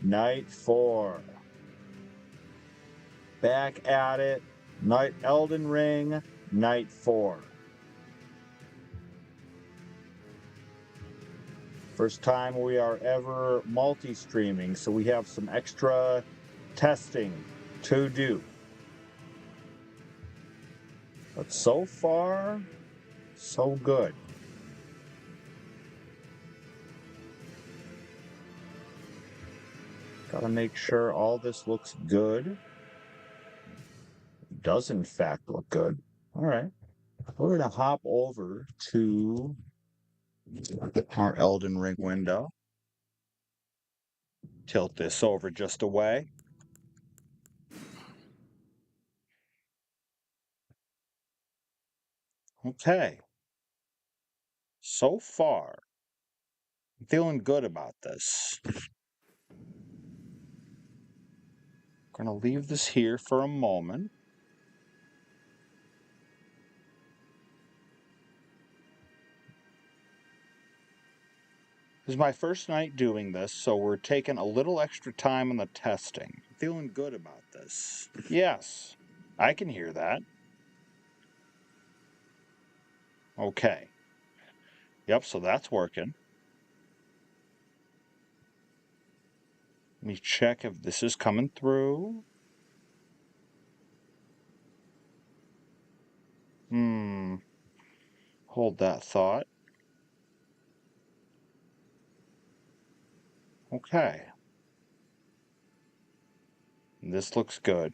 Night 4. Back at it. Elden Ring, Night 4. First time we are ever multi-streaming, so we have some extra testing to do. But so far, so good. Gotta make sure all this looks good. It does in fact look good. All right. We're gonna hop over to our Elden Ring window. Tilt this over just a way. Okay. So far, I'm feeling good about this. Gonna leave this here for a moment. This is my first night doing this, so we're taking a little extra time on the testing. I'm feeling good about this. Yes, I can hear that. Okay. Yep, so that's working. Let me check if this is coming through. Hold that thought. Okay. This looks good.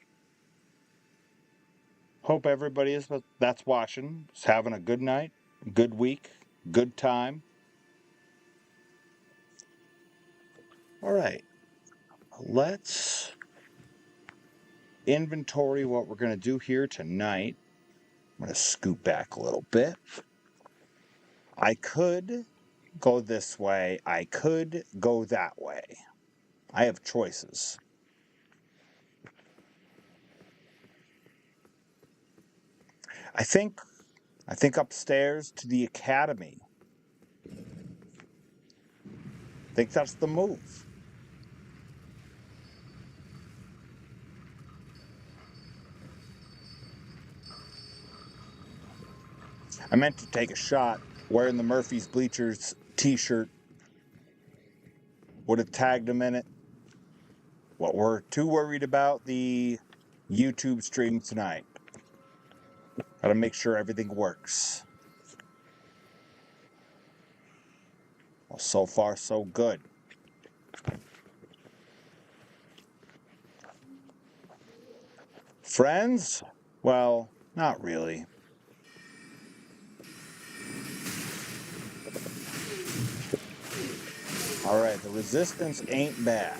Hope everybody that's watching is having a good night, good week, good time. All right. Let's inventory what we're going to do here tonight. I'm going to scoot back a little bit. I could go this way. I could go that way. I have choices. I think upstairs to the Academy. I think that's the move. I meant to take a shot wearing the Murphy's Bleachers t-shirt. Would have tagged him in it. What we're too worried about the YouTube stream tonight. Gotta make sure everything works. Well, so far so good. Friends? Well, not really. Alright, the resistance ain't bad.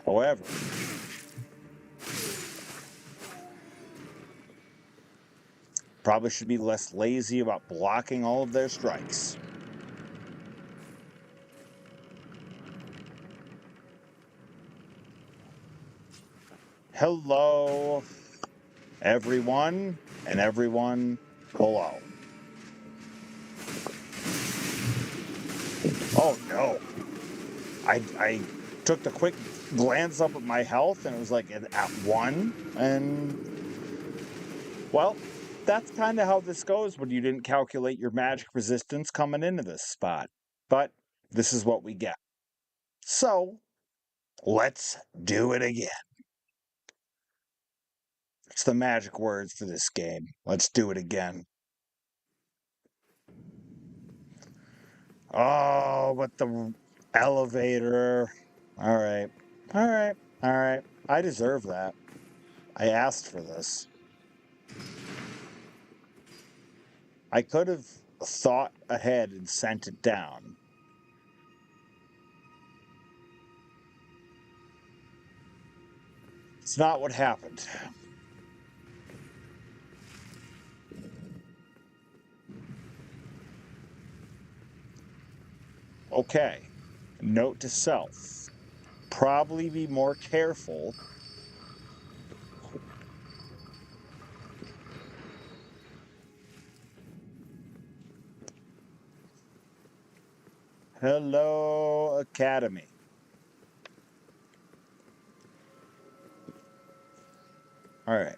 However, probably should be less lazy about blocking all of their strikes. Hello, everyone, and everyone below. Oh no. I took the quick glance up at my health and it was like at 1, and well, that's kind of how this goes when you didn't calculate your magic resistance coming into this spot. But this is what we get. So, let's do it again. It's the magic words for this game. Let's do it again. Oh, but the elevator. All right. All right. All right. I deserve that. I asked for this. I could have thought ahead and sent it down. It's not what happened. Okay. Note to self. Probably be more careful. Hello, Academy. All right.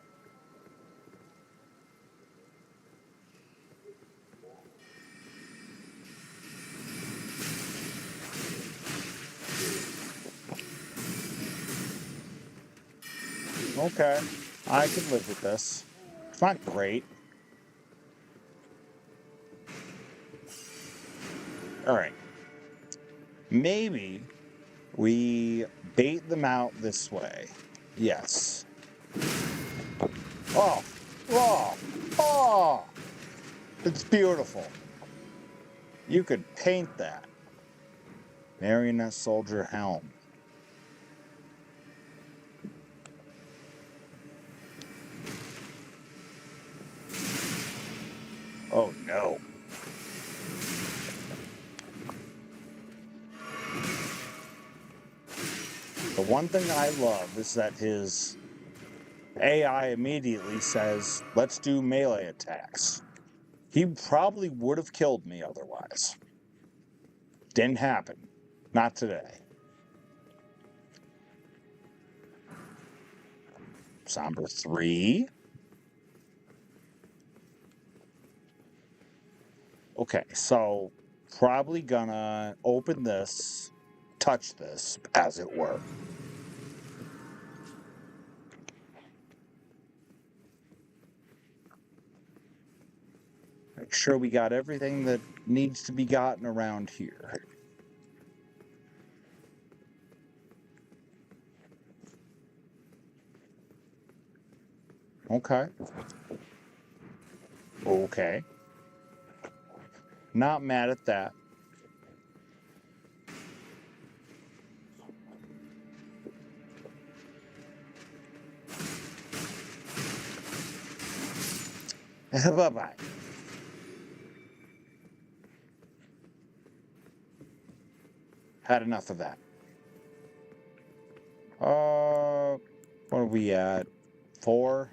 Okay. I can live with this. It's not great. All right. Maybe we bait them out this way. Yes. Oh, oh, oh! It's beautiful. You could paint that. Marionette soldier helm. Oh no. The one thing I love is that his AI immediately says, let's do melee attacks. He probably would have killed me otherwise. Didn't happen. Not today. Somber 3. Okay, so probably gonna open this, touch this, as it were. Make sure we got everything that needs to be gotten around here. Okay. Okay. Not mad at that. Bye-bye. Had enough of that. What are we at? 4?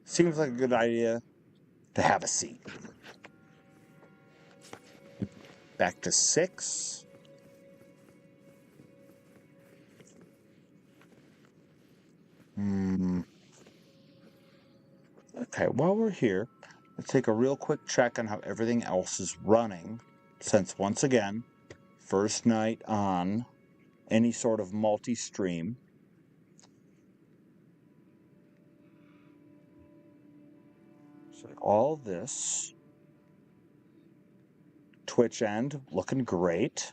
Seems like a good idea to have a seat. Back to 6. Okay, while we're here, let's take a real quick check on how everything else is running. Since, once again, first night on any sort of multi-stream. So all this. Twitch end, looking great.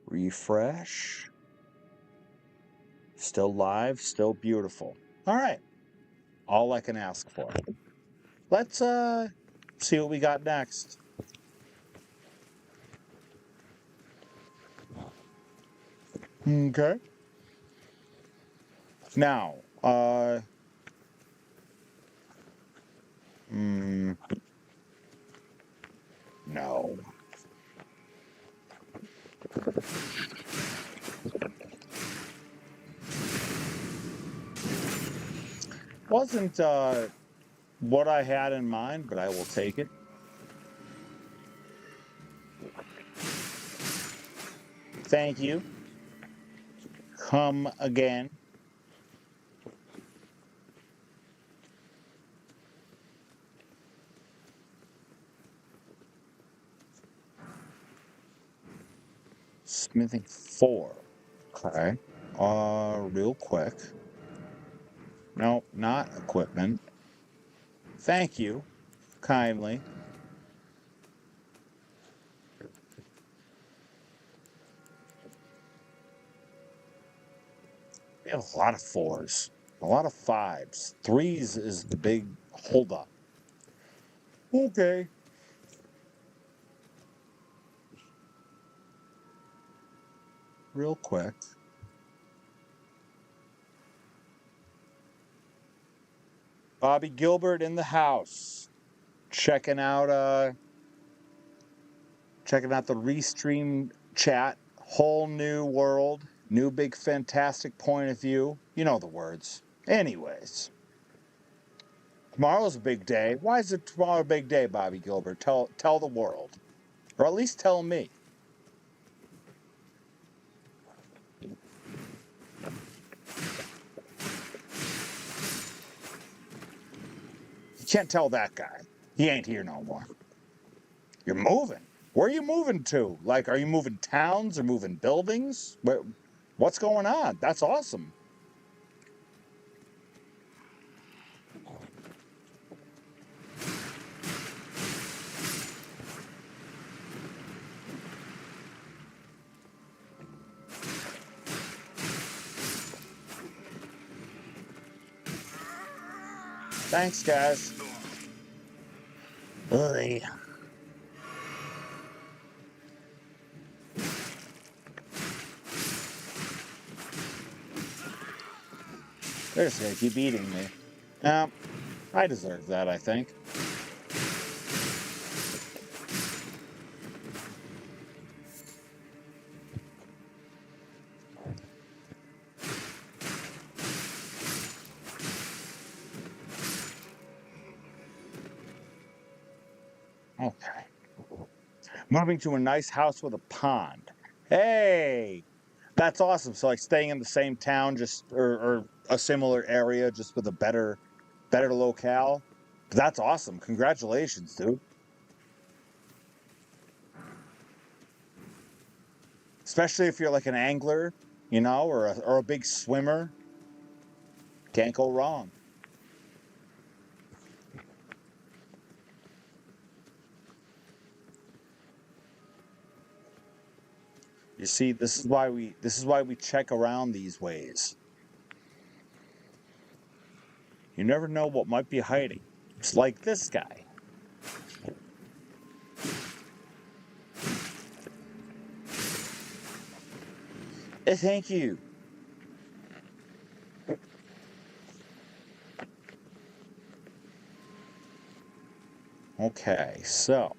Refresh. Still live, still beautiful. All right. All I can ask for. Let's see what we got next. Okay. Now, no. Wasn't what I had in mind, but I will take it. Thank you. Come again. Smithing 4. Okay. Real quick. Nope, not equipment. Thank you. Kindly. We have a lot of 4s. A lot of 5s. 3s is the big holdup. Okay. Real quick. Bobby Gilbert in the house. Checking out the restream chat. Whole new world. New big fantastic point of view. You know the words. Anyways. Tomorrow's a big day. Why is it tomorrow a big day, Bobby Gilbert? Tell the world. Or at least tell me. You can't tell that guy. He ain't here no more. You're moving. Where are you moving to? Like, are you moving towns or moving buildings? What's going on? That's awesome. Thanks, guys. Ugh. They're just gonna keep eating me. I deserve that, I think. Okay. Moving to a nice house with a pond. Hey! That's awesome. So like staying in the same town, just or a similar area, just with a better locale. That's awesome. Congratulations, dude. Especially if you're like an angler, or a big swimmer. Can't go wrong. You see, this is why we check around these ways. You never know what might be hiding. It's like this guy. Thank you. Okay, so.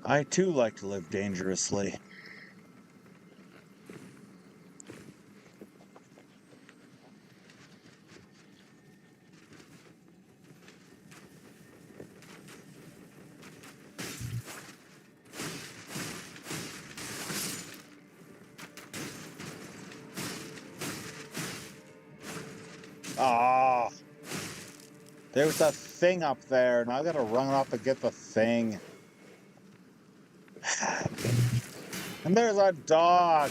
I too like to live dangerously. Ah, there's a thing up there, and I gotta run up and get the thing. And there's a dog.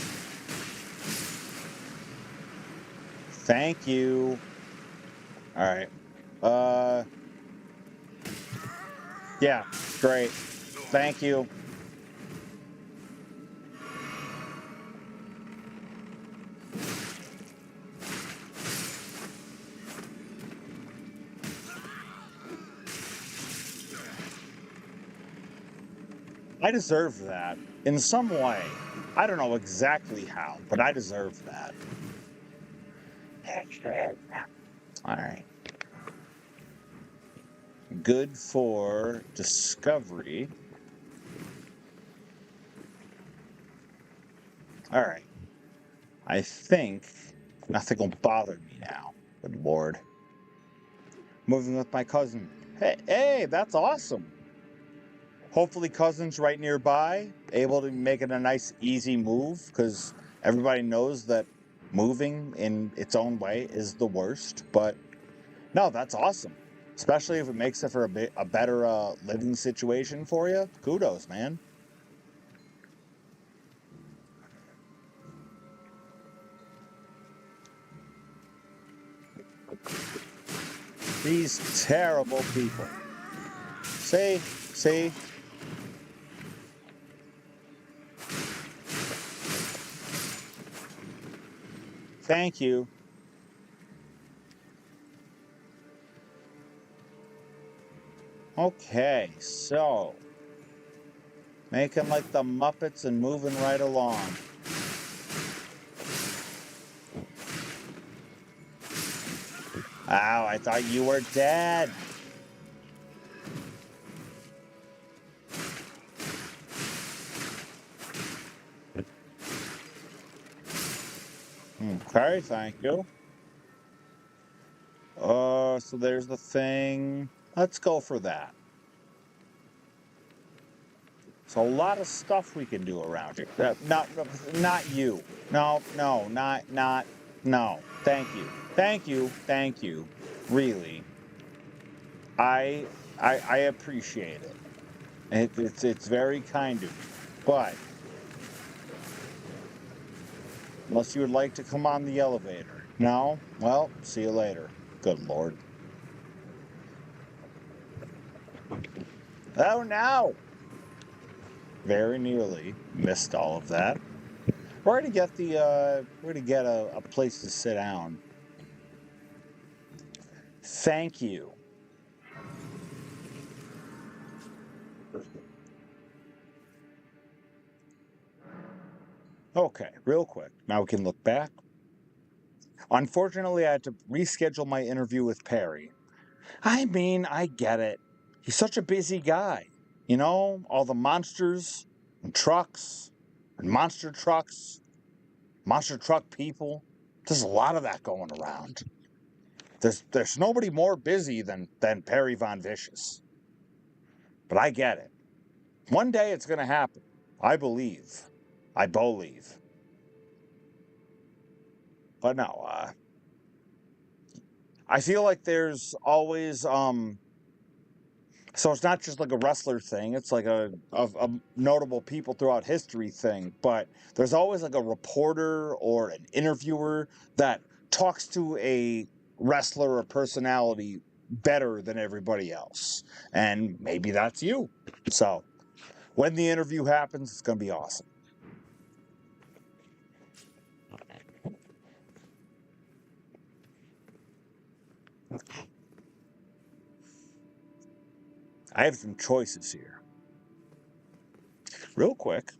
Thank you. All right. Yeah, great. Thank you. I deserve that in some way. I don't know exactly how, but I deserve that. All right. Good for discovery. All right. I think nothing will bother me now. Good Lord. Moving with my cousin. Hey, that's awesome. Hopefully cousin's right nearby, able to make it a nice, easy move, because everybody knows that moving in its own way is the worst. But no, that's awesome. Especially if it makes it for a better living situation for you. Kudos, man. These terrible people. See? Thank you. Okay, so making like the Muppets and moving right along. Ow, I thought you were dead. Okay, thank you. So there's the thing. Let's go for that. So a lot of stuff we can do around here. Not you. No, no. Thank you. Thank you. Really. I I appreciate it. It's very kind of you. But unless you would like to come on the elevator. No? Well, see you later. Good Lord. Oh no! Very nearly missed all of that. We're gonna get we're gonna get a place to sit down. Thank you. Okay, real quick. Now we can look back. Unfortunately, I had to reschedule my interview with Perry. I mean, I get it. He's such a busy guy. You know, all the monsters and trucks and monster truck people. There's a lot of that going around. There's nobody more busy than Perry Von Vicious. But I get it. One day it's gonna happen. I believe. I believe. But no, I feel like there's always so it's not just like a wrestler thing, it's like a notable people throughout history thing, but there's always like a reporter or an interviewer that talks to a wrestler or personality better than everybody else. And maybe that's you. So when the interview happens, it's going to be awesome. I have some choices here. Real quick,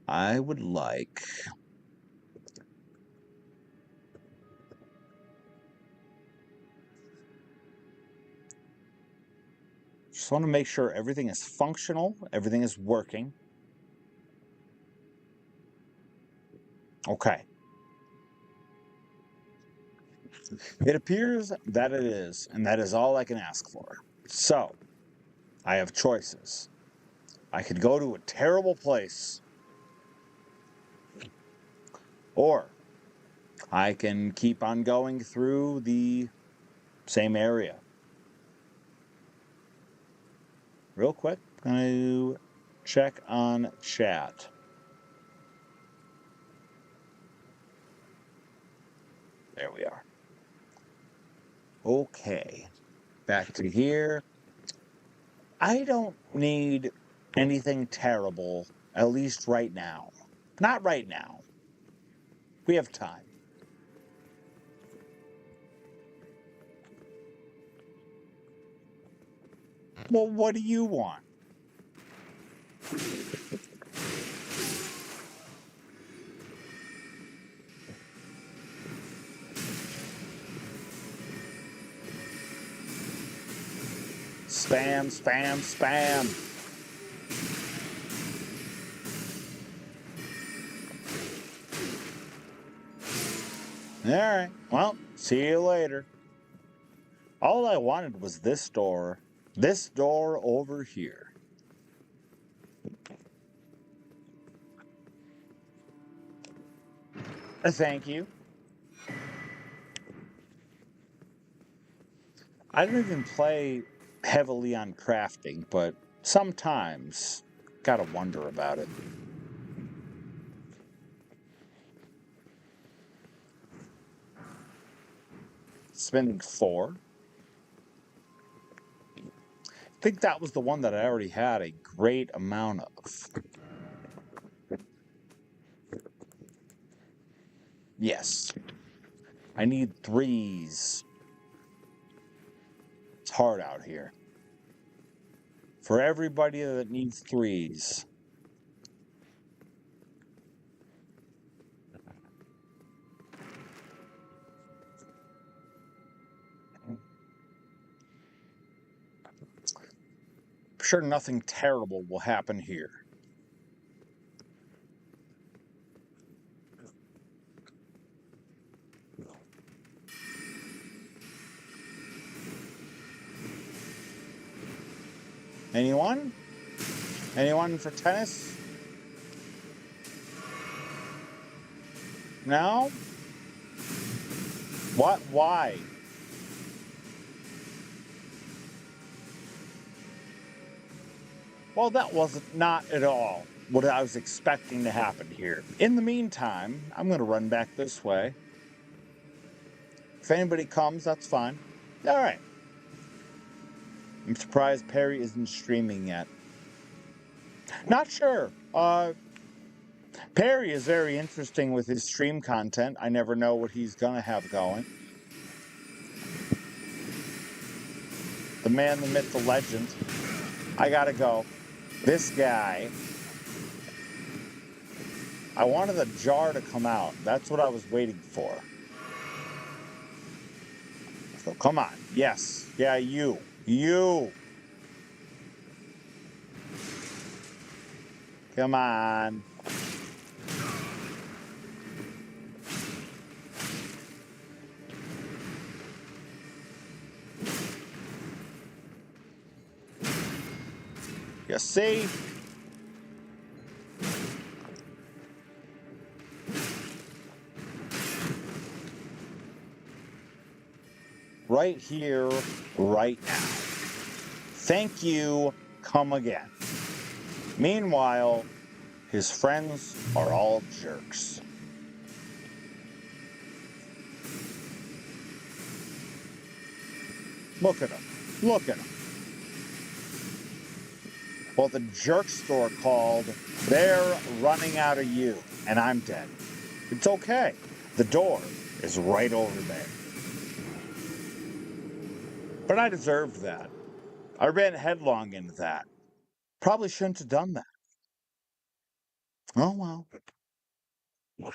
I would like just want to make sure everything is functional, everything is working. Okay. It appears that it is, and that is all I can ask for. So, I have choices. I could go to a terrible place, or I can keep on going through the same area. Real quick, I'm going to check on chat. There we are. Okay, back to here. I don't need anything terrible, at least right now. Not right now. We have time. Well, what do you want? Spam, spam, spam. All right. Well, see you later. All I wanted was this door over here. Thank you. I don't even play heavily on crafting, but sometimes gotta wonder about it. Spending 4. I think that was the one that I already had a great amount of. Yes. I need 3s. It's hard out here. For everybody that needs 3s. I'm sure nothing terrible will happen here. Anyone? Anyone for tennis? No? What? Why? Well, that wasn't not at all what I was expecting to happen here. In the meantime, I'm going to run back this way. If anybody comes, that's fine. All right. I'm surprised Perry isn't streaming yet. Not sure. Perry is very interesting with his stream content. I never know what he's going to have going. The man, the myth, the legend. I gotta go. This guy. I wanted the jar to come out. That's what I was waiting for. So come on. Yes. Yeah, you. You. Come on. You see? Right here, right now. Thank you, come again. Meanwhile, his friends are all jerks. Look at him. Look at him. Well, the jerk store called. They're running out of you, and I'm dead. It's okay. The door is right over there. But I deserved that. I ran headlong into that. Probably shouldn't have done that. Oh, well.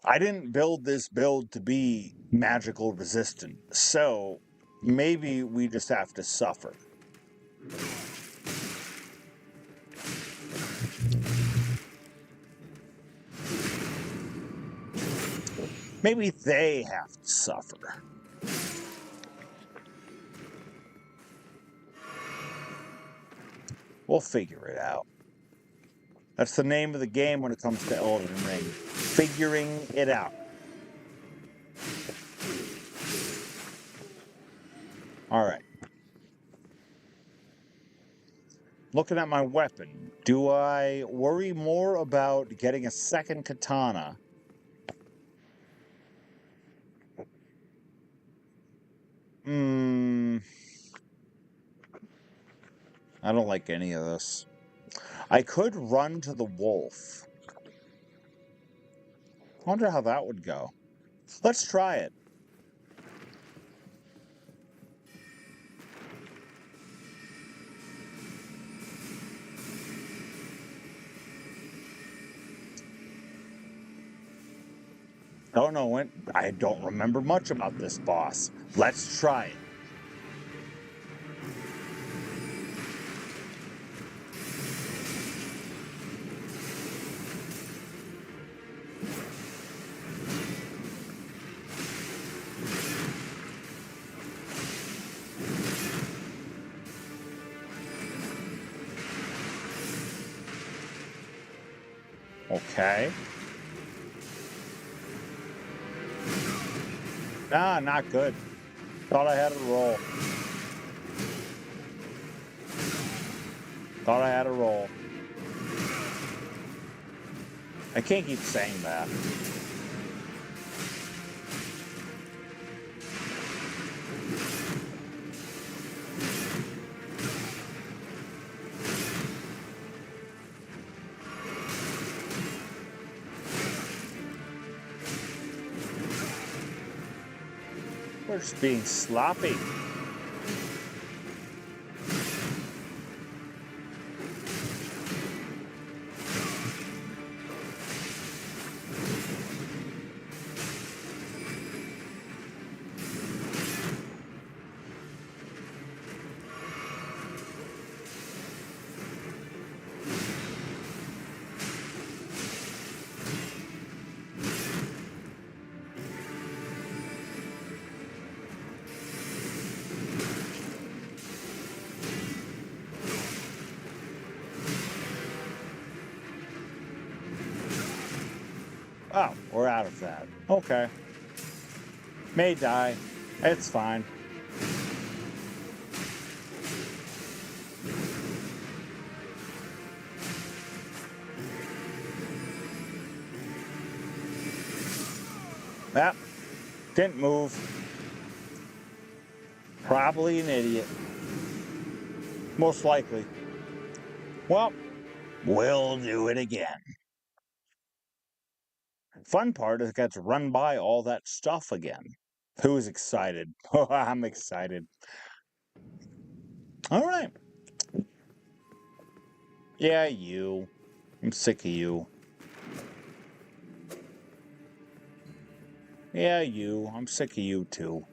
I didn't build this build to be magical resistant, so maybe we just have to suffer. Maybe they have to suffer. We'll figure it out. That's the name of the game when it comes to Elden Ring. Figuring it out. Alright. Looking at my weapon, do I worry more about getting a second katana? I don't like any of this. I could run to the wolf. I wonder how that would go. Let's try it. Don't know when. I don't remember much about this boss. Let's try it. Okay. Ah, not good. Thought I had a roll. Thought I had a roll. I can't keep saying that. We're just being sloppy. Oh, we're out of that. Okay. May die. It's fine. Yep. Didn't move. Probably an idiot. Most likely. Well, we'll do it again. Fun part is I got to run by all that stuff again. Who's excited? Oh, I'm excited. All right. Yeah, you. I'm sick of you. Yeah, you. I'm sick of you too.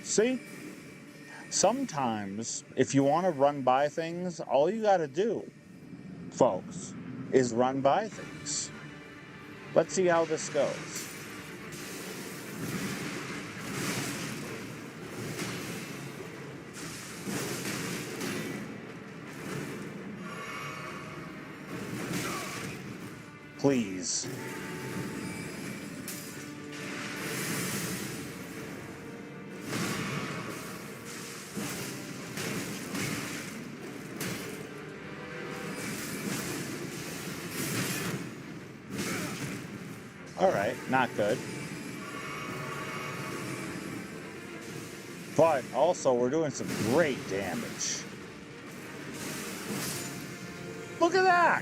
See? Sometimes, if you want to run by things, all you got to do, folks, is run by things. Let's see how this goes. Please. Alright, not good. But also, we're doing some great damage. Look at that!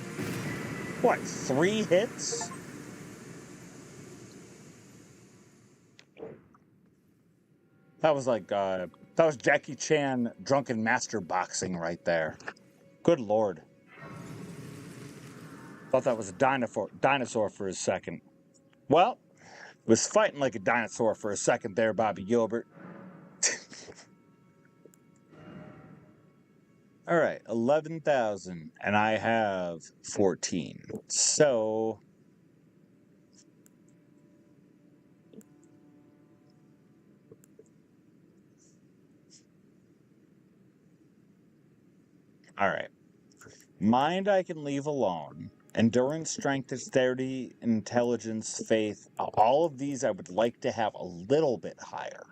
What, 3 hits? That was like, that was Jackie Chan drunken master boxing right there. Good lord. Thought that was a dinosaur for a second. Well, was fighting like a dinosaur for a second there, Bobby Gilbert. All right, 11,000, and I have 14. So, all right. Mind I can leave alone. Endurance, strength, dexterity, intelligence, faith. All of these I would like to have a little bit higher.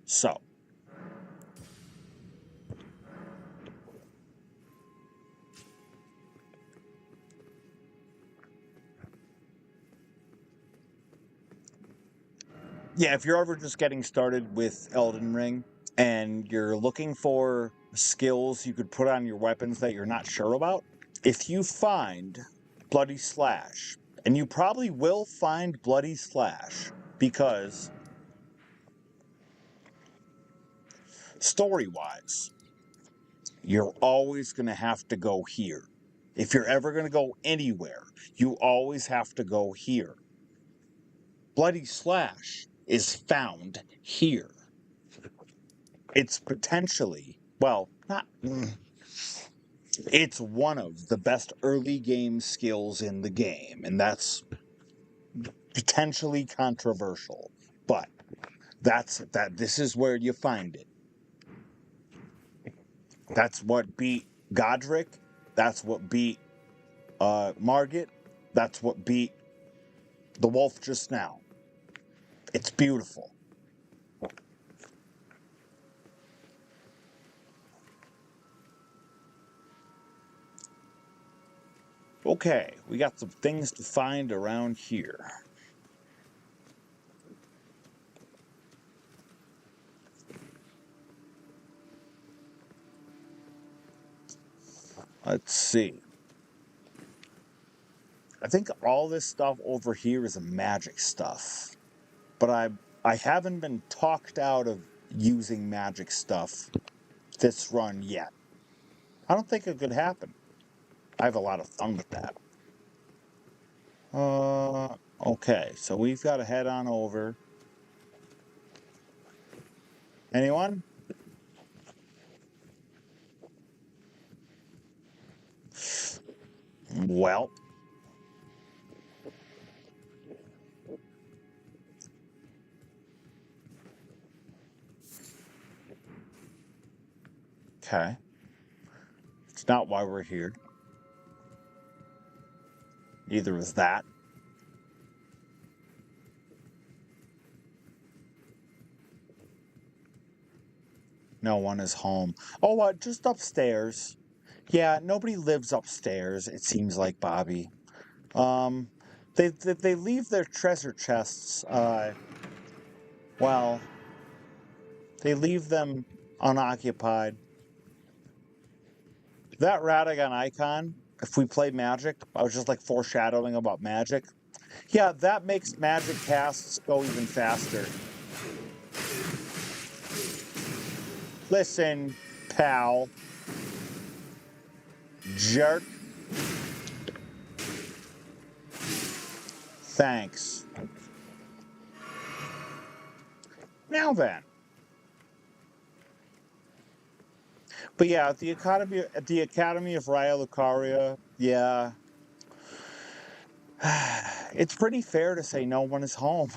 So, yeah, if you're ever just getting started with Elden Ring and you're looking for skills you could put on your weapons that you're not sure about, if you find Bloody Slash, and you probably will find Bloody Slash because story-wise, you're always going to have to go here. If you're ever going to go anywhere, you always have to go here. Bloody Slash is found here. It's potentially, well, not. It's one of the best early game skills in the game, and that's potentially controversial. But this is where you find it. That's what beat Godric. That's what beat Margit. That's what beat the wolf just now. It's beautiful. Okay, we got some things to find around here. Let's see. I think all this stuff over here is magic stuff. But I haven't been talked out of using magic stuff this run yet. I don't think it could happen. I have a lot of fun with that. Okay, so we've got to head on over. Anyone? Well, Okay. It's not why we're here. Neither is that. No one is home. Oh, just upstairs. Yeah, nobody lives upstairs, it seems like, Bobby. Um, they leave their treasure chests, well, they leave them unoccupied. That Radagon icon, if we play Magic, I was just like foreshadowing about Magic. Yeah, that makes Magic casts go even faster. Listen, pal. Jerk. Thanks. Now then. But yeah, at the Academy of Raya Lucaria, yeah. It's pretty fair to say no one is home.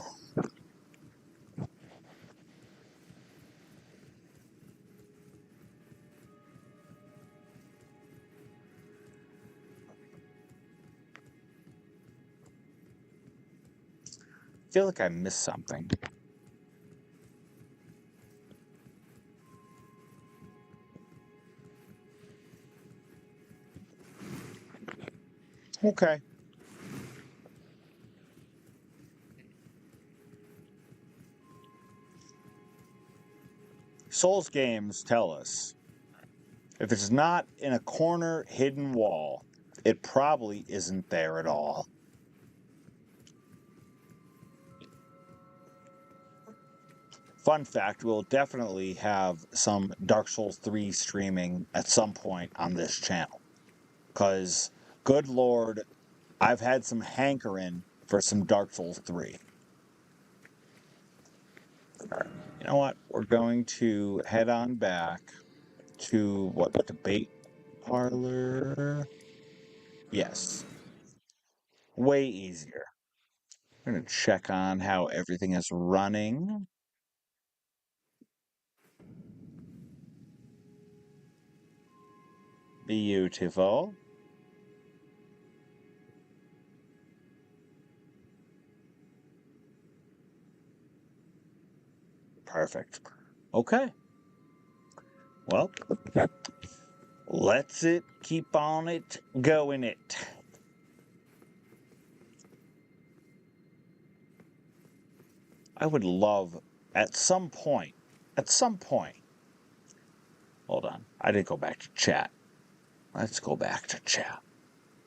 I feel like I missed something. Okay. Souls games tell us if it's not in a corner hidden wall, it probably isn't there at all. Fun fact, we'll definitely have some Dark Souls 3 streaming at some point on this channel. Because, good lord, I've had some hankering for some Dark Souls 3. Alright, you know what? We're going to head on back to, what, the debate parlor? Yes. Way easier. I'm going to check on how everything is running. Beautiful. Perfect. Okay. Well, let's keep on it going it. I would love at some point, hold on. I didn't go back to chat. Let's go back to chat.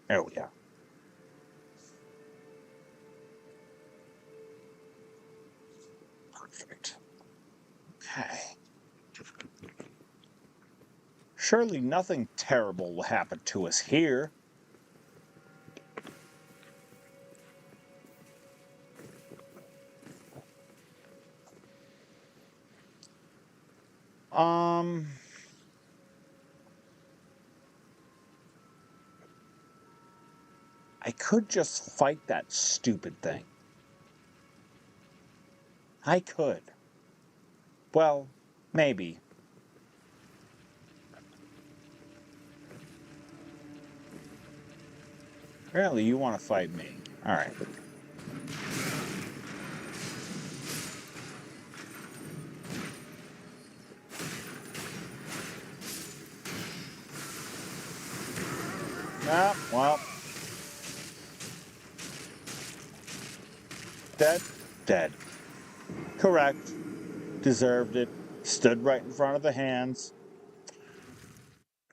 There we are. Perfect. Okay. Surely nothing terrible will happen to us here. I could just fight that stupid thing. I could. Well, maybe. Apparently you want to fight me. Alright. Ah, well. Dead? Dead. Correct. Deserved it. Stood right in front of the hands.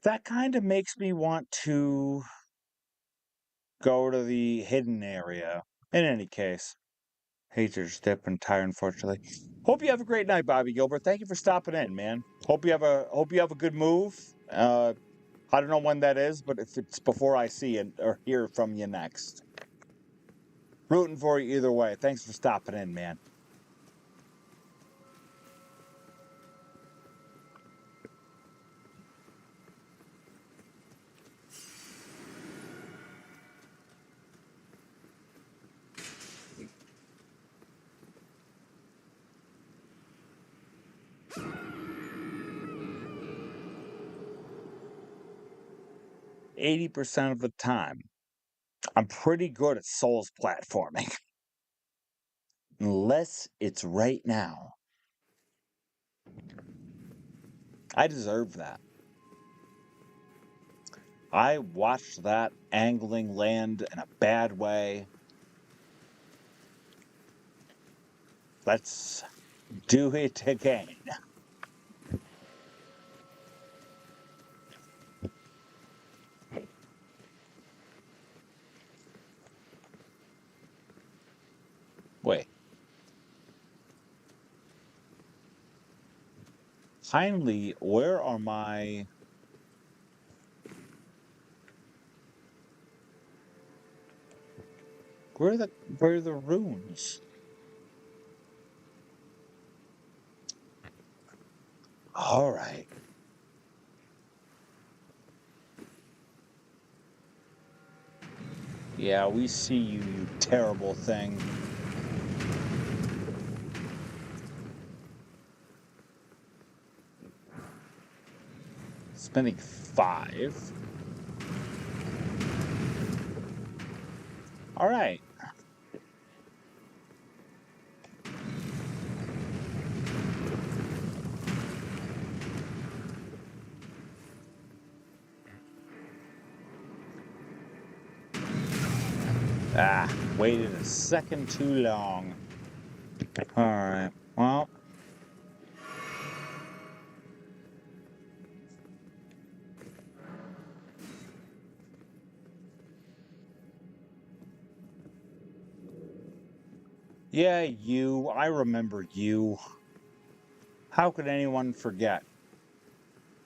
That kind of makes me want to go to the hidden area. In any case. Hate your step and tire, unfortunately. Hope you have a great night, Bobby Gilbert. Thank you for stopping in, man. Hope you have a good move. I don't know when that is, but if it's before I see it or hear from you next. Rooting for you either way. Thanks for stopping in, man. 80% of the time, I'm pretty good at Souls platforming. Unless it's right now. I deserve that. I watched that angling land in a bad way. Let's do it again. Wait. Kindly, where are my... Where are the runes? All right. Yeah, we see you, you terrible thing. Spending 5. All right. Ah, waited a second too long. All right. Well. Yeah, you. I remember you. How could anyone forget?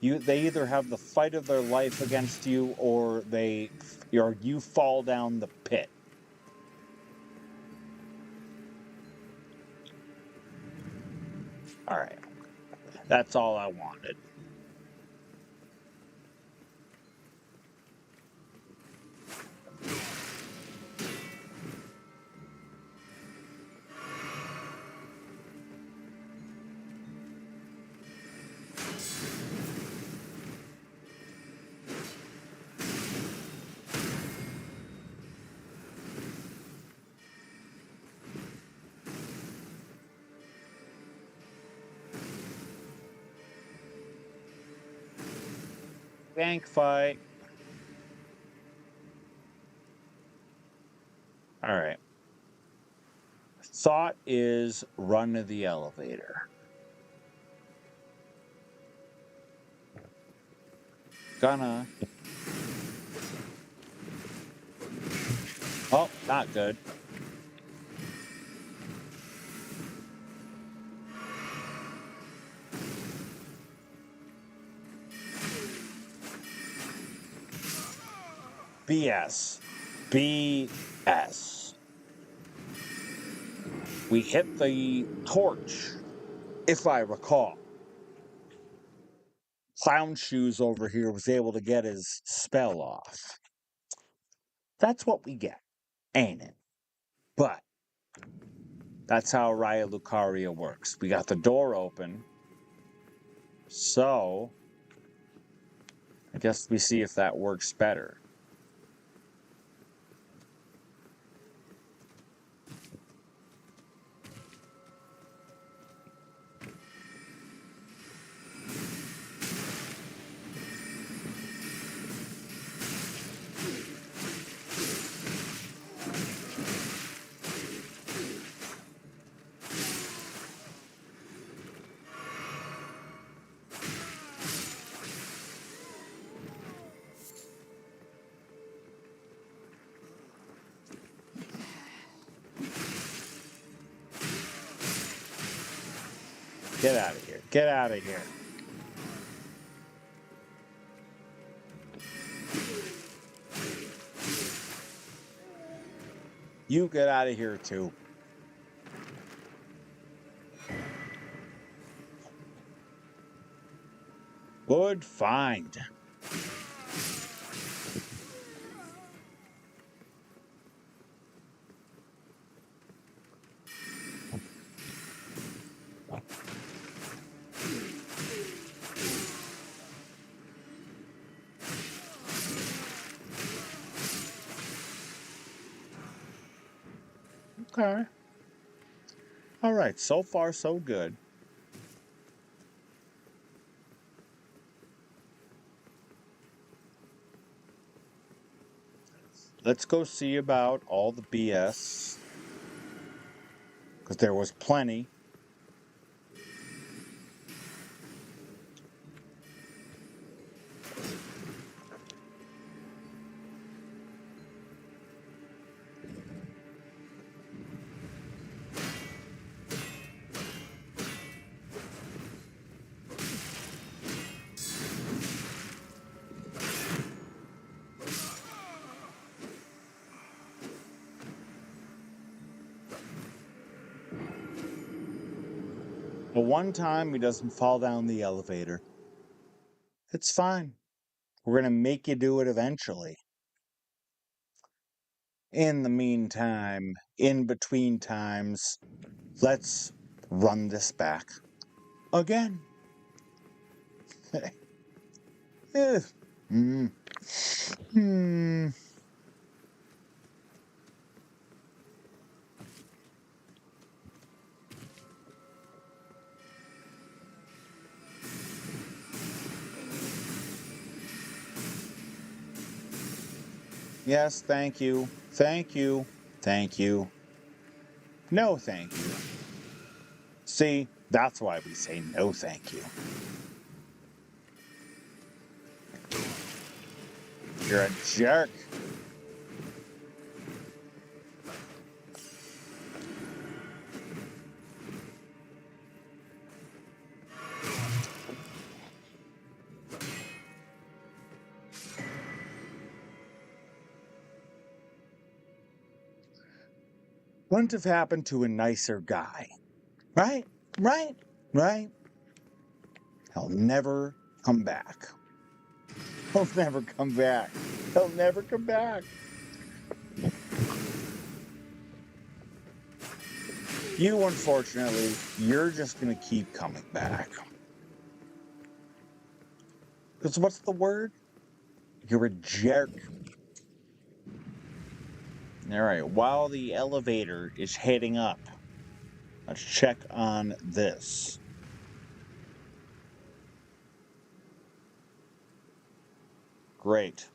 They either have the fight of their life against you, or you fall down the pit. All right. That's all I wanted. Bank fight. All right. Thought is run to the elevator. Gonna. Oh, not good. BS. BS. We hit the torch, if I recall. Clown Shoes over here was able to get his spell off. That's what we get, ain't it? But that's how Raya Lucaria works. We got the door open, so I guess we see if that works better. Get out of here. Get out of here. You get out of here too. Good find. Okay. All right. So far, so good. Let's go see about all the BS. Because there was plenty. But one time he doesn't fall down the elevator. It's fine. We're going to make you do it eventually. In the meantime, in between times, let's run this back again. Yes, thank you. Thank you. Thank you. No, thank you. See, that's why we say no, thank you. You're a jerk. Wouldn't have happened to a nicer guy. Right? Right? Right? He'll never come back. He'll never come back. He'll never come back. You, unfortunately, you're just going to keep coming back. Because what's the word? You're a jerk. All right, while the elevator is heading up, let's check on this. Great.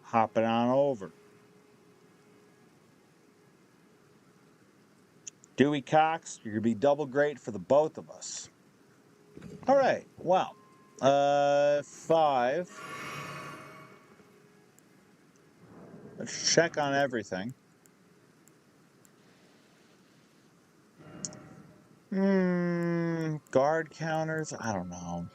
Hopping on over. Dewey Cox, you're going to be double great for the both of us. All right, well, 5. Let's check on everything. Guard counters? I don't know.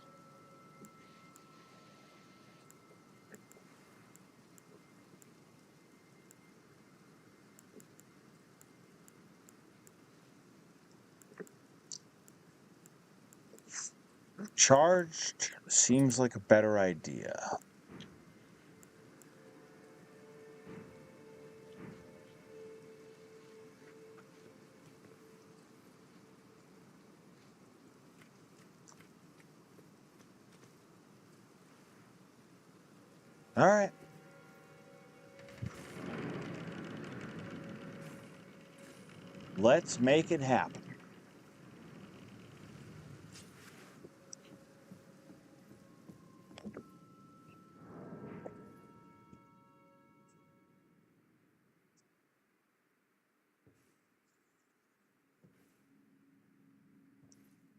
Charged seems like a better idea. All right. Let's make it happen.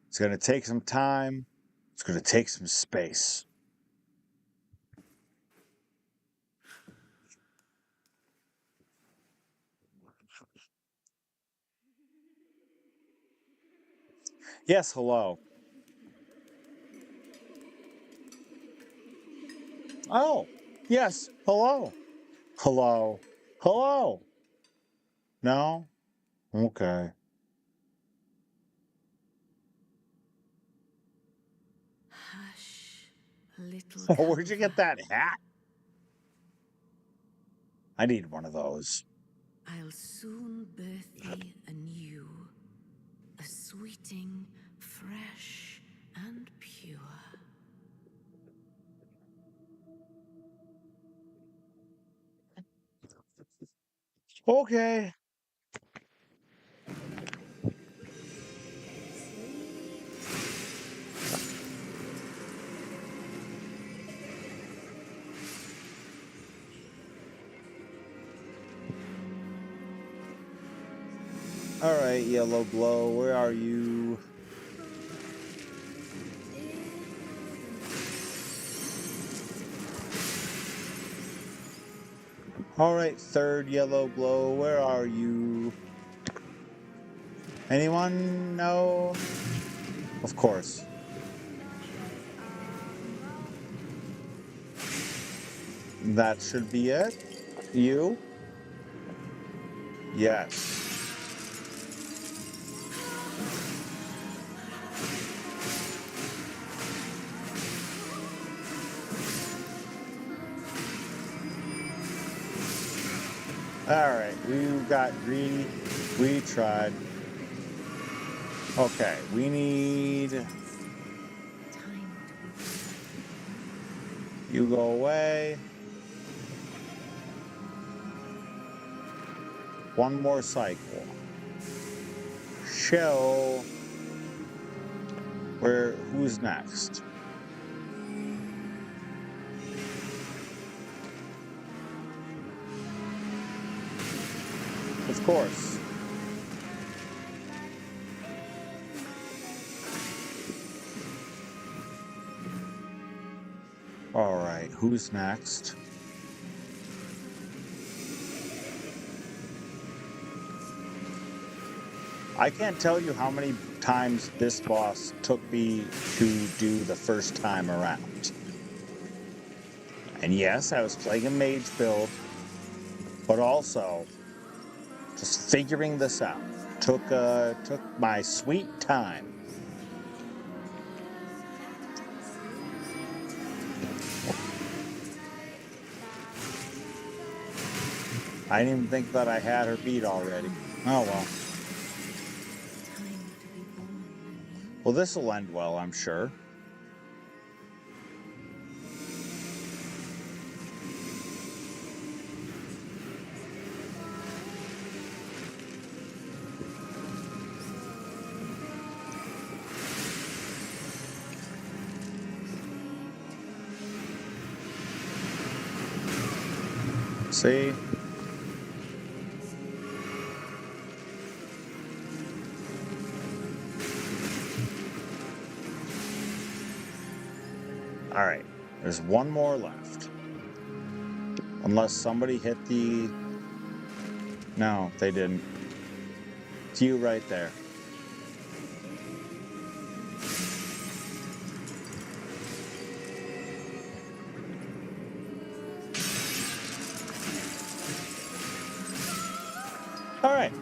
It's going to take some time. It's going to take some space. Yes, hello. Oh, yes, hello. Hello. Hello. No? Okay. Hush, little Where'd you get Calva. that hat? I need one of those. I'll soon birth thee anew, a sweeting, fresh and pure. Okay. All right, Yellow Glow, where are you? All right, third Yellow Glow, where are you? Anyone know? Of course. That should be it. You? Yes. Alright, we got greedy. We tried. Okay, we need... You go away. One more cycle. Shell. Who's next? Of course. Alright, who's next? I can't tell you how many times this boss took me to do the first time around. And yes, I was playing a mage build, but also just figuring this out. Took my sweet time. I didn't even think that I had her beat already. Oh well. Well, this will end well, I'm sure. See? Alright, there's one more left. Unless somebody hit the... No, they didn't. It's you right there. Alright.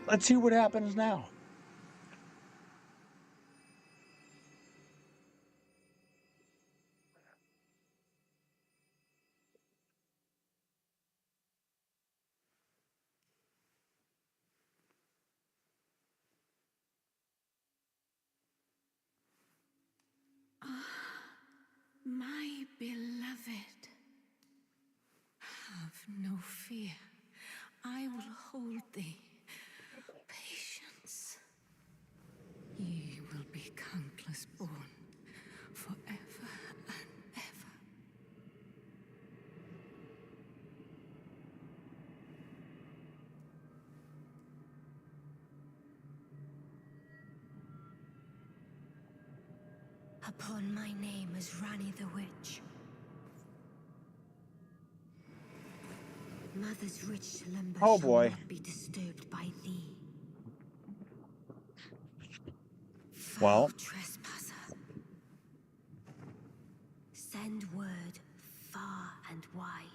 Let's see what happens now. My beloved, have no fear. I will hold thee. Patience. Ye will be countless born, forever and ever. Upon my name is Rani the Witch. Mother's rich slumber Oh shall boy. not be disturbed by thee. Foul Well, trespasser. Send word far and wide.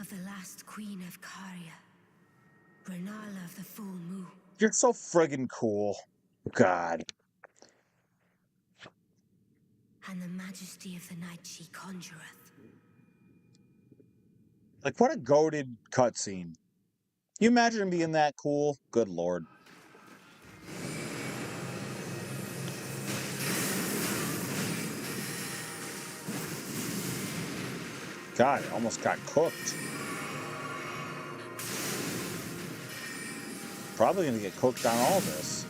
Of the last queen of Caria, Rennala of the full moon. you're so friggin' cool. God. And the majesty of the night she conjureth. Like, what a goated cutscene. You imagine being that cool? Good lord. God, it almost got cooked. Probably gonna get cooked on all this.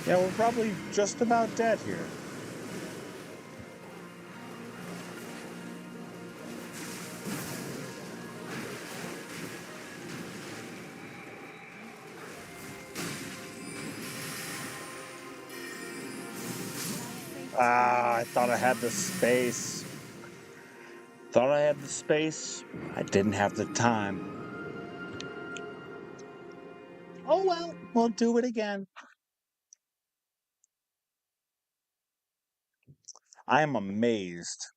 Yeah, we're probably just about dead here. Ah, I thought I had the space. Thought I had the space. I didn't have the time. Oh well, we'll do it again. I am amazed.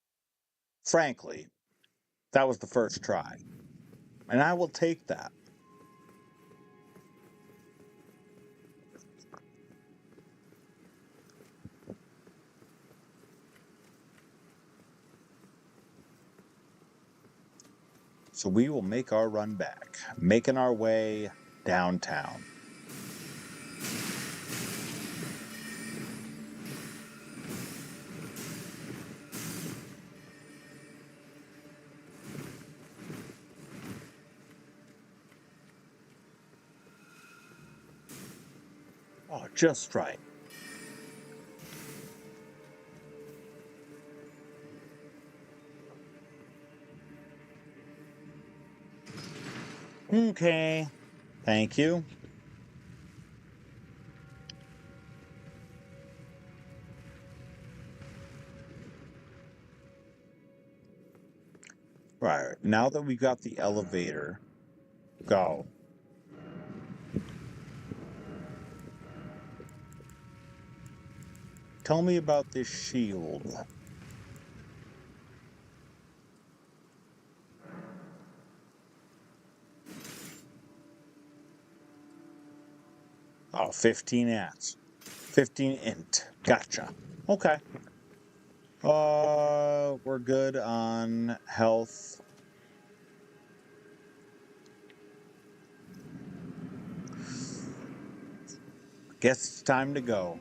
Frankly, that was the first try. And I will take that. So we will make our run back, making our way downtown. Oh, just right. Okay. Thank you. Right. Now that we got the elevator, go. Tell me about this shield. Oh, 15 ants. 15 int. Gotcha. Okay. We're good on health. Guess it's time to go.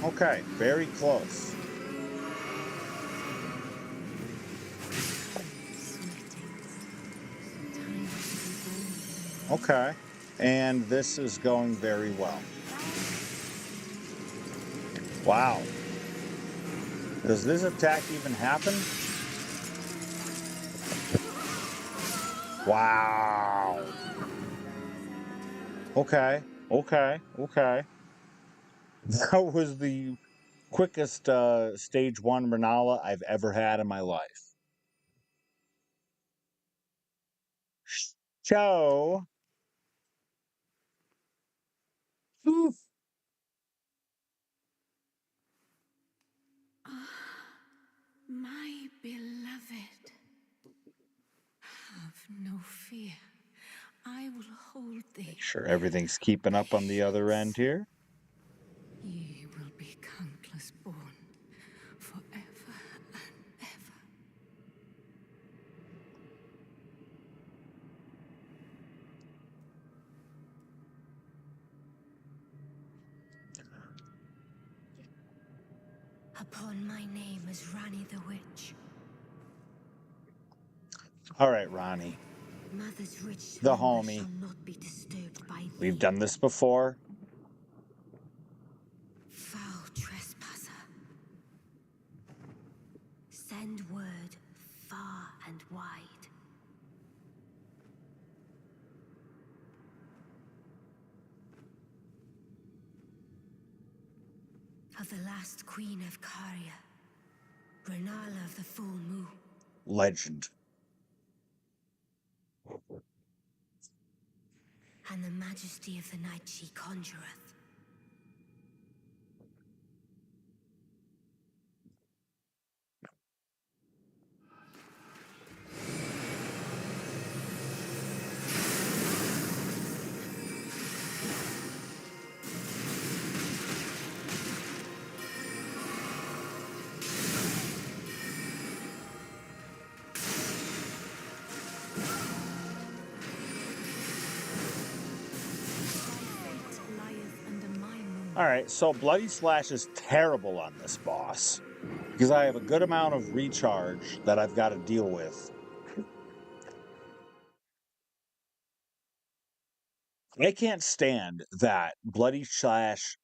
Okay, very close. Okay, and this is going very well. Wow. Does this attack even happen? Wow. Okay, okay, okay. That was the quickest stage 1 Rennala I've ever had in my life. So, oof. My beloved, have no fear. I will hold thee. Make sure everything's keeping up on the other end here. Ye will be countless born, forever and ever. Upon my name as Rani the Witch. All right, Ronnie, Mother's rich the splendor homie. shall not be disturbed by thee. We've done this before. Foul trespasser. Send word far and wide. Of the last queen of Caria, Rennala of the full moon. legend. And the majesty of the night she conjureth. Alright, so Bloody Slash is terrible on this boss. Because I have a good amount of recharge that I've got to deal with. I can't stand that Bloody Slash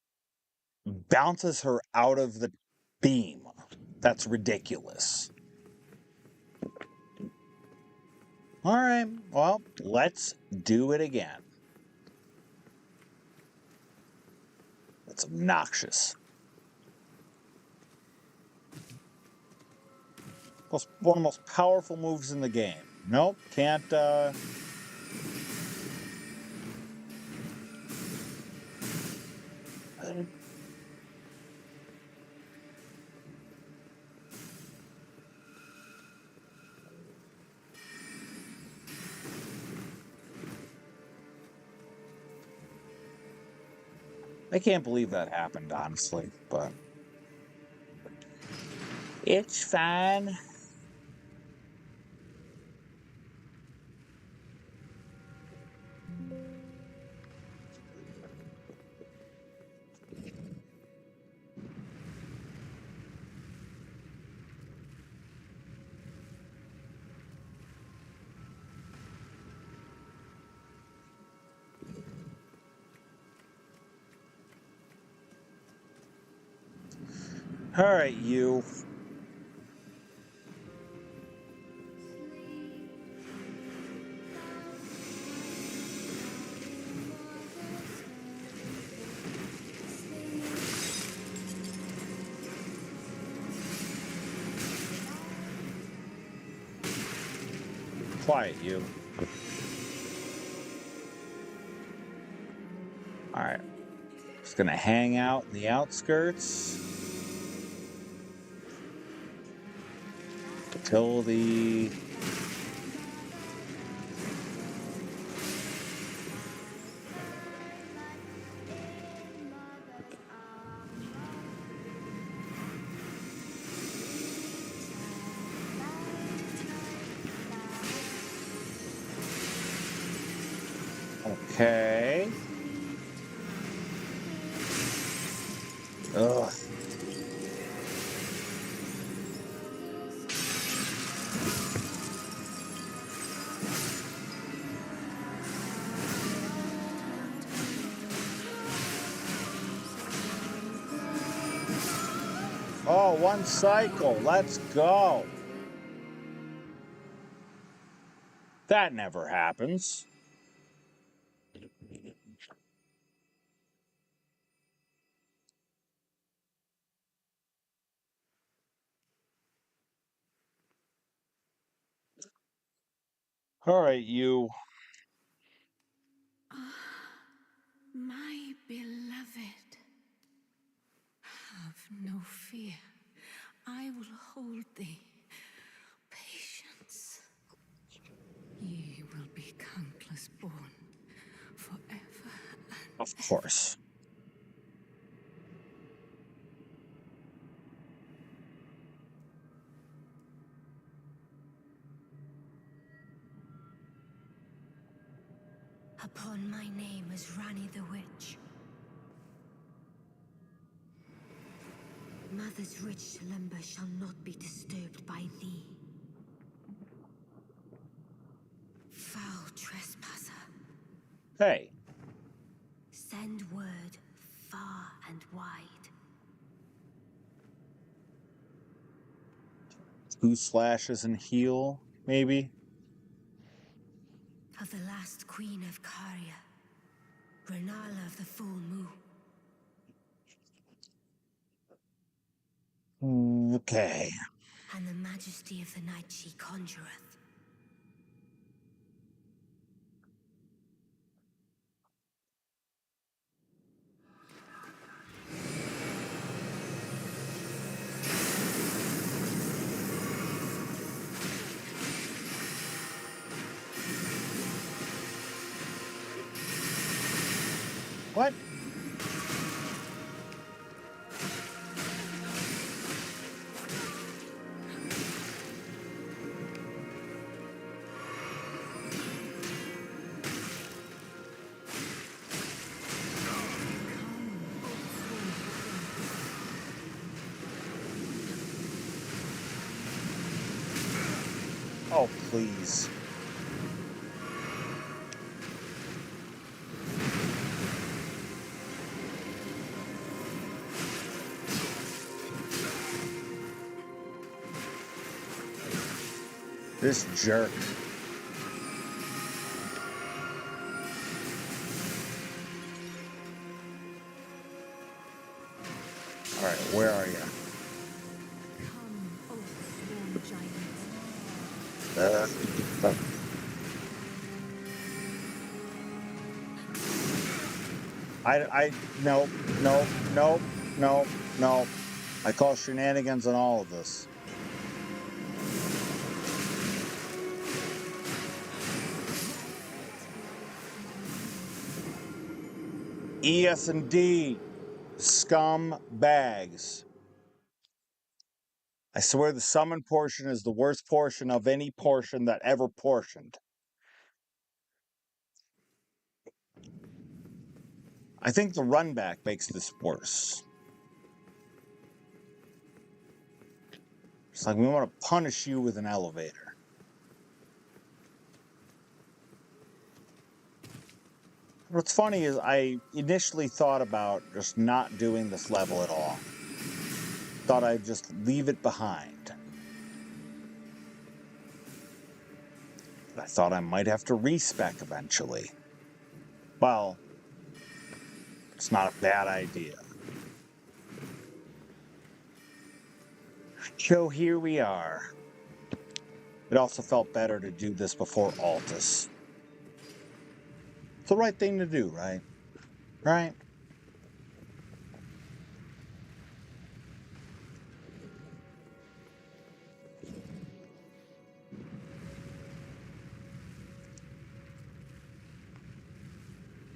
bounces her out of the beam. That's ridiculous. Alright, well, let's do it again. That's obnoxious. One of the most powerful moves in the game. Nope, can't, I can't believe that happened, honestly, but it's fine. Alright, you. Quiet, you. Alright. Just gonna hang out in the outskirts until the... Okay. Ugh. Oh, one cycle. Let's go. That never happens. Alright, you. My beloved, have no fear. I will hold thee. Patience. Ye will be countless born, forever Of course. upon my name as Rani the Witch. Mother's rich slumber shall not be disturbed by thee. Foul trespasser. Hey. Send word far and wide. 2 slashes and heal, maybe? Of the last queen of Caria, Rennala of the full moon. Okay. and the majesty of the night she conjureth. What? Oh, please. This jerk. Alright, where are you? Come, O sworn giant. No. I call shenanigans on all of this. ES&D. Scum bags. I swear the summon portion is the worst portion of any portion that ever portioned. I think the run back makes this worse. It's like we want to punish you with an elevator. What's funny is I initially thought about just not doing this level at all. Thought I'd just leave it behind. I thought I might have to respec eventually. Well, it's not a bad idea. So here we are. It also felt better to do this before Altus. It's the right thing to do, right? Right?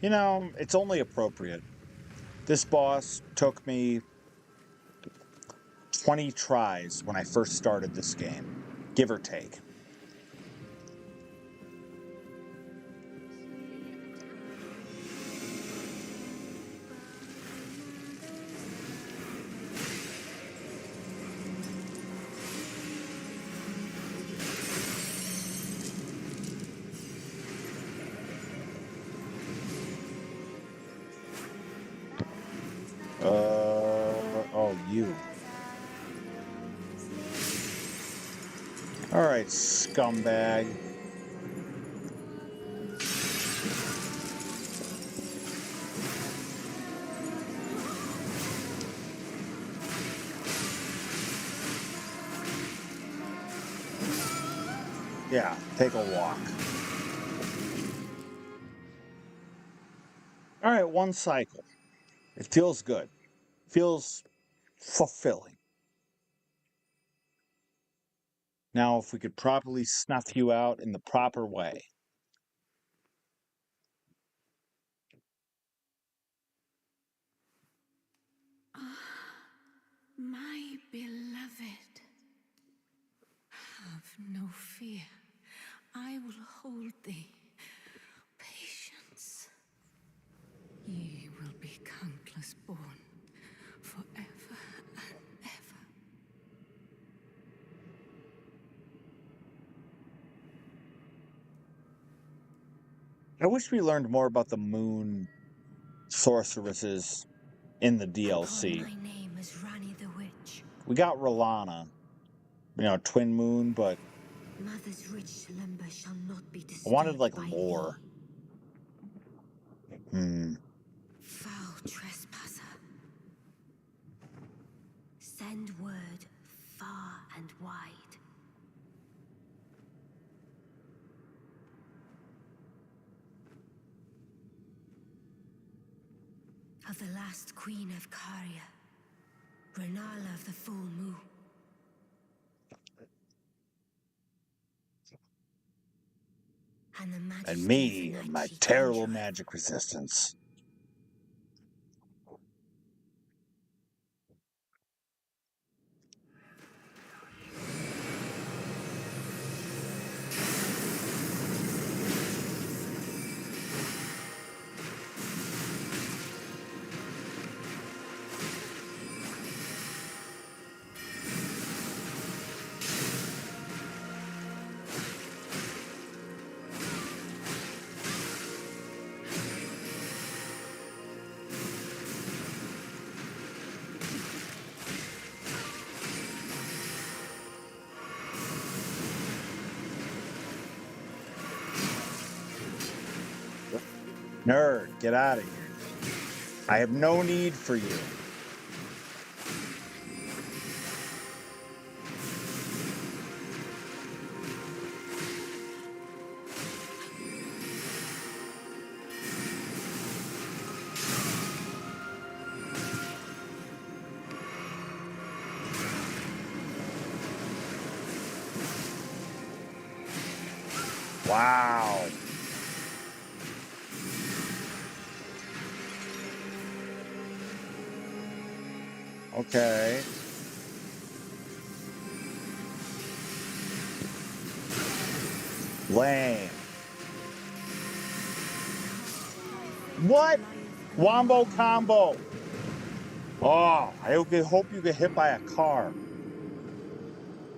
You know, it's only appropriate. This boss took me 20 tries when I first started this game, give or take. Oh, you. Alright, scumbag. Yeah, take a walk. Alright, one cycle. It feels good. Feels fulfilling. Now, if we could properly snuff you out in the proper way. My beloved, have no fear. I will hold thee. Patience. Ye will be countless born, forever and ever. I wish we learned more about the moon sorceresses in the DLC. My name is Rani the Witch. We got Rennala, you know, Twin Moon, but Mother's rich slumber shall not be disturbed. I wanted like by lore. thee. Foul trespasser. Send word far and wide. of the last queen of Caria, Rennala of the full moon. And the majesty And of me the and night my she terrible conjured. magic resistance. Nerd, get out of here. I have no need for you. Wow. Okay. Lame. What? Wombo combo. Oh, I hope you get hit by a car.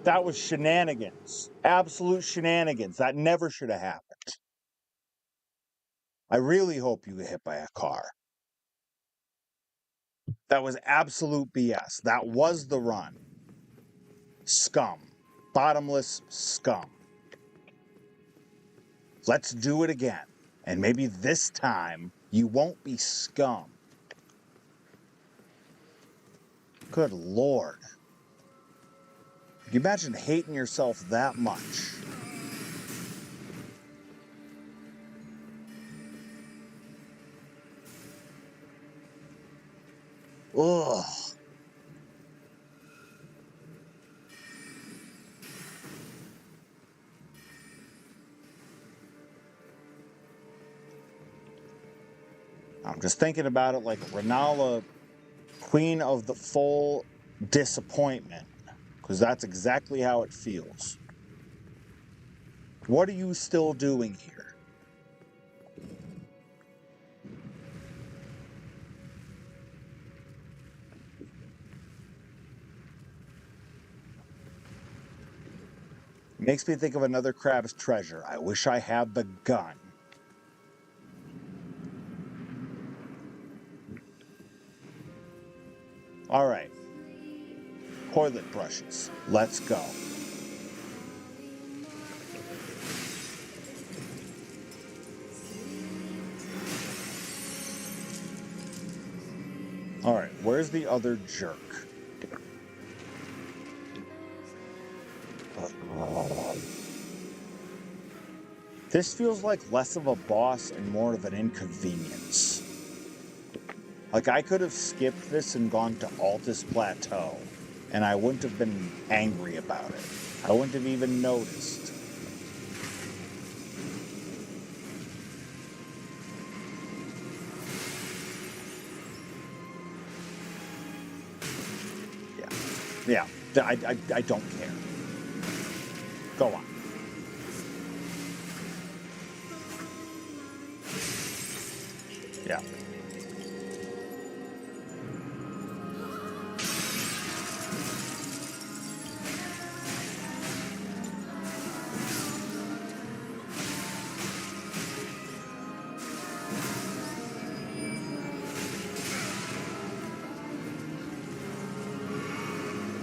That was shenanigans. Absolute shenanigans. That never should have happened. I really hope you get hit by a car. That was absolute BS. That was the run. Scum. Bottomless scum. Let's do it again. And maybe this time you won't be scum. Good Lord. Can you imagine hating yourself that much? Ugh. I'm just thinking about it like Rennala, queen of the full disappointment, because that's exactly how it feels. What are you still doing here? Makes me think of another crab's treasure. I wish I had the gun. All right. Toilet brushes. Let's go. All right. Where's the other jerk? This feels like less of a boss and more of an inconvenience. Like, I could have skipped this and gone to Altus Plateau, and I wouldn't have been angry about it. I wouldn't have even noticed. Yeah, I don't care. Go on. Yeah.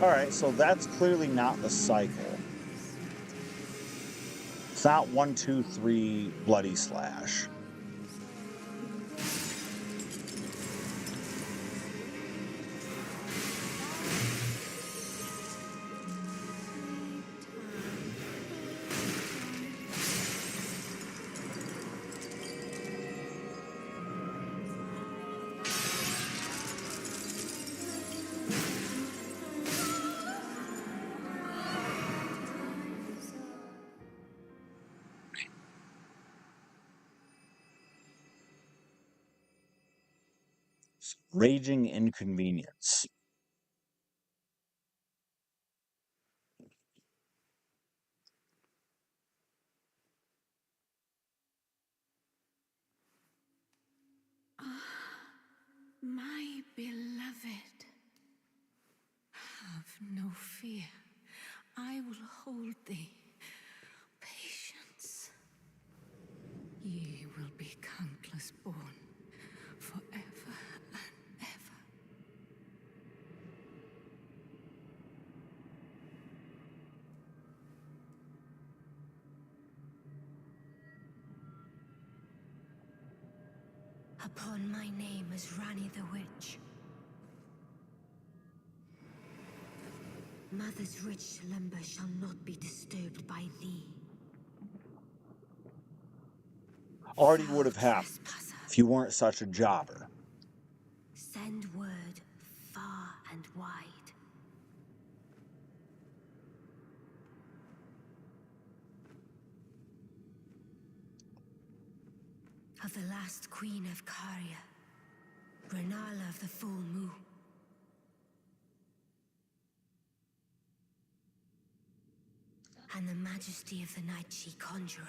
All right, so that's clearly not the cycle. It's not 1, 2, 3, bloody slash. Raging inconvenience. My beloved, have no fear. I will hold thee. Patience. Ye will be countless born, forever and ever. Upon my name as Rani the Witch. Mother's rich slumber shall not be disturbed by thee. Already would have happened if you weren't such a jobber. Send word far and wide. Of the last queen of Caria, Rennala of the full moon. And the majesty of the night she conjureth.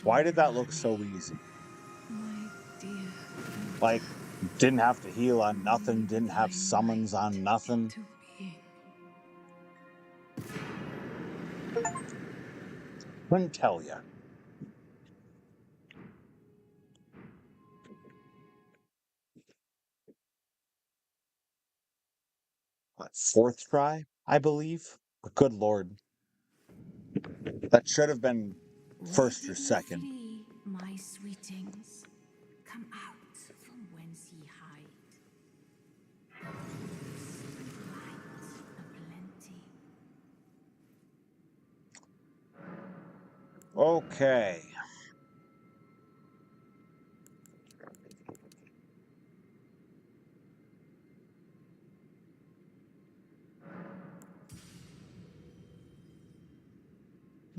Why did that look so easy? My dear. Like, didn't have to heal on nothing, didn't have summons on nothing. To being. Couldn't tell you. What, fourth try, I believe? But good lord. That should have been first or second. Flee, my sweetings. Come out from whence ye hide. Light aplenty. Okay.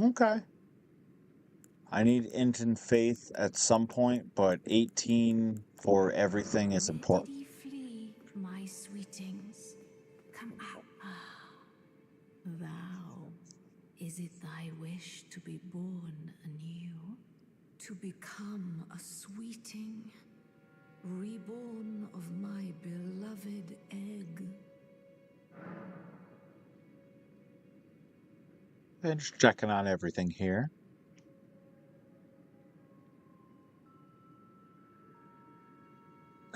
Okay. I need instant faith at some point, but 18 for everything is Where important. did ye flee, my sweetings? Come out. Thou, is it thy wish to be born anew? To become a sweeting? Reborn of my beloved egg? And just checking on everything here.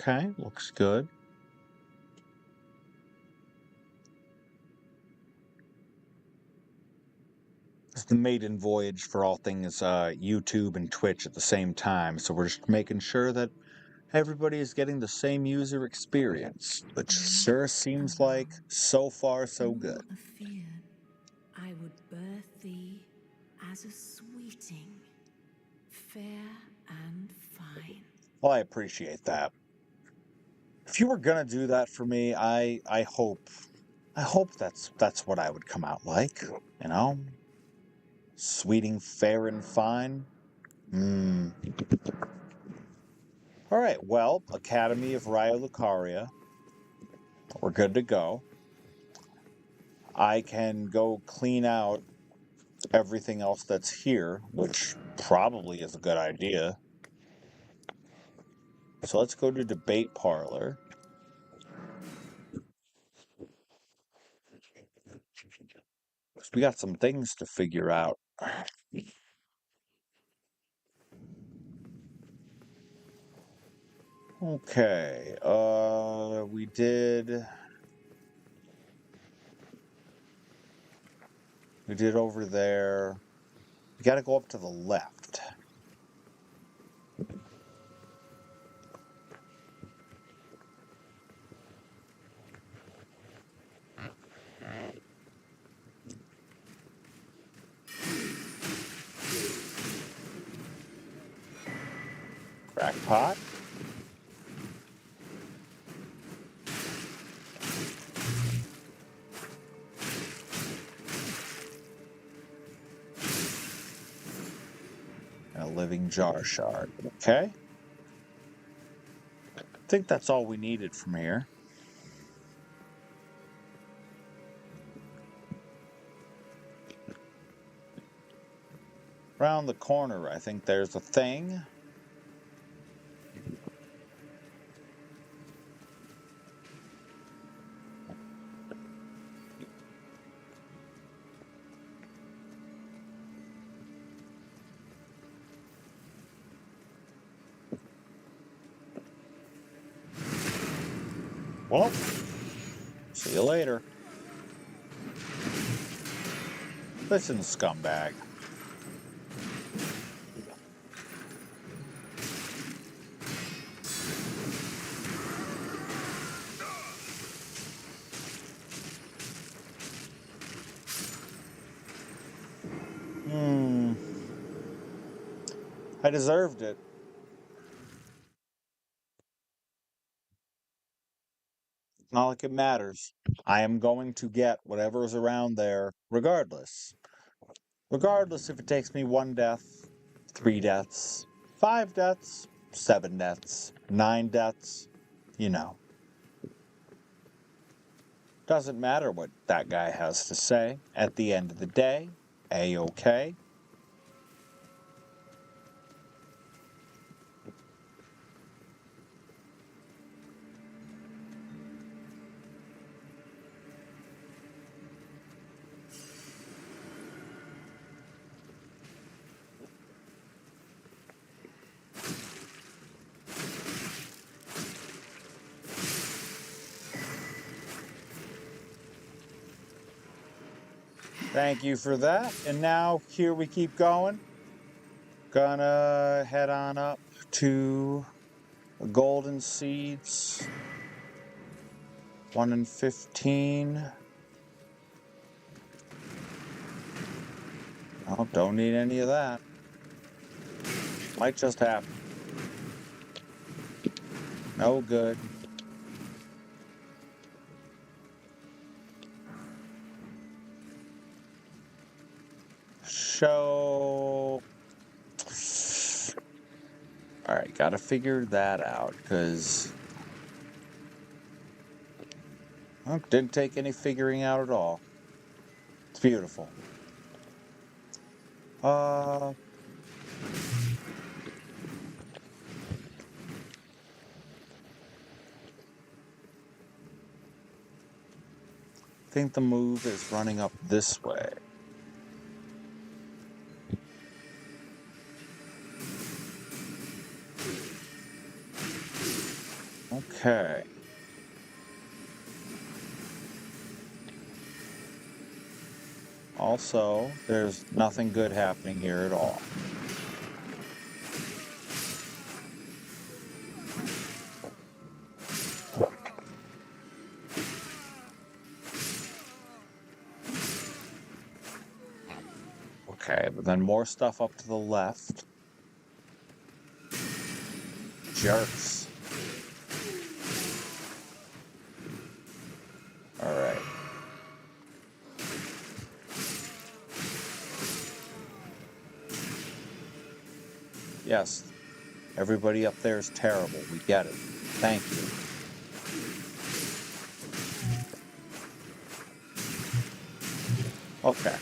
Okay, looks good. It's the maiden voyage for all things YouTube and Twitch at the same time, so we're just making sure that everybody is getting the same user experience, which sure seems like so far so good. Afeard, I would birth thee as a sweeting, fair and fine. Well, I appreciate that. If you were gonna do that for me, I hope that's what I would come out like, you know? Sweeting, fair and fine. All right, well, Academy of Raya Lucaria. We're good to go. I can go clean out everything else that's here, which probably is a good idea. So let's go to debate parlor. We got some things to figure out. Okay, we did over there. We gotta go up to the left. Crackpot. And a living jar shard. Okay. I think that's all we needed from here. Around the corner, I think there's a thing. Well, see you later. Listen, scumbag. I deserved it. Not like it matters. I am going to get whatever is around there, regardless. Regardless if it takes me 1 death, 3 deaths, 5 deaths, 7 deaths, 9 deaths, you know. Doesn't matter what that guy has to say. At the end of the day, A-okay. Thank you for that. And now, here we keep going. Gonna head on up to Golden Seeds. 1 in 15. Oh, don't need any of that. Might just happen. No good. Show. Alright, gotta figure that out, because... Well, didn't take any figuring out at all. It's beautiful. I think the move is running up this way. Okay. Also, there's nothing good happening here at all. Okay, but then more stuff up to the left. Jerks. Alright. Yes, everybody up there is terrible. We get it. Thank you. Okay.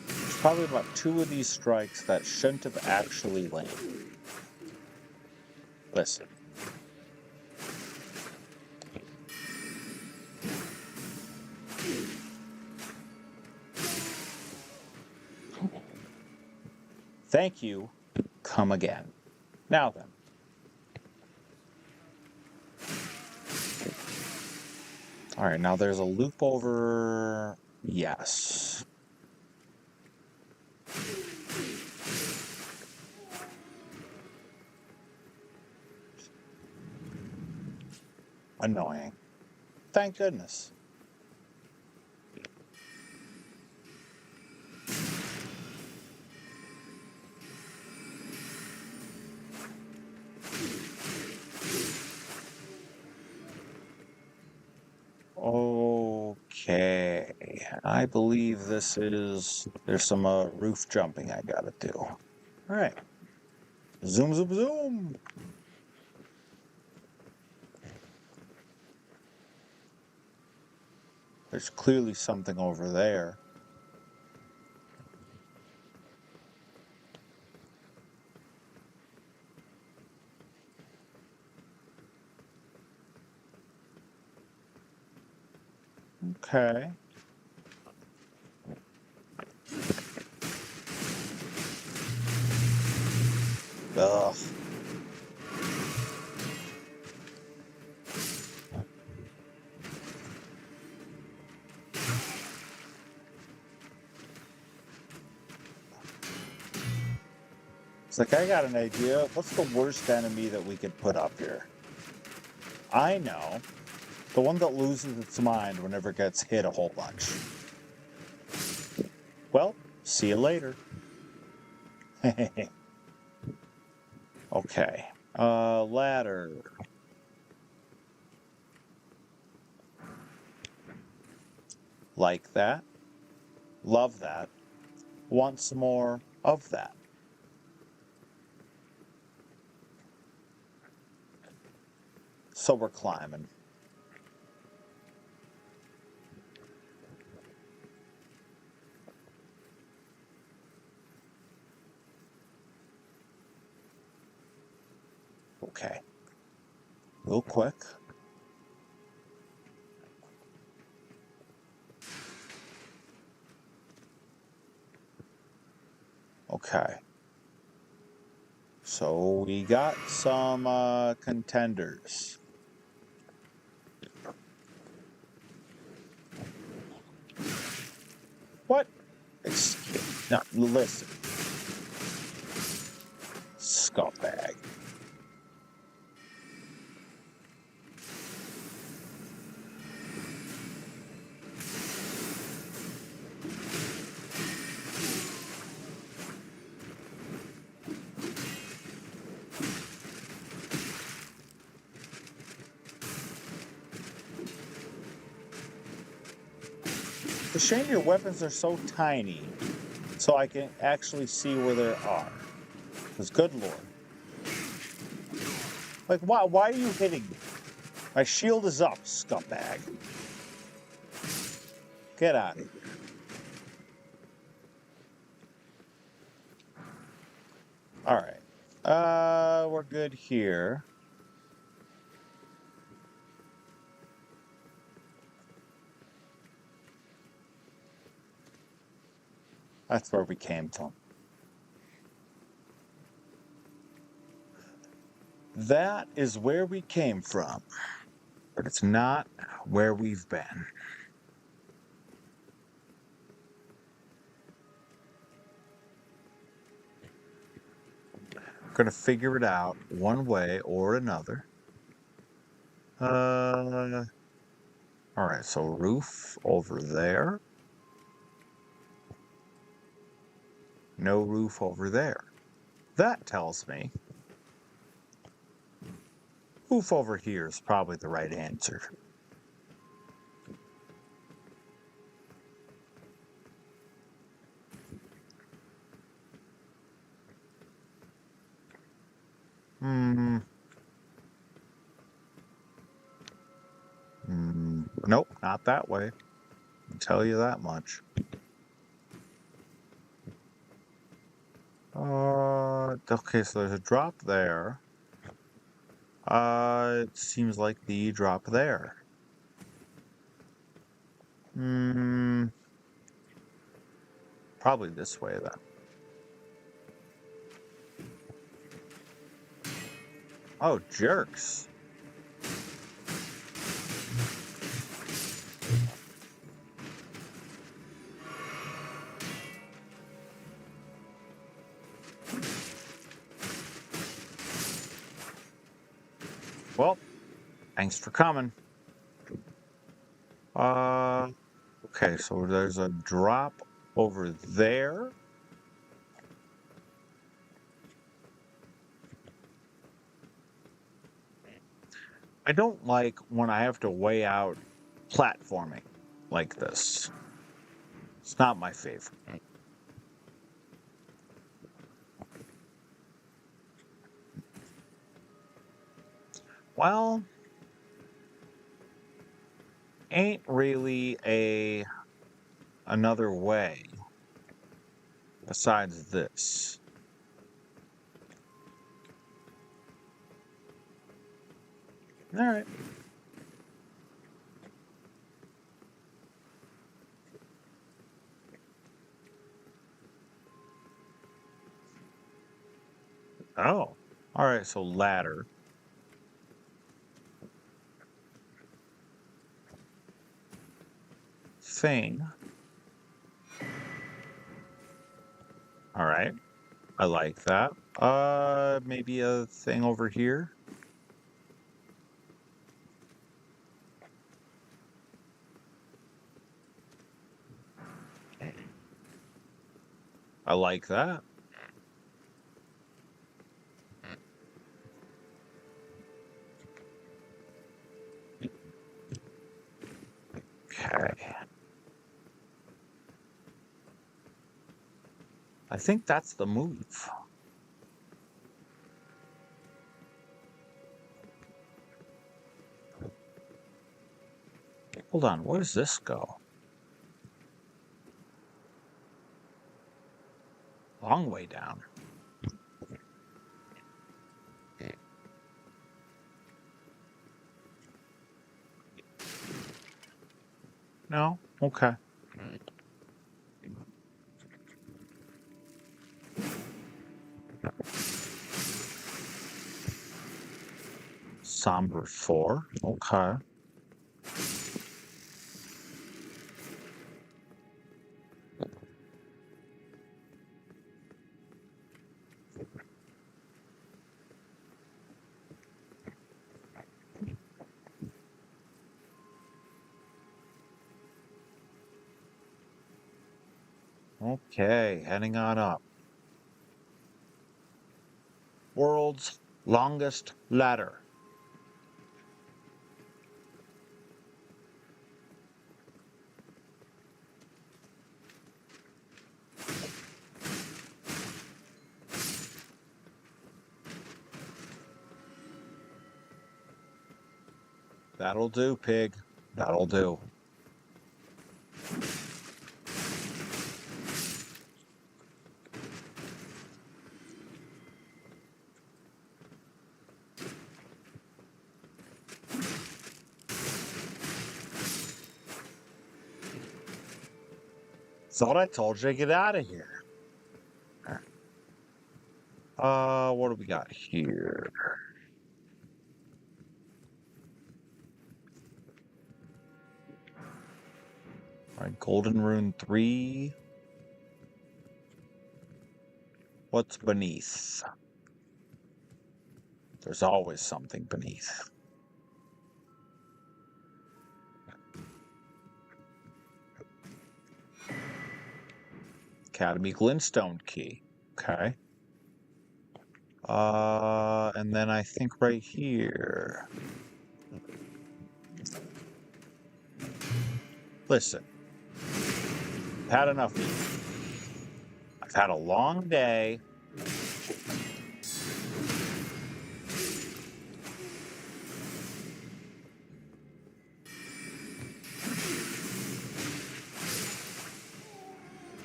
There's probably about 2 of these strikes that shouldn't have actually landed. Listen. Thank you. Come again. Now then. All right, now there's a loop over... Yes. Annoying. Thank goodness. Okay. I believe this is... There's some roof jumping I gotta do. All right. Zoom, zoom, zoom. There's clearly something over there. Okay. Ugh. It's like, I got an idea. What's the worst enemy that we could put up here? I know. The one that loses its mind whenever it gets hit a whole bunch. Well, see you later. Okay. Ladder. Like that. Love that. Want some more of that. So we're climbing. Okay. Real quick. Okay. So we got some contenders. What? No, listen. Scumbag. It's a shame your weapons are so tiny, so I can actually see where they are. Because good lord. Like, why are you hitting me? My shield is up, scumbag. Get out of here. Alright. We're good here. That's where we came from. That is where we came from. But it's not where we've been. Gonna figure it out one way or another. Alright, so roof over there. No roof over there. That tells me roof over here is probably the right answer. Nope, not that way. I'll tell you that much. Okay, so there's a drop there. It seems like the drop there. Probably this way then. Oh, jerks. Well, thanks for coming. Okay, so there's a drop over there. I don't like when I have to weigh out platforming like this. It's not my favorite. Well, ain't really another way besides this. All right. Oh, all right. So ladder. Thing. All right. I like that. Maybe a thing over here. I like that. Okay. I think that's the move. Hold on, where does this go? Long way down. No? Okay. Somber 4. Okay. Okay, heading on up. World's longest ladder. That'll do, pig. That'll do. Thought I told you to get out of here. What do we got here? All right, Golden Rune 3. What's beneath? There's always something beneath. Academy Glintstone key. Okay. And then I think right here. Listen. I've had enough of you. I've had a long day.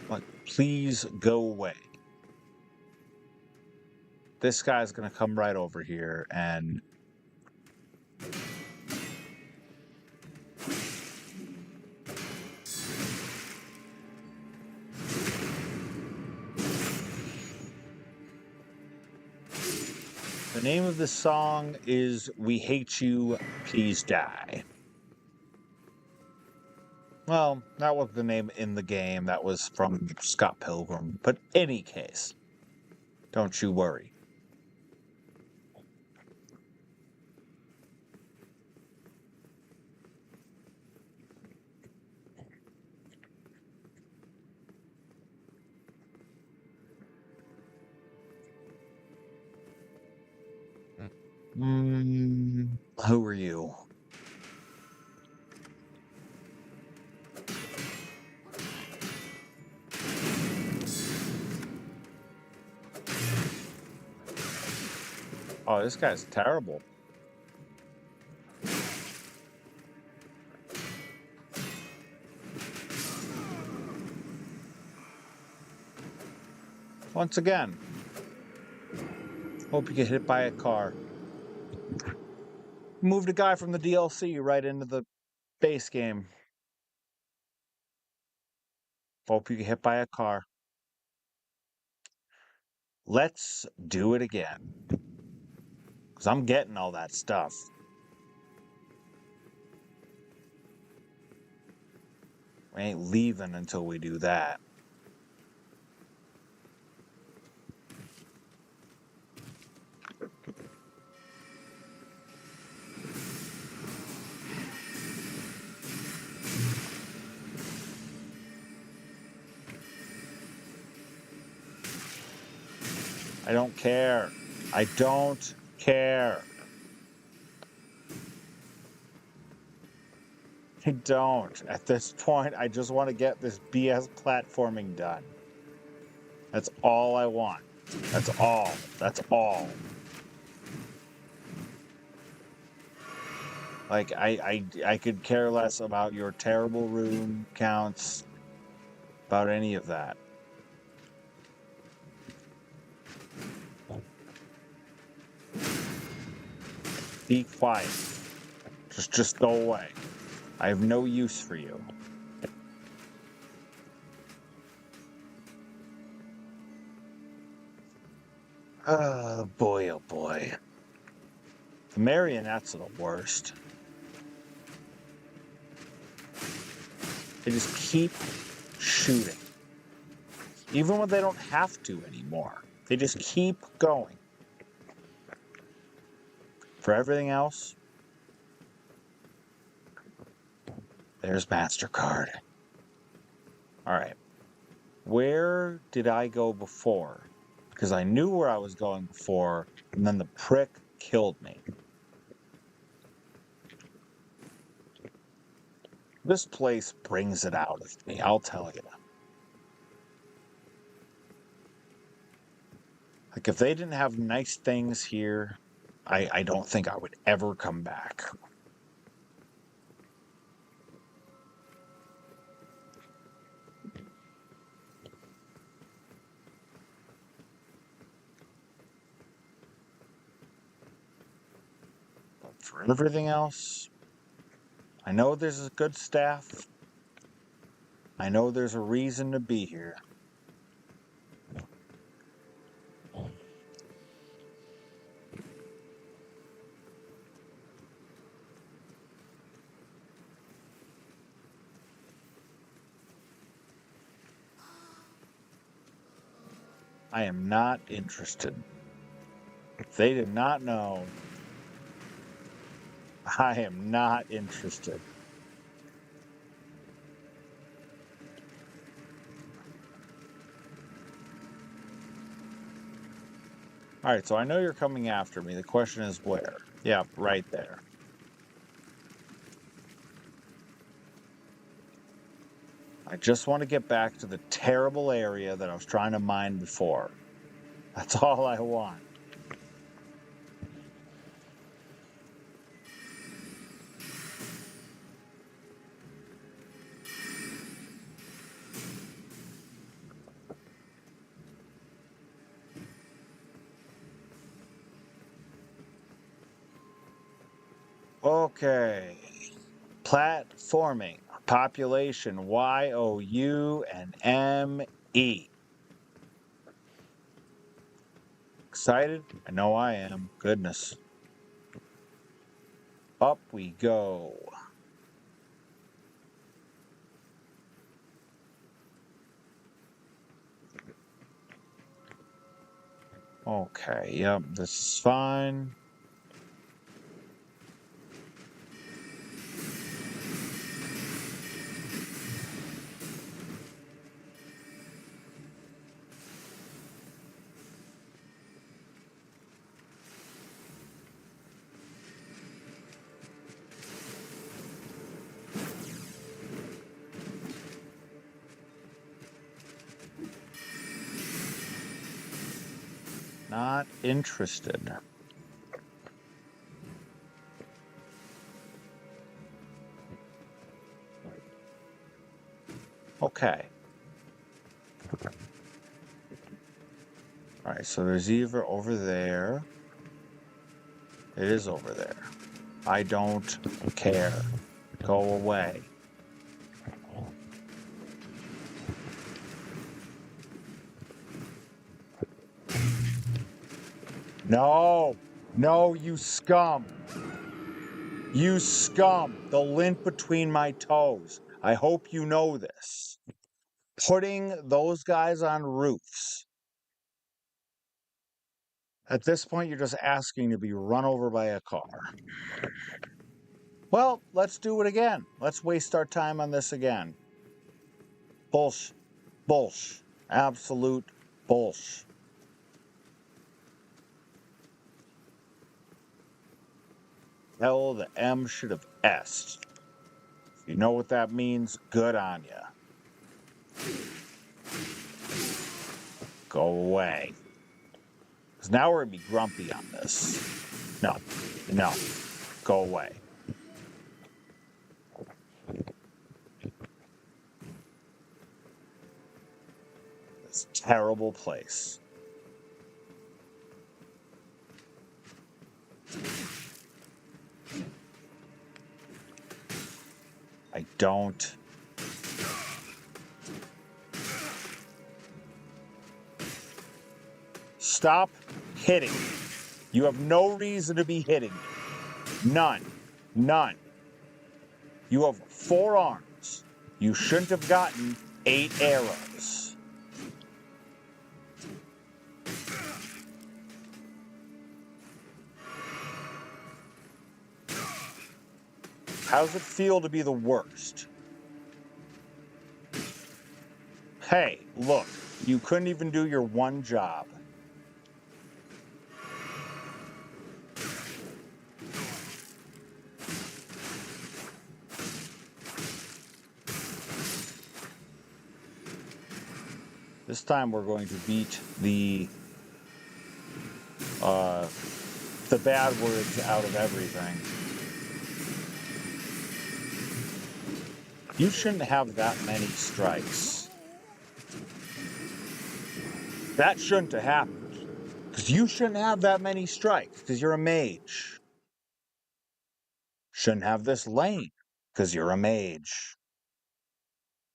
But please go away. This guy's gonna come right over here and The name of this song is We Hate You, Please Die. Well, that was the name in the game. That was from Scott Pilgrim. But any case, don't you worry. Who are you? Oh, this guy's terrible. Once again, hope you get hit by a car. Moved a guy from the DLC right into the base game. Hope you get hit by a car. Let's do it again. Because I'm getting all that stuff. We ain't leaving until we do that. I don't care. I don't care. I don't. At this point, I just want to get this BS platforming done. That's all I want. That's all. That's all. Like, I could care less about your terrible rune counts, about any of that. Be quiet. Just go away. I have no use for you. Oh boy. The marionettes are the worst. They just keep shooting. Even when they don't have to anymore. They just keep going. For everything else, there's MasterCard. Alright. Where did I go before? Because I knew where I was going before, and then the prick killed me. This place brings it out of me, I'll tell you. Like, if they didn't have nice things here, I don't think I would ever come back. But for everything else, I know there's a good staff. I know there's a reason to be here. I am not interested. If they did not know, I am not interested. Alright, so I know you're coming after me. The question is where? Yeah, right there. I just want to get back to the terrible area that I was trying to mine before. That's all I want. Okay. Platforming. Population Y-O-U and M-E. Excited? I know I am. Goodness. Up we go. Okay, yep, this is fine. Not interested. Okay. Alright, so there's either over there. It is over there. I don't care. Go away. No! No, you scum! You scum! The lint between my toes. I hope you know this. Putting those guys on roofs. At this point, you're just asking to be run over by a car. Well, let's do it again. Let's waste our time on this again. Bullsh. Bullsh. Absolute bullsh. Hell, the M should have S'd. If you know what that means, good on ya. Go away. Because now we're going to be grumpy on this. No. No. Go away. This terrible place. I don't. Stop hitting. You have no reason to be hitting me. None. None. You have 4 arms. You shouldn't have gotten 8 arrows. How does it feel to be the worst? Hey, look, you couldn't even do your one job. This time we're going to beat the bad words out of everything. You shouldn't have that many strikes. That shouldn't have happened. Because you shouldn't have that many strikes, because you're a mage. Shouldn't have this lane, because you're a mage.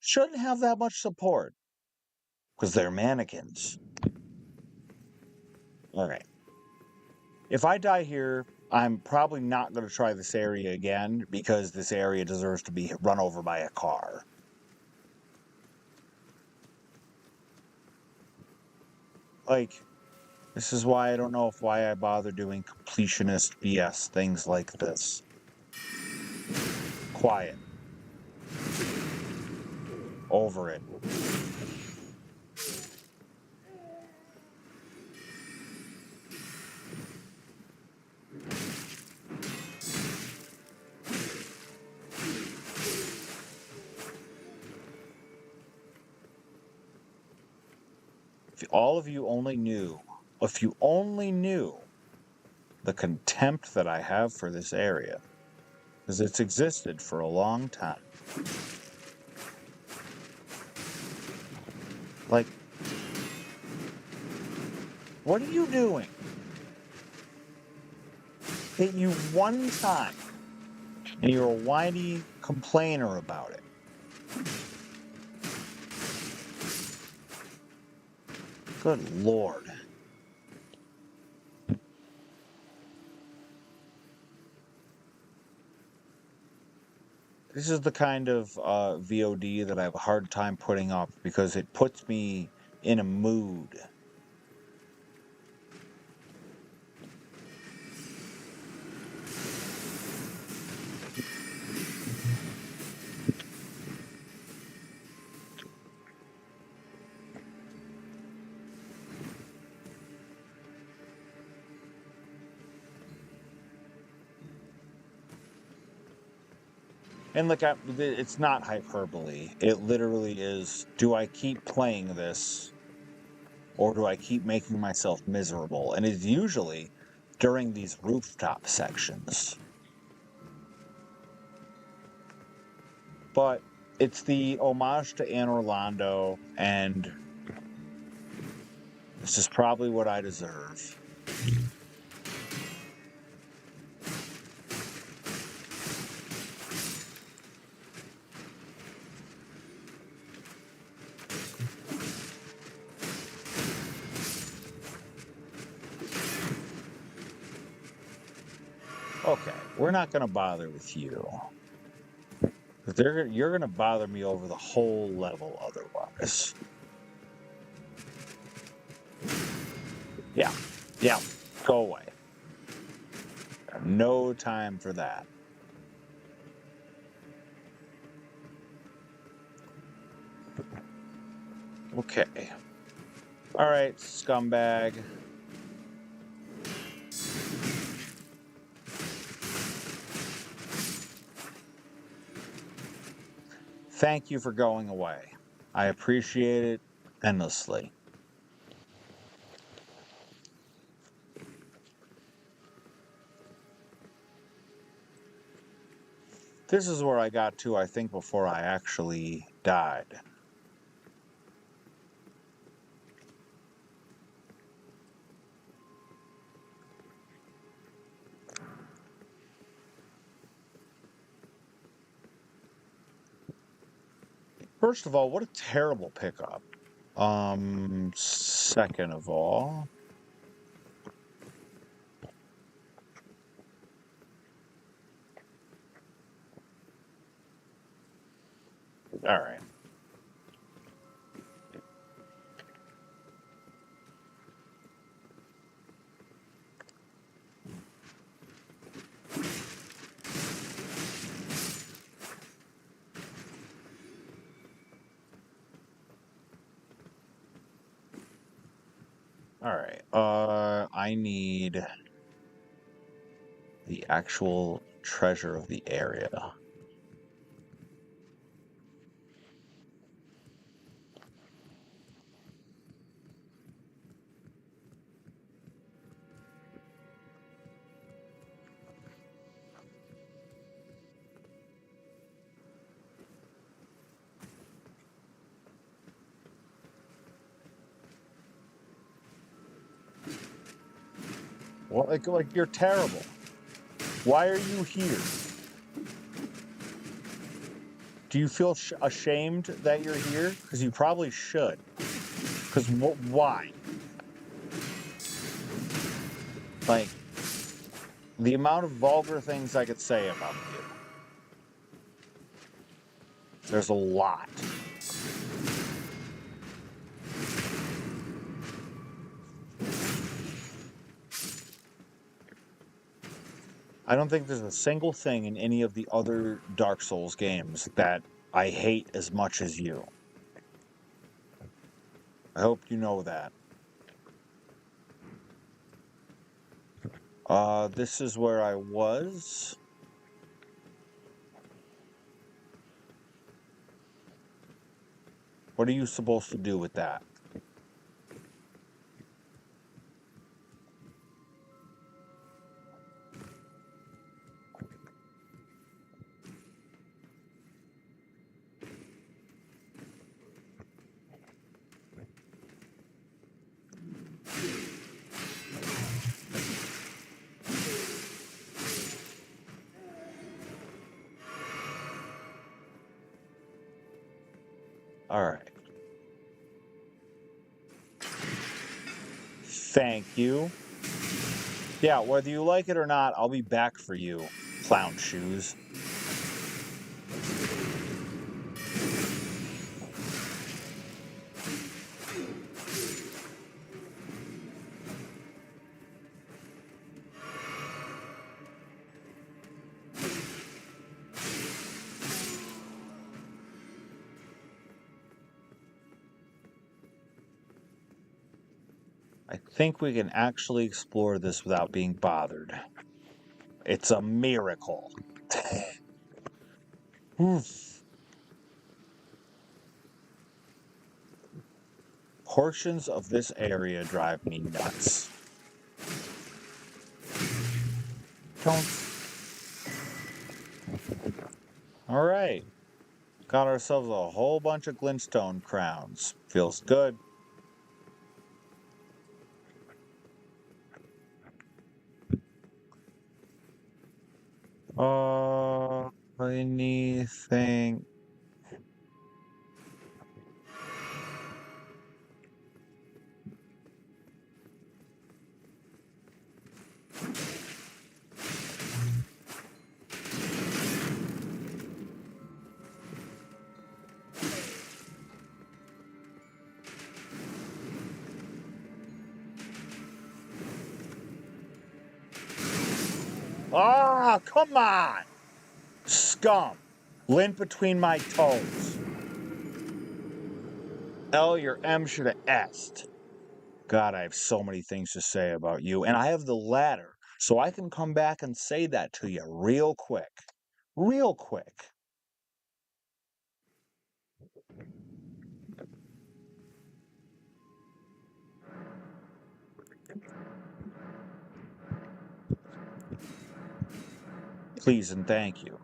Shouldn't have that much support, because they're mannequins. Alright. If I die here, I'm probably not going to try this area again, because this area deserves to be run over by a car. Like, this is why I don't know why I bother doing completionist BS things like this. Quiet. Over it. If all of you only knew, if you only knew the contempt that I have for this area, because it's existed for a long time. Like, what are you doing? Hit you one time, and you're a whiny complainer about it. Good Lord. This is the kind of VOD that I have a hard time putting up because it puts me in a mood. And like, it's not hyperbole. It literally is, do I keep playing this or do I keep making myself miserable? And it's usually during these rooftop sections. But it's the homage to Anne Orlando, and this is probably what I deserve. Okay, we're not going to bother with you. You're going to bother me over the whole level otherwise. Yeah, go away. No time for that. Okay. All right, scumbag. Thank you for going away. I appreciate it endlessly. This is where I got to, I think, before I actually died. First of all, what a terrible pickup. Second of all, all right. All right. I need the actual treasure of the area. Well, like you're terrible. Why are you here? Do you feel ashamed that you're here? Because you probably should. Because why? Like, the amount of vulgar things I could say about you. There's a lot. I don't think there's a single thing in any of the other Dark Souls games that I hate as much as you. I hope you know that. This is where I was. What are you supposed to do with that? All right. Thank you. Yeah, whether you like it or not, I'll be back for you, clown shoes. think we can actually explore this without being bothered. It's a miracle. Oof. Portions of this area drive me nuts. Alright. Got ourselves a whole bunch of glintstone crowns. Feels good. Anything? Ah, come on! Scum! Lint between my toes. L, your M should have S'd. God, I have so many things to say about you, and I have the ladder, so I can come back and say that to you real quick. Real quick. Please and thank you.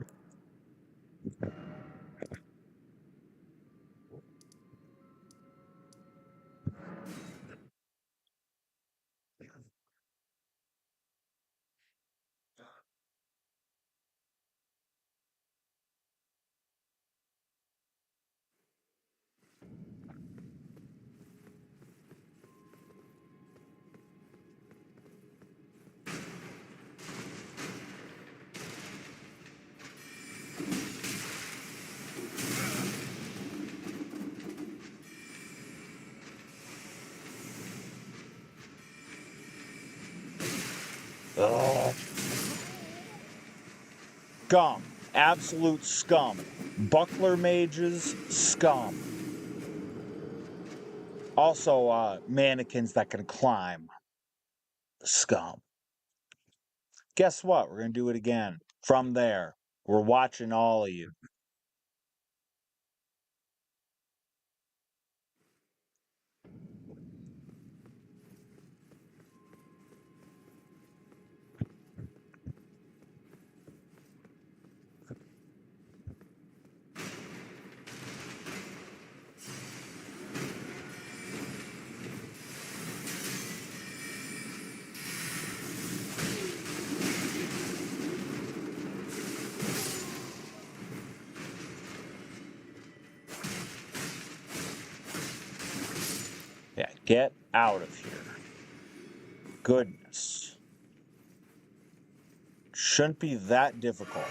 Ugh. Scum. Absolute scum. Buckler mages, scum. Also, mannequins that can climb, scum. Guess what? We're going to do it again. From there. We're watching all of you. Yeah, get out of here. Goodness. Shouldn't be that difficult.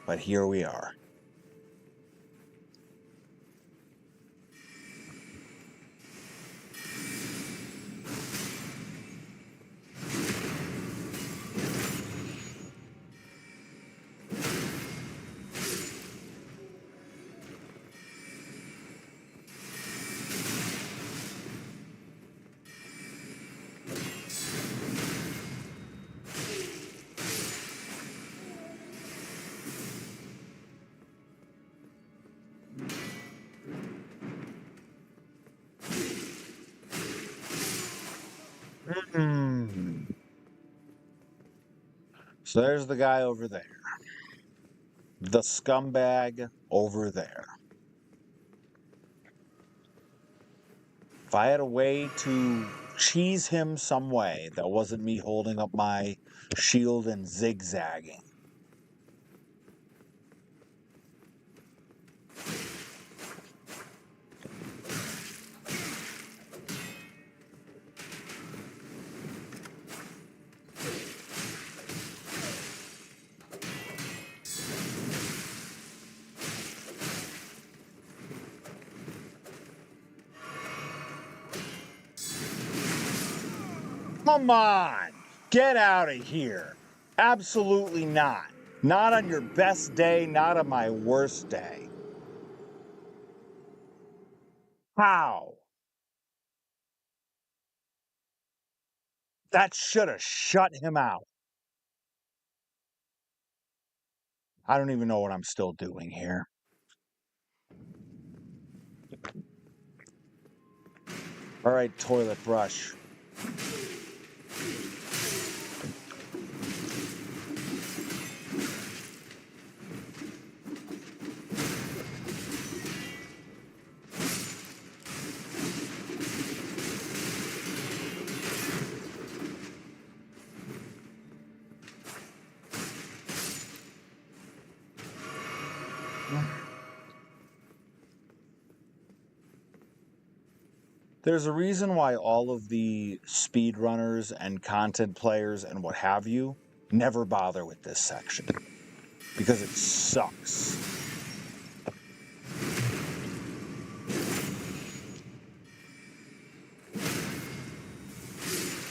But here we are. So there's the guy over there. The scumbag over there. If I had a way to cheese him some way that wasn't me holding up my shield and zigzagging. Come on! Get out of here! Absolutely not. Not on your best day, not on my worst day. How? That should have shut him out. I don't even know what I'm still doing here. All right, toilet brush. There's a reason why all of the speedrunners and content players and what have you never bother with this section. Because it sucks.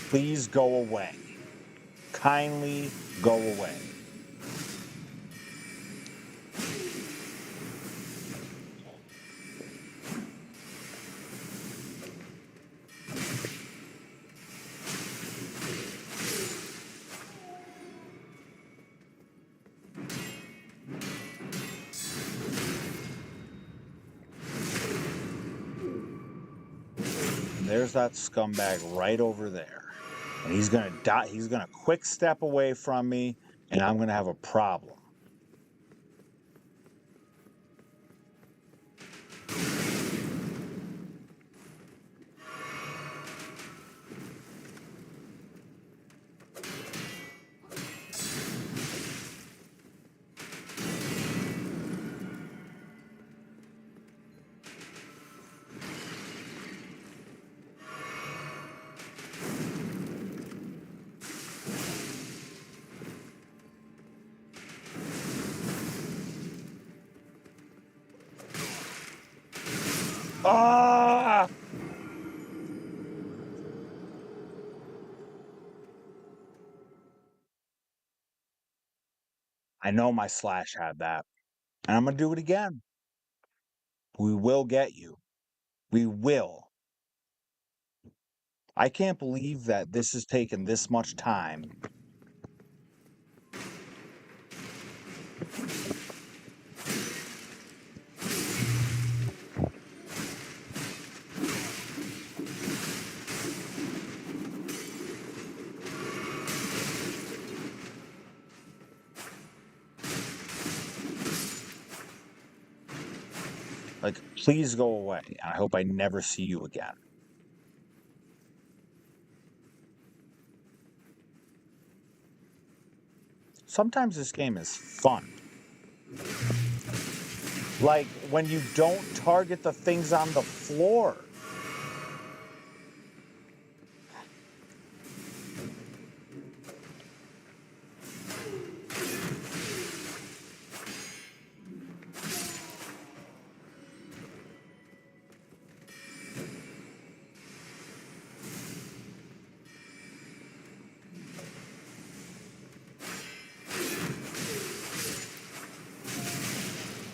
Please go away. Kindly go away. There's that scumbag right over there. And he's gonna die. He's gonna quick step away from me, and I'm gonna have a problem. Ah! I know my slash had that. And I'm going to do it again. We will get you. We will. I can't believe that this has taken this much time. Like, please go away. I hope I never see you again. Sometimes this game is fun. Like, when you don't target the things on the floor.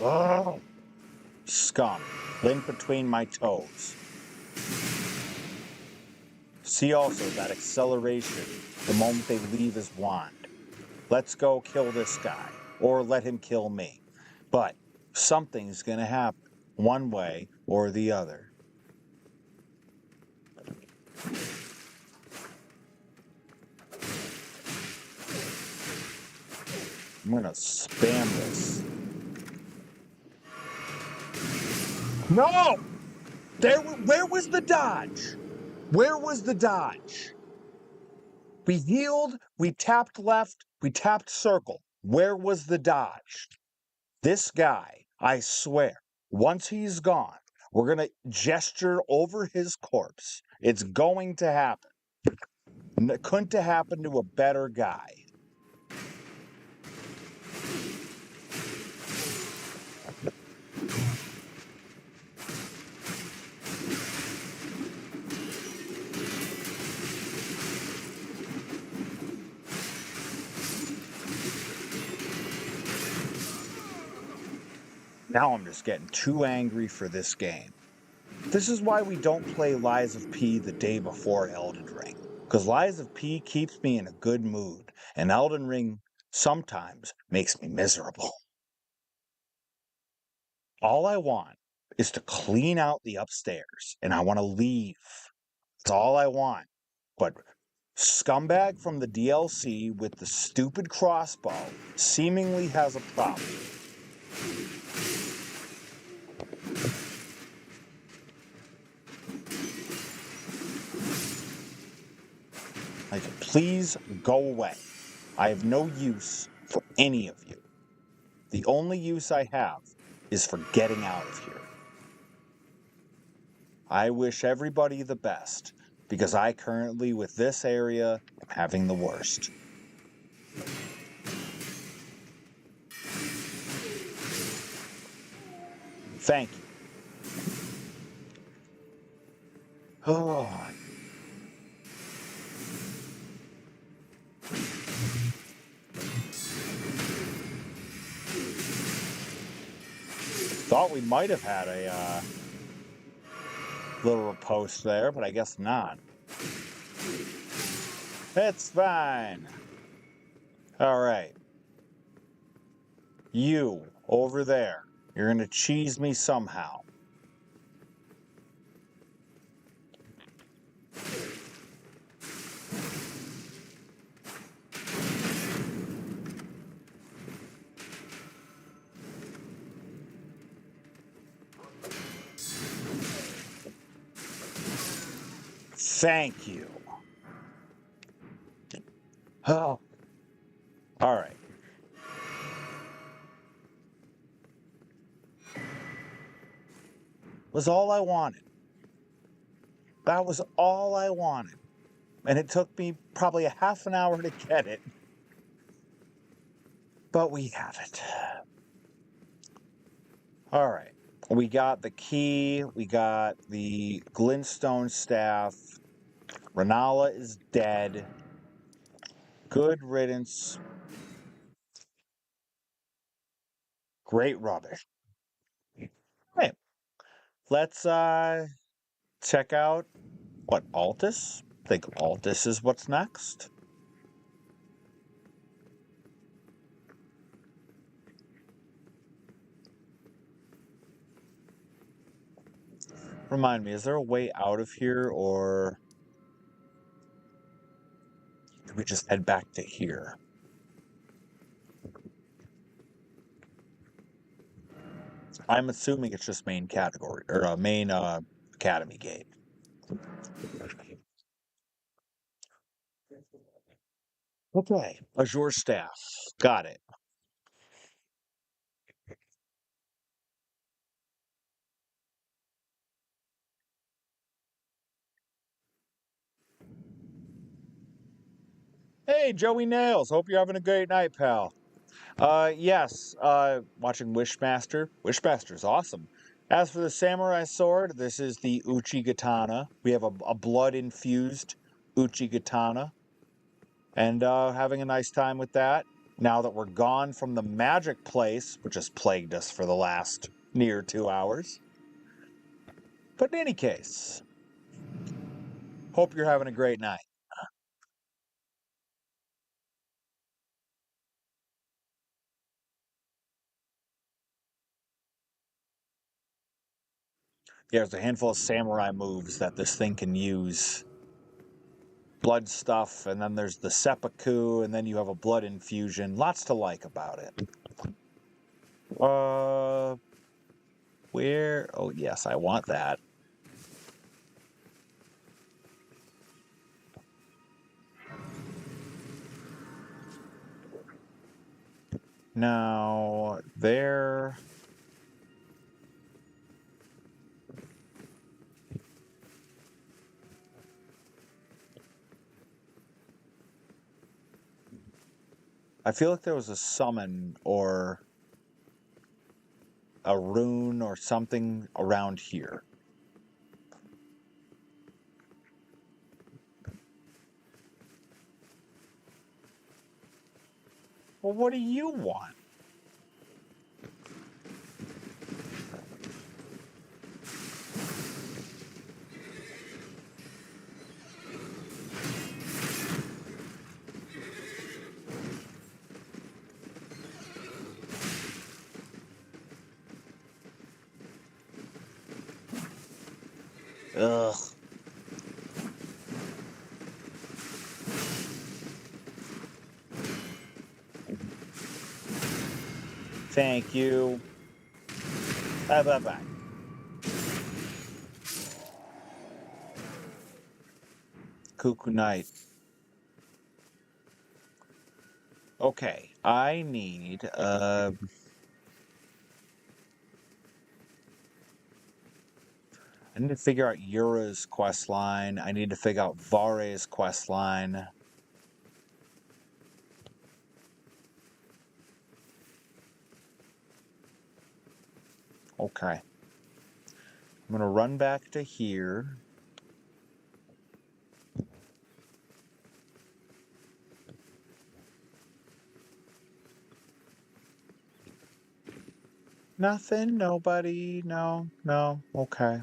Ugh. Scum. Link between my toes. See also that acceleration the moment they leave his wand. Let's go kill this guy. Or let him kill me. But something's going to happen. One way or the other. I'm going to spam this. No! Where was the dodge? Where was the dodge? We healed, we tapped left, we tapped circle. Where was the dodge? This guy, I swear, once he's gone, we're going to gesture over his corpse. It's going to happen. It couldn't have happened to a better guy. Now I'm just getting too angry for this game. This is why we don't play Lies of P the day before Elden Ring. Because Lies of P keeps me in a good mood, and Elden Ring sometimes makes me miserable. All I want is to clean out the upstairs, and I want to leave. That's all I want. But scumbag from the DLC with the stupid crossbow seemingly has a problem. Like, please go away. I have no use for any of you. The only use I have is for getting out of here. I wish everybody the best, because I currently, with this area, am having the worst. Thank you. Oh. Thought we might have had a little post there, but I guess not. It's fine. All right. You, over there, you're going to cheese me somehow. Thank you. Oh. All right. Was all I wanted. That was all I wanted. And it took me probably a half an hour to get it. But we have it. All right. We got the key. We got the glintstone staff. Rennala is dead. Good riddance. Great rubbish. Hey, let's check out what Altus. I think Altus is what's next. Remind me, is there a way out of here, or do we just head back to here? I'm assuming it's just main category, or main academy gate. Okay, Azure staff. Got it. Hey, Joey Nails. Hope you're having a great night, pal. Yes, watching Wishmaster. Wishmaster's awesome. As for the samurai sword, this is the Uchigatana. We have a blood-infused Uchigatana. And having a nice time with that. Now that we're gone from the magic place, which has plagued us for the last near 2 hours. But in any case, hope you're having a great night. Yeah, there's a handful of samurai moves that this thing can use. Blood stuff, and then there's the seppuku, and then you have a blood infusion. Lots to like about it. Where? Oh, yes, I want that. Now, there... I feel like there was a summon or a rune or something around here. Well, what do you want? Ugh. Thank you. Bye. Cuckoo night. Okay, I need to figure out Yura's quest line. I need to figure out Vare's quest line. Okay. I'm going to run back to here. Nothing, nobody, no, okay.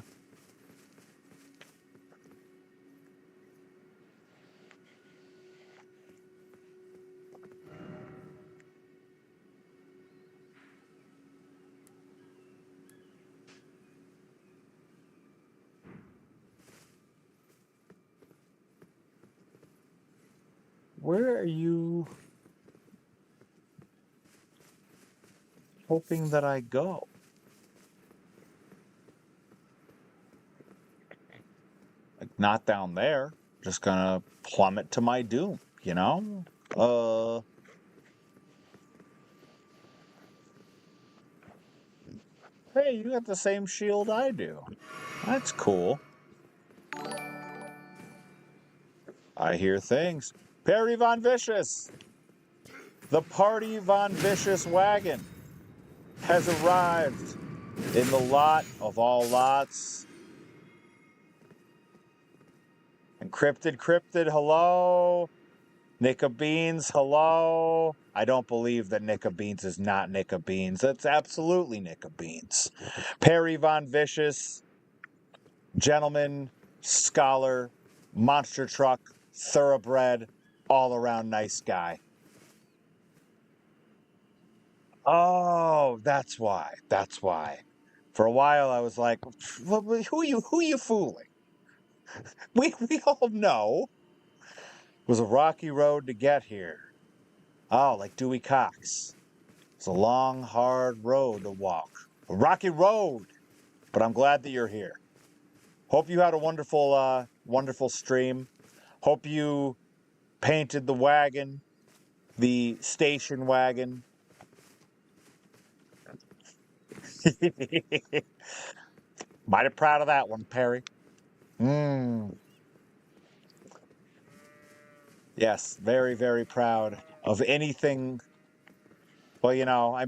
Where are you hoping that I go? Like, not down there. Just gonna plummet to my doom, you know? Hey, you got the same shield I do. That's cool. I hear things. Perry Von Vicious! The Party Von Vicious wagon has arrived in the lot of all lots. Encrypted, hello. Nika Beans, hello. I don't believe that Nika Beans is not Nika Beans. That's absolutely Nika Beans. Perry Von Vicious, gentleman, scholar, monster truck, thoroughbred, all around nice guy. Oh, that's why. For a while I was like, who are you fooling? We all know it was a rocky road to get here. Oh, like Dewey Cox. It's a long, hard road to walk. A rocky road. But I'm glad that you're here. Hope you had a wonderful stream. Hope you painted the wagon, the station wagon. Mighty proud of that one, Perry. Yes, very, very proud of anything. Well,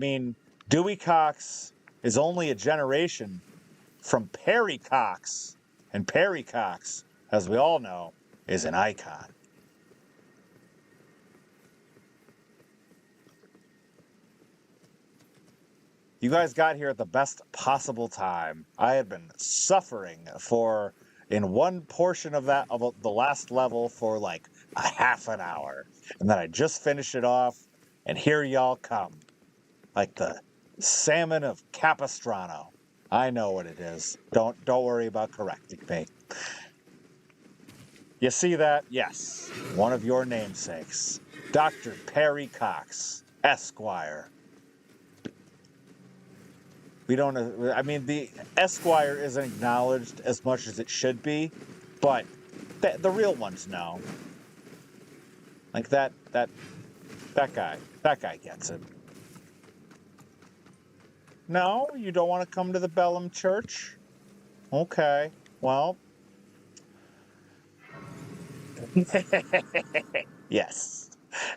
Dewey Cox is only a generation from Perry Cox. And Perry Cox, as we all know, is an icon. You guys got here at the best possible time. I had been suffering in one portion of the last level for like a half an hour. And then I just finished it off, and here y'all come. Like the salmon of Capistrano. I know what it is. Don't worry about correcting me. You see that? Yes. One of your namesakes. Dr. Perry Cox, Esquire. The Esquire isn't acknowledged as much as it should be, but the real ones know. Like that guy gets it. No, you don't want to come to the Bellum Church? Okay, well. Yes,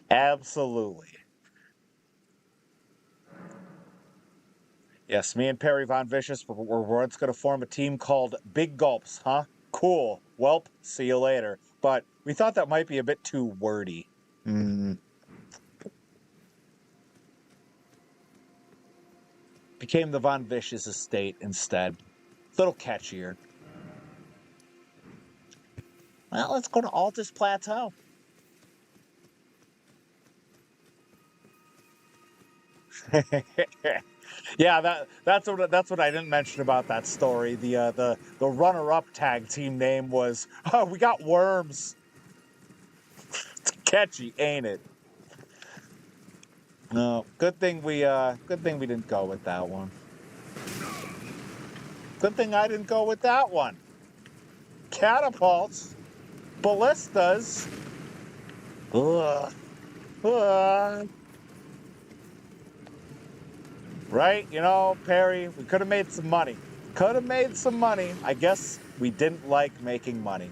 absolutely. Yes, me and Perry Von Vicious were once going to form a team called Big Gulps, huh? Cool. Welp, see you later. But we thought that might be a bit too wordy. Became the Von Vicious estate instead. Little catchier. Well, let's go to Altus Plateau. Yeah, that's what I didn't mention about that story. The runner-up tag team name was, oh, we got worms. It's catchy, ain't it? No, good thing we didn't go with that one. Good thing I didn't go with that one. Catapults, ballistas. Ugh. Ugh. Right? You know, Perry, we could have made some money. Could have made some money. I guess we didn't like making money.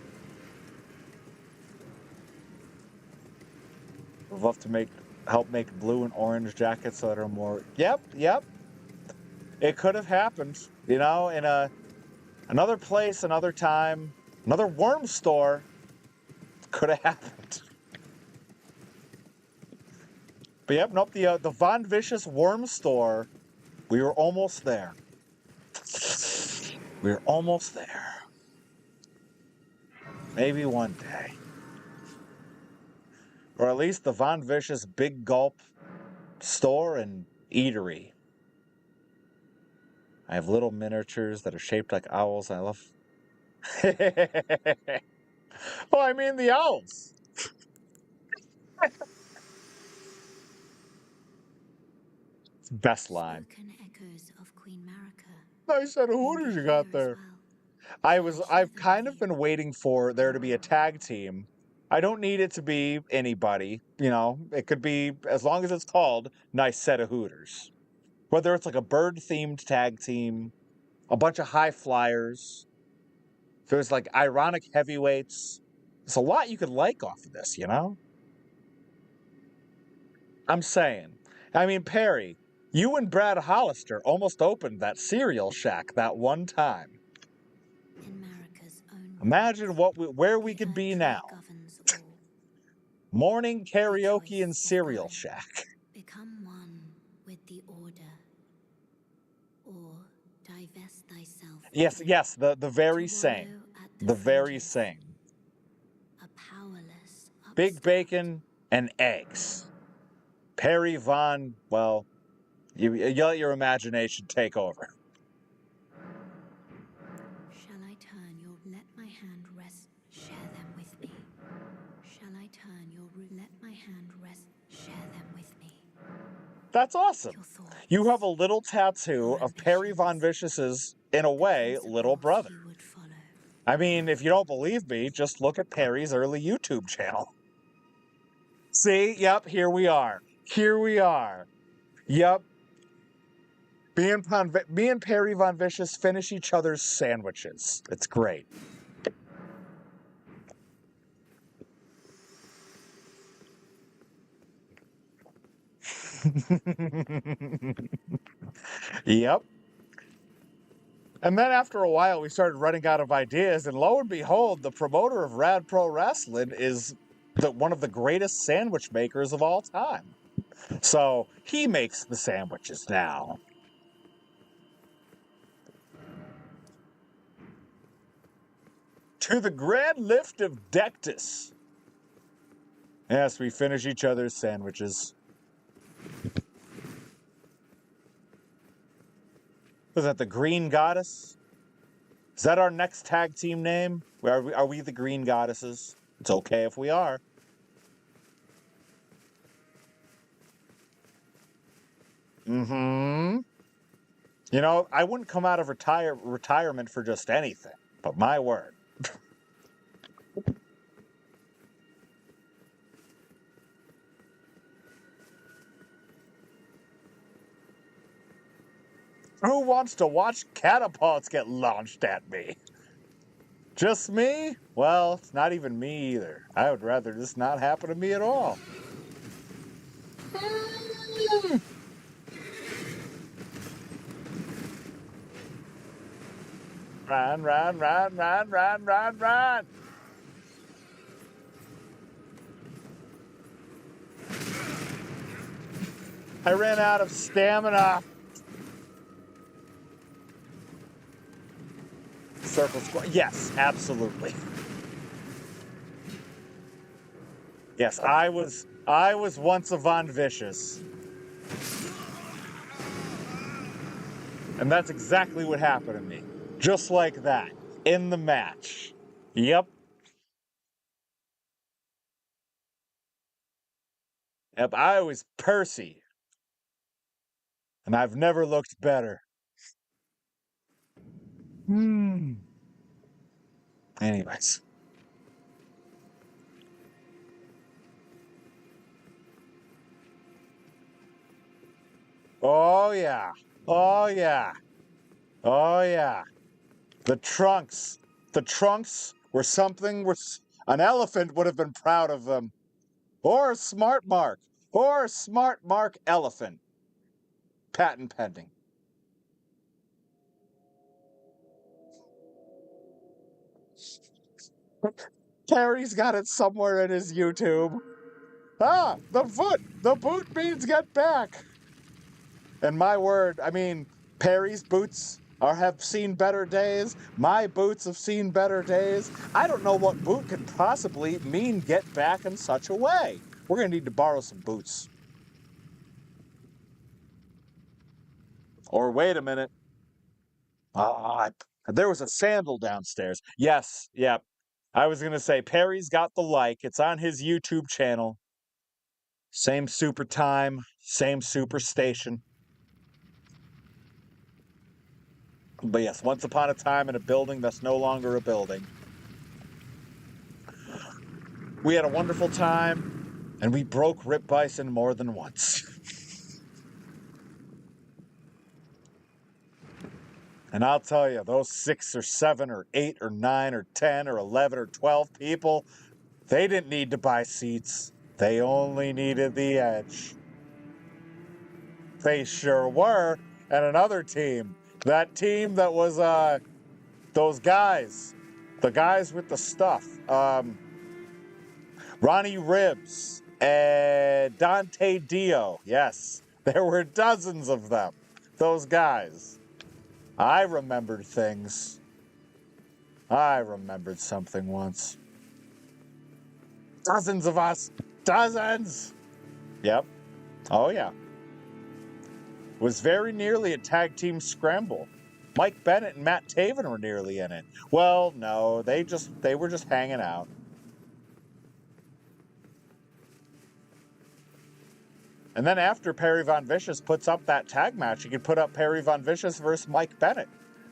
We'd love to help make blue and orange jackets that are more. Yep. It could have happened. You know, in another place, another time, another worm store. Could have happened. But yep, nope. The Von Vicious worm store. We were almost there. We were almost there. Maybe one day. Or at least the Von Vicious Big Gulp store and eatery. I have little miniatures that are shaped like owls. I love... Oh, I mean the owls. Best line. Echoes of Queen Marika. Nice set of hooters you got there. I've kind of been waiting for there to be a tag team. I don't need it to be anybody, you know. It could be, as long as it's called Nice Set of Hooters. Whether it's like a bird-themed tag team, a bunch of high flyers, if there's like ironic heavyweights. There's a lot you could like off of this, you know? I'm saying. I mean, Perry, you and Brad Hollister almost opened that cereal shack that one time. Imagine where we could be now. Morning karaoke and cereal shack. Become one with the order, or divest thyself. Yes, the very same. The very same. A powerless Big bacon and eggs. Perry Von, well, you let your imagination take over. Shall I turn your let my hand rest, share them with me? Shall I turn your let my hand rest, share them with me? That's awesome. You have a little tattoo of Perry Von Vicious's, in a way, little brother. I mean, if you don't believe me, just look at Perry's early YouTube channel. See? Yep, here we are. Here we are. Yep. Me and Perry Von Vicious finish each other's sandwiches. It's great. Yep. And then after a while, we started running out of ideas, and lo and behold, the promoter of Rad Pro Wrestling is one of the greatest sandwich makers of all time. So he makes the sandwiches now. To the grand lift of Dectus. Yes, we finish each other's sandwiches. Was that the Green Goddess? Is that our next tag team name? Are we the Green Goddesses? It's okay if we are. Mm-hmm. You know, I wouldn't come out of retirement for just anything, but my word. Who wants to watch catapults get launched at me? Just me? Well, it's not even me either. I would rather this not happen to me at all. Run, run, run, run, run, run, run! I ran out of stamina. Circle square. Yes, absolutely. Yes, I was once a Von Vicious. And that's exactly what happened to me. Just like that. In the match. Yep. Yep, I was Percy. And I've never looked better. Anyways. Oh, yeah. Oh, yeah. Oh, yeah. The trunks. The trunks were something an elephant would have been proud of them. Or a smart mark. Or a smart mark elephant. Patent pending. Terry's got it somewhere in his YouTube. Ah, the foot! The boot means get back! And my word, I mean, Perry's boots have seen better days. My boots have seen better days. I don't know what boot could possibly mean get back in such a way. We're going to need to borrow some boots. Or wait a minute. There was a sandal downstairs. Yes, yep. I was going to say, Perry's got the like. It's on his YouTube channel. Same super time, same super station. But yes, once upon a time in a building that's no longer a building. We had a wonderful time, and we broke Rip Bison more than once. And I'll tell you, those 6 or 7 or 8 or 9 or 10 or 11 or 12 people, they didn't need to buy seats. They only needed the edge. They sure were. And another team, that team that was those guys, the guys with the stuff, Ronnie Ribs and Dante Dio. Yes, there were dozens of them. Those guys. I remembered things. I remembered something once. Dozens of us. Dozens! Yep. Oh, yeah. It was very nearly a tag team scramble. Mike Bennett and Matt Taven were nearly in it. Well, no, they were just hanging out. And then after Perry Von Vicious puts up that tag match, he could put up Perry Von Vicious versus Mike Bennett.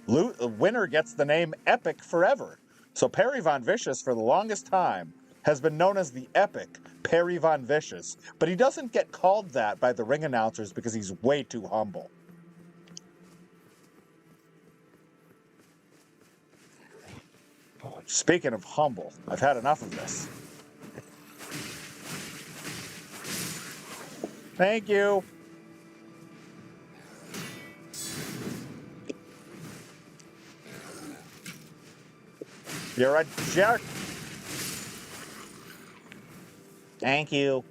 The winner gets the name Epic forever. So Perry Von Vicious, for the longest time, has been known as the Epic Perry Von Vicious. But he doesn't get called that by the ring announcers because he's way too humble. Speaking of humble, I've had enough of this. Thank you. You're a jerk. Thank you.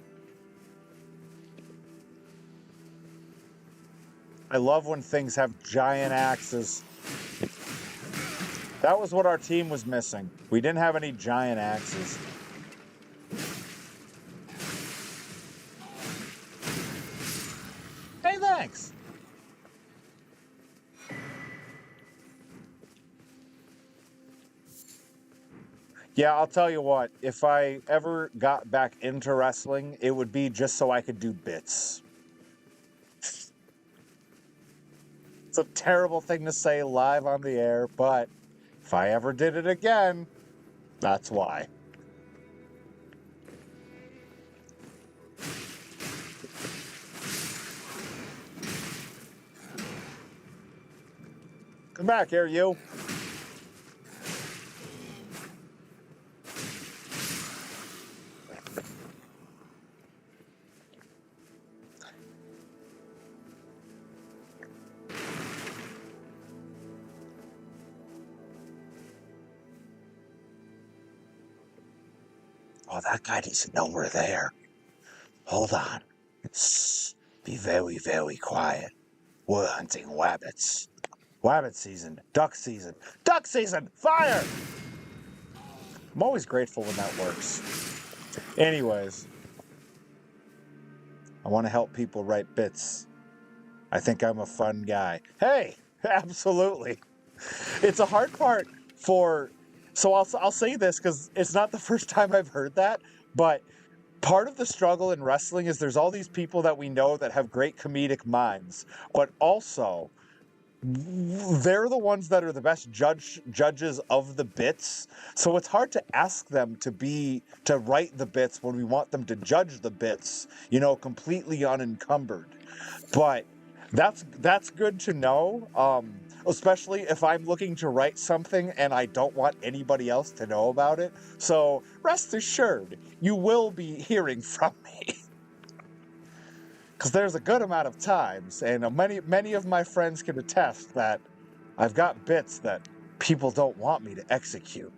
I love when things have giant axes. That was what our team was missing. We didn't have any giant axes. Hey, thanks. Yeah, I'll tell you what, if I ever got back into wrestling, it would be just so I could do bits. It's a terrible thing to say live on the air, but if I ever did it again, that's why. Come back here, you. Oh, that guy needs to know we're there. Hold on. Shh. Be very, very quiet. We're hunting rabbits. Rabbit season. Duck season. Duck season! Fire! I'm always grateful when that works. Anyways. I want to help people write bits. I think I'm a fun guy. Hey! Absolutely. It's a hard part for... So I'll say this because it's not the first time I've heard that, but part of the struggle in wrestling is there's all these people that we know that have great comedic minds, but also they're the ones that are the best judges of the bits. So it's hard to ask them to write the bits when we want them to judge the bits, completely unencumbered. But that's good to know, especially if I'm looking to write something and I don't want anybody else to know about it. So rest assured, you will be hearing from me. Because there's a good amount of times, and many of my friends can attest that I've got bits that people don't want me to execute.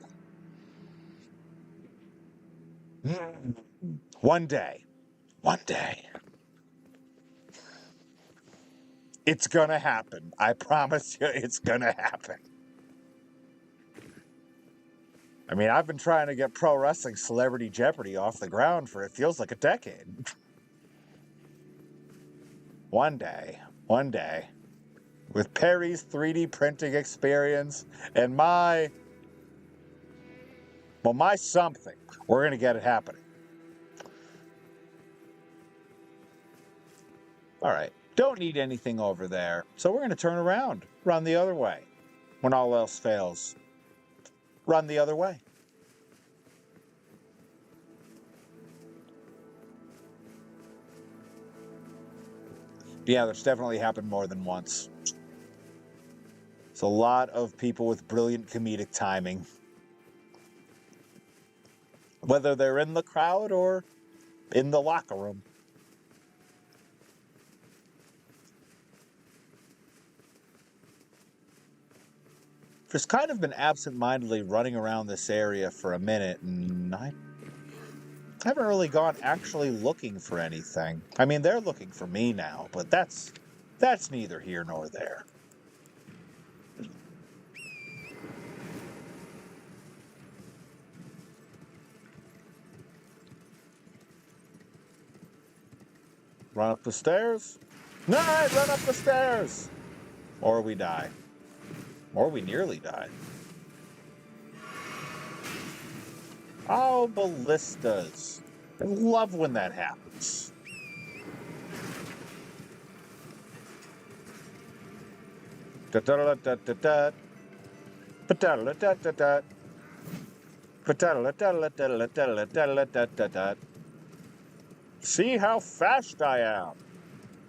One day. It's gonna happen. I promise you it's gonna happen. I mean, I've been trying to get pro wrestling Celebrity Jeopardy off the ground for it feels like a decade. One day, with Perry's 3D printing experience and my something, we're gonna get it happening. All right, don't need anything over there, so we're gonna turn around, run the other way. When all else fails, run the other way. Yeah, that's definitely happened more than once. It's a lot of people with brilliant comedic timing. Whether they're in the crowd or in the locker room. Just kind of been absent-mindedly running around this area for a minute, and I haven't really gone actually looking for anything. I mean, they're looking for me now, but that's neither here nor there. Run up the stairs? No, run up the stairs! Or we die. Or we nearly die. Oh, ballistas. I love when that happens. See how fast I am.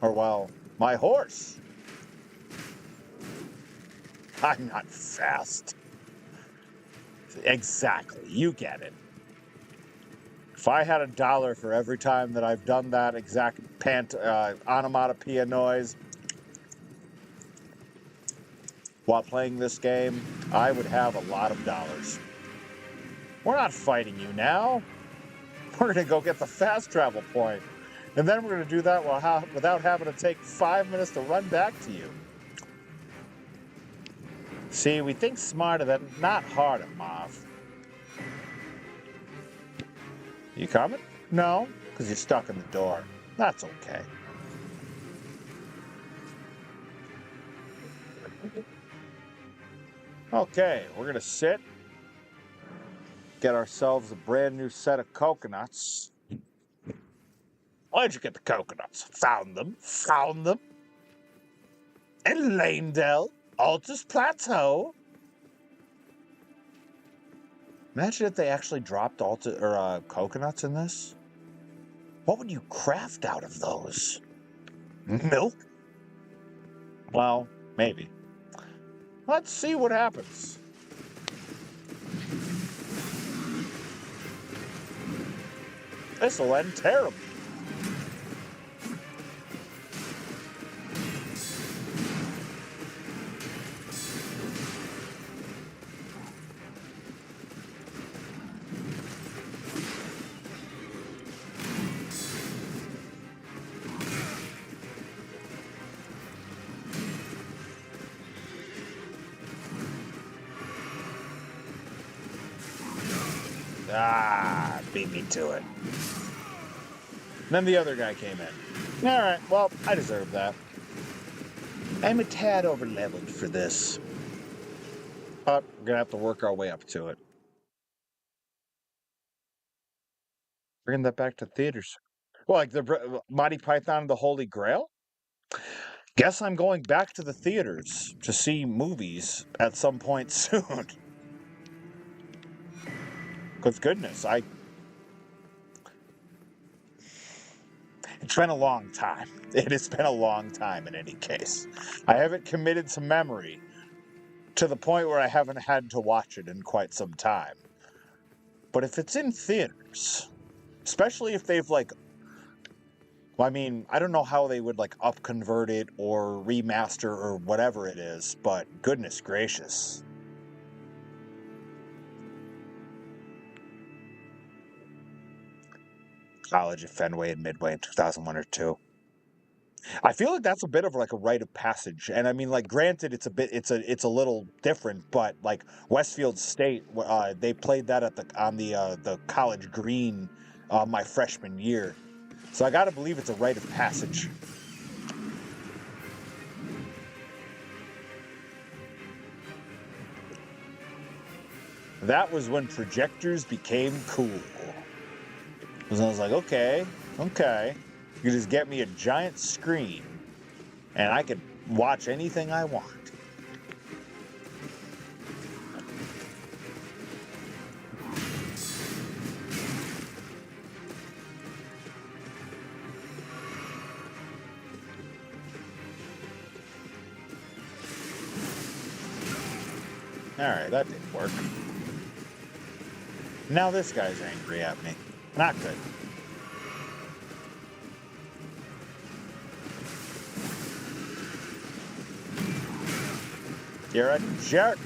Or, well, my horse. I'm not fast. Exactly, you get it. If I had $1 for every time that I've done that exact onomatopoeia noise while playing this game, I would have a lot of dollars. We're not fighting you now. We're going to go get the fast travel point. And then we're going to do that without having to take 5 minutes to run back to you. See, we think smarter than not harder, Marv. You coming? No, because you're stuck in the door. That's okay. Okay, we're going to sit, get ourselves a brand new set of coconuts. Where'd you get the coconuts? Found them. In Lanedale, Altus Plateau. Imagine if they actually dropped coconuts in this. What would you craft out of those? Milk? Well, maybe. Let's see what happens. This'll end terribly. Beat me to it. Then the other guy came in. All right, well, I deserve that. I'm a tad over leveled for this. But we're gonna have to work our way up to it. Bringing that back to theaters. Well, like the Monty Python and the Holy Grail? Guess I'm going back to the theaters to see movies at some point soon. Because goodness, it's been a long time. It has been a long time in any case. I haven't committed to memory to the point where I haven't had to watch it in quite some time. But if it's in theaters, especially if they've like, well, I mean, I don't know how they would like upconvert it or remaster or whatever it is, but goodness gracious. College of Fenway and Midway in 2001 or 2. I feel like that's a bit of like a rite of passage, and I mean, like, granted, it's a little different, but like Westfield State, they played that at the college green, my freshman year, so I gotta believe it's a rite of passage. That was when projectors became cool. Because I was like, okay, you just get me a giant screen, and I could watch anything I want. Alright, that didn't work. Now this guy's angry at me. Not good. You're a jerk.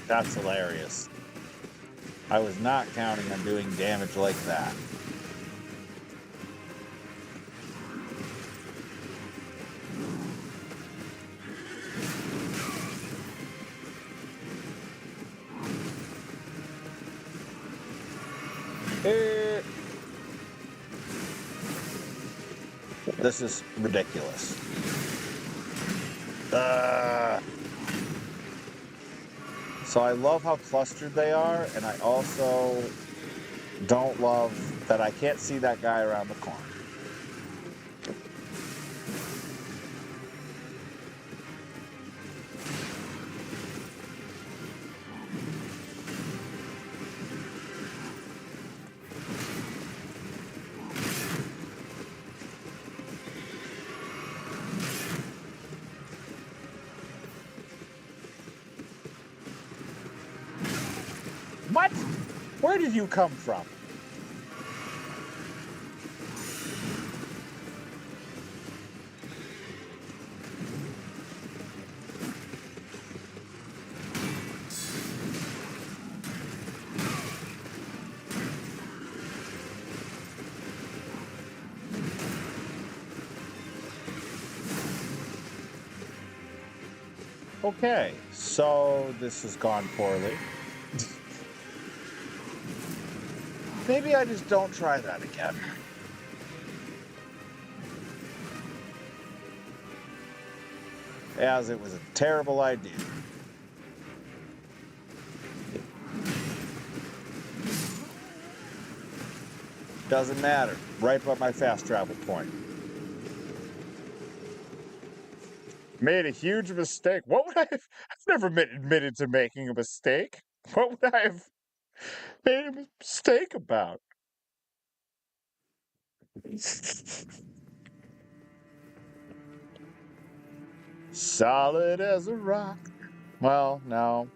That's hilarious. I was not counting on doing damage like that. This is ridiculous. So I love how clustered they are, and I also don't love that I can't see that guy around the corner. What? Where did you come from? Okay, so this has gone poorly. Maybe I just don't try that again. As it was a terrible idea. Doesn't matter. Right by my fast travel point. Made a huge mistake. What would I have? I've never admitted to making a mistake. What would I have made a mistake about? Solid as a rock. Well, no.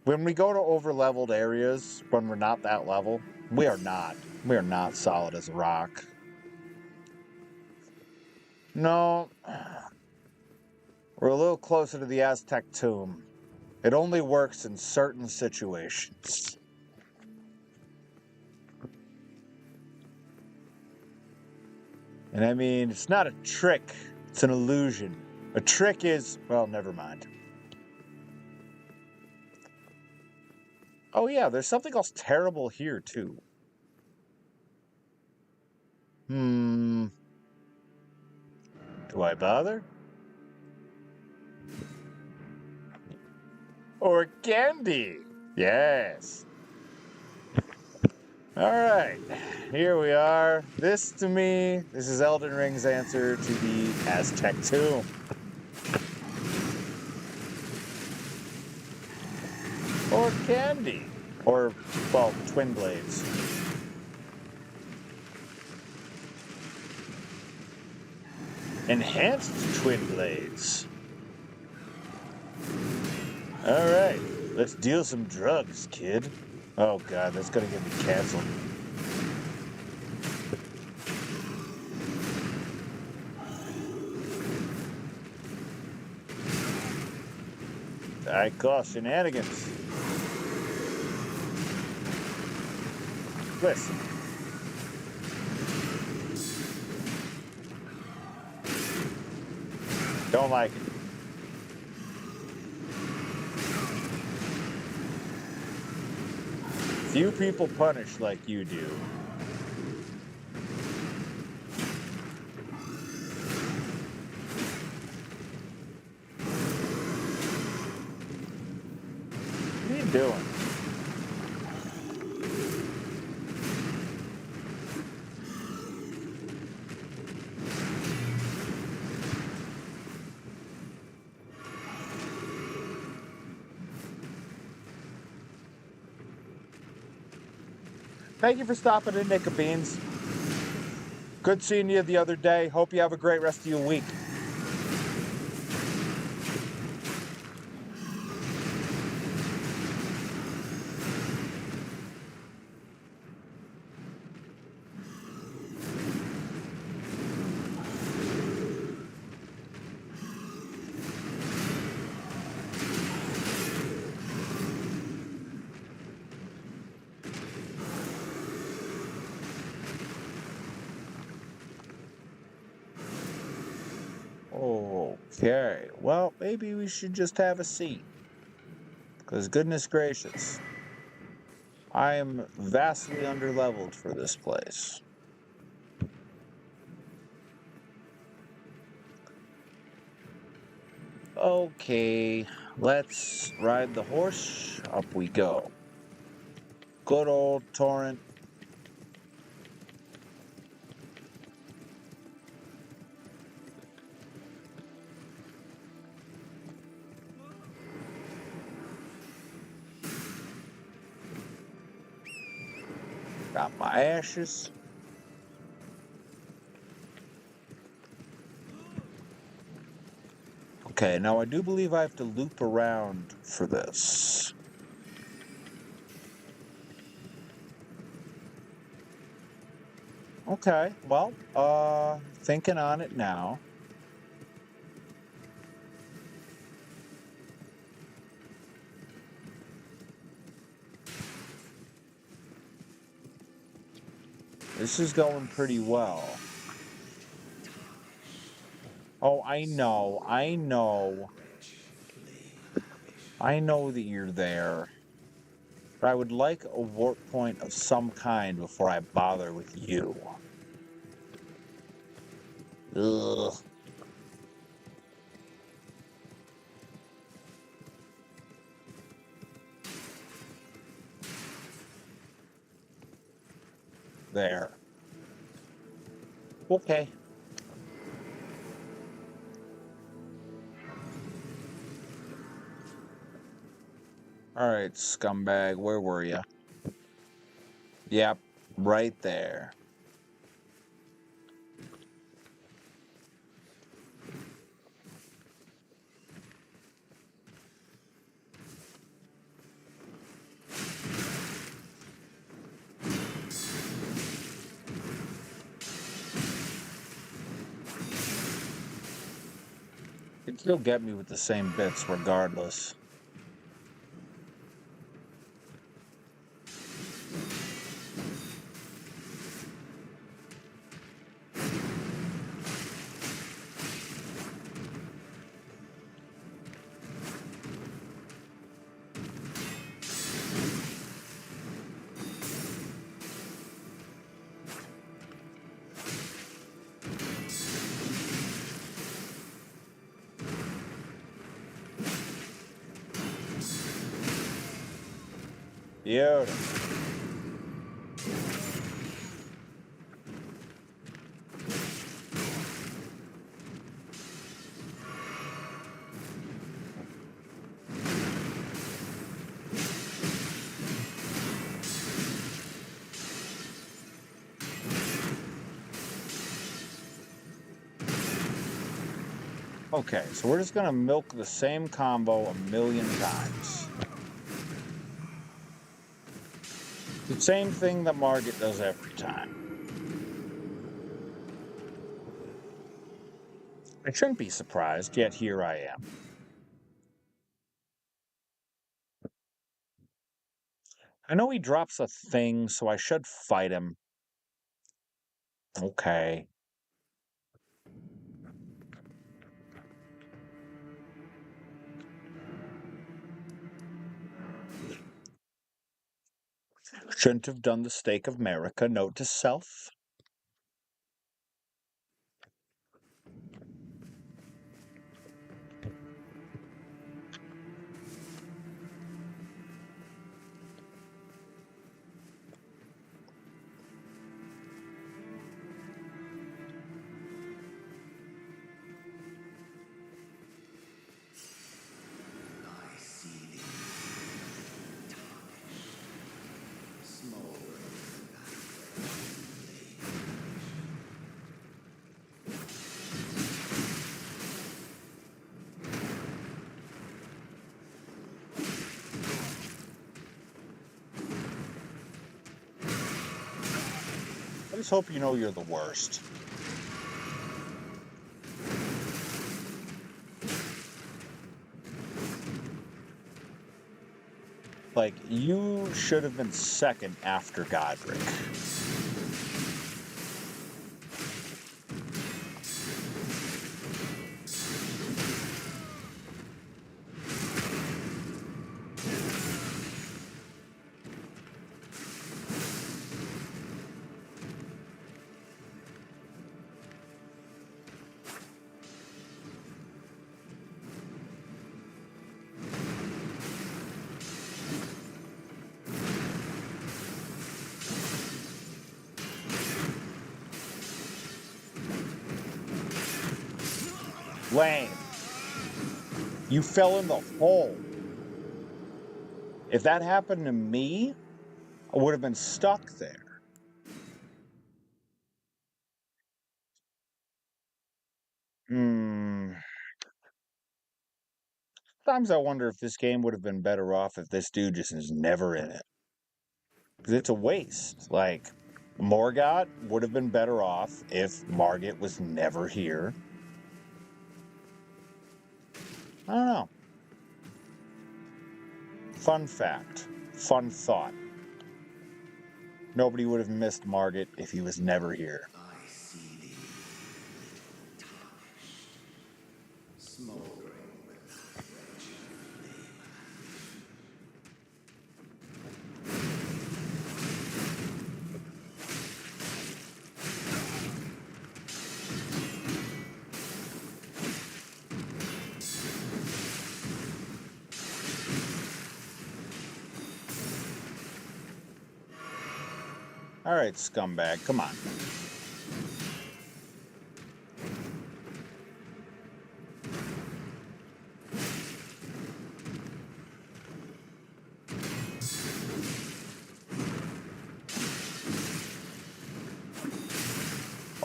When we go to over-leveled areas, when we're not that level, we are not. We are not solid as a rock. No. We're a little closer to the Aztec tomb. It only works in certain situations. And I mean, it's not a trick, it's an illusion. A trick is, well, never mind. Oh yeah, there's something else terrible here too. Do I bother? Or candy? Yes. Alright, here we are. This, to me, this is Elden Ring's answer to the Aztec tomb. Or candy. Or, well, twin blades. Enhanced twin blades. Alright, let's deal some drugs, kid. Oh god, that's gonna get me canceled. I call shenanigans. Listen. Don't like it. Few people punish like you do. What are you doing? Thank you for stopping in, Nick of Beans. Good seeing you the other day. Hope you have a great rest of your week. Okay, well, maybe we should just have a seat. Because goodness gracious, I am vastly underleveled for this place. Okay, let's ride the horse. Up we go. Good old torrent. Got my ashes. Okay, now I do believe I have to loop around for this. Okay, well, thinking on it now. This is going pretty well. Oh, I know. I know that you're there. But I would like a warp point of some kind before I bother with you. Ugh. There. Okay. Alright, scumbag, where were you? Yep, right there. You'd still get me with the same bits regardless. Beautiful. Okay, so we're just going to milk the same combo a million times. The same thing that Margit does every time. I shouldn't be surprised, yet here I am. I know he drops a thing, so I should fight him. Okay. Shouldn't have done the stake of Marika, note to self. I just hope you know you're the worst. Like, you should have been second after Godric. Lame. You fell in the hole. If that happened to me, I would have been stuck there. Sometimes I wonder if this game would have been better off if this dude just is never in it. Because it's a waste. Like, Morgott would have been better off if Margit was never here. I don't know. Fun fact. Fun thought. Nobody would have missed Margit if he was never here. I see thee, tarnished, smoldering with wretched flame. All right, scumbag, come on.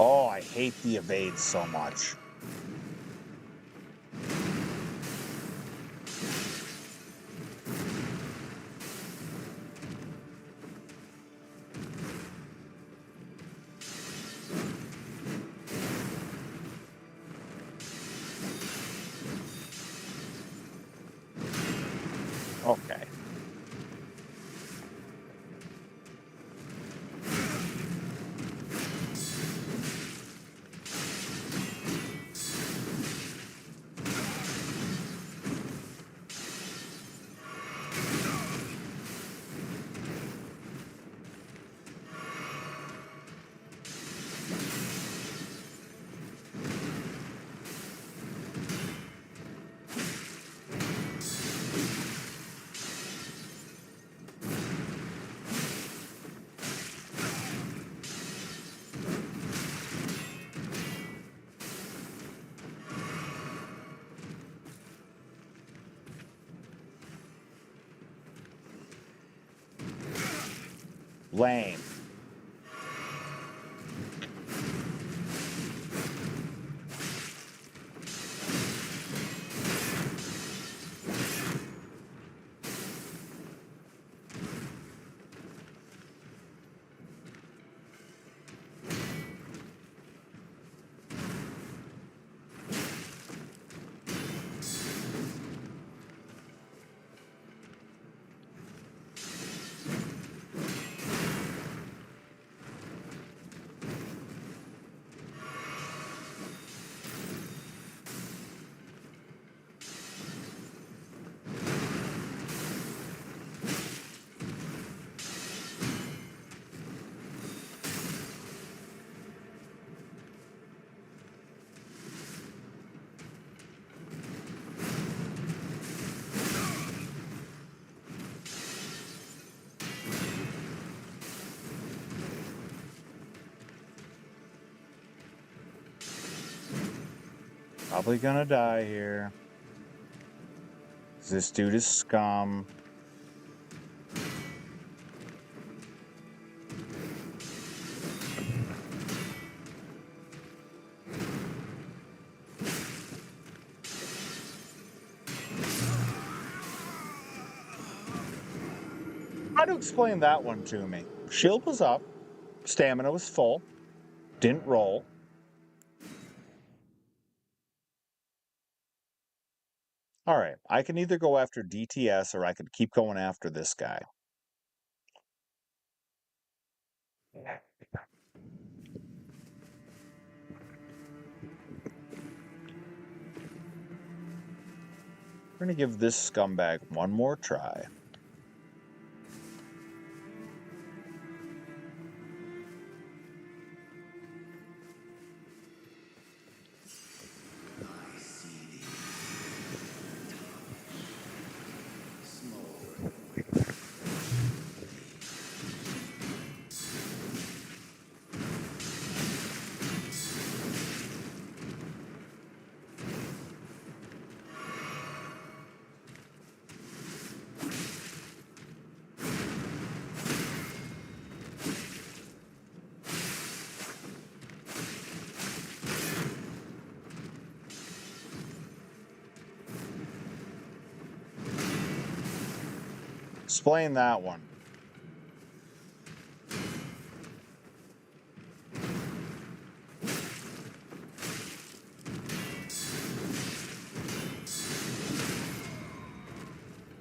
Oh, I hate the evades so much. Okay. Lame. Probably gonna die here. This dude is scum. Try to explain that one to me. Shield was up. Stamina was full. Didn't roll. All right, I can either go after DTS or I could keep going after this guy. We're going to give this scumbag one more try. I see thee. Smoldering. Explain that one.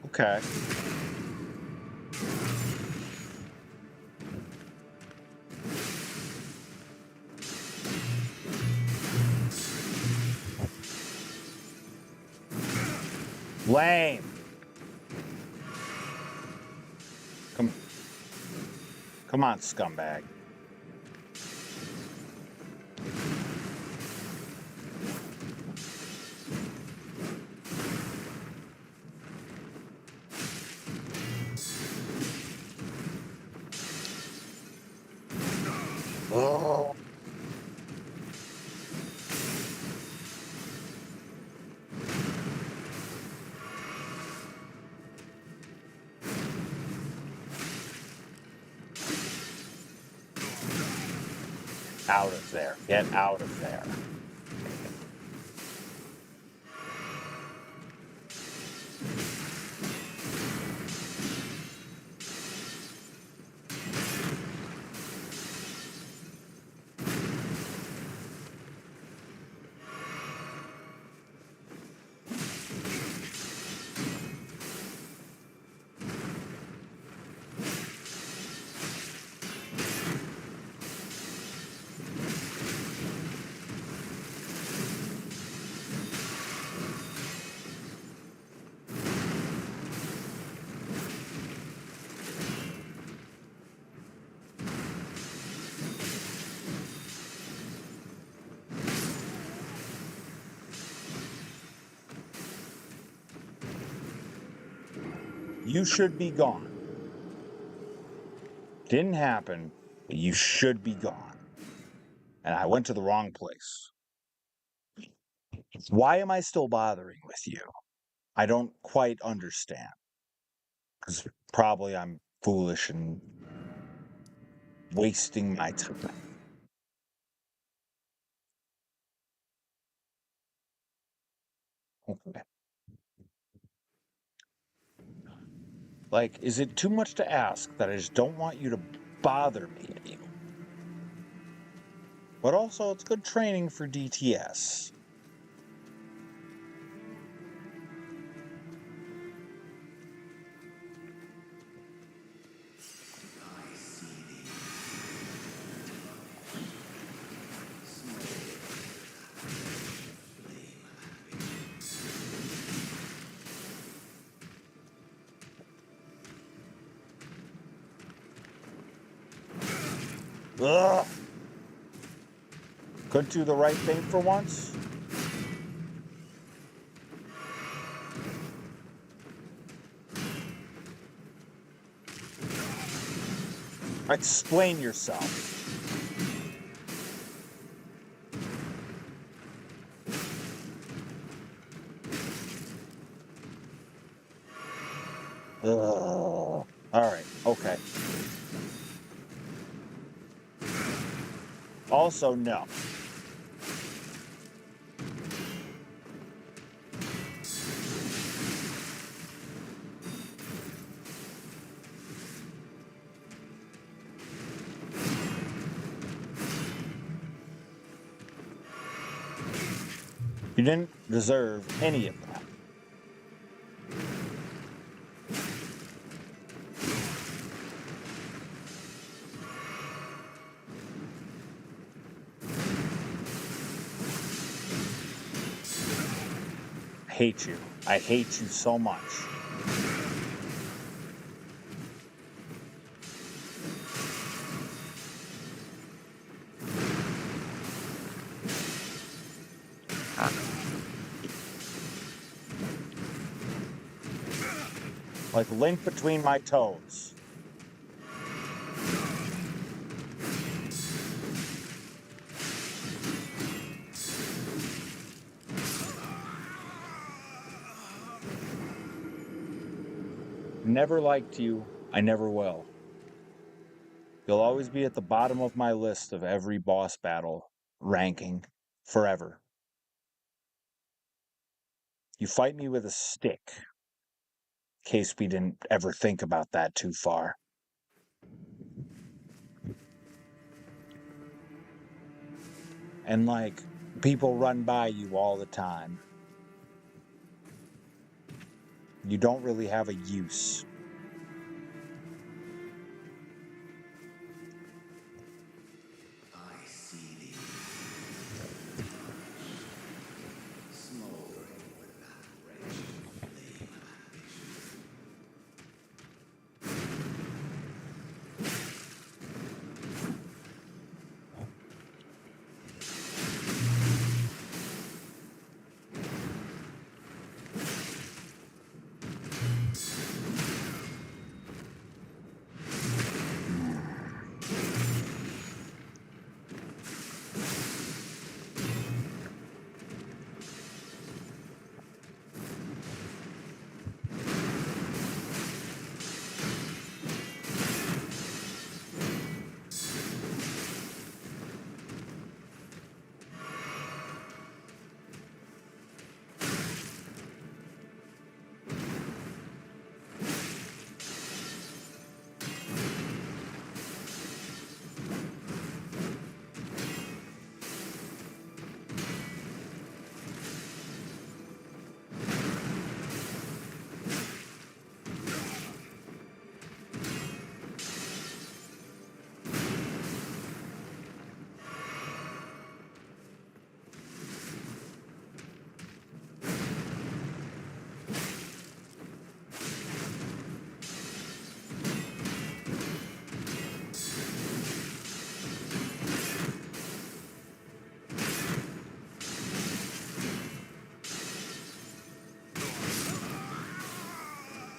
Okay. Lame. Come on, scumbag. Oh. Out of there. Get out of there. You should be gone. Didn't happen, but you should be gone. And I went to the wrong place. Why am I still bothering with you? I don't quite understand. Because probably I'm foolish and wasting my time. Okay. Like, is it too much to ask that I just don't want you to bother me anymore? But also, it's good training for DTS. I see thee. Ugh! Could do the right thing for once. Explain yourself. Ugh. Alright, okay. Also, no. You didn't deserve any of that. I hate you. I hate you so much. Like link between my toes. Never liked you. I never will. You'll always be at the bottom of my list of every boss battle ranking forever. You fight me with a stick. In case we didn't ever think about that too far. And like, people run by you all the time. You don't really have a use. I see thee. Smoldering with that wretched flame of ambition.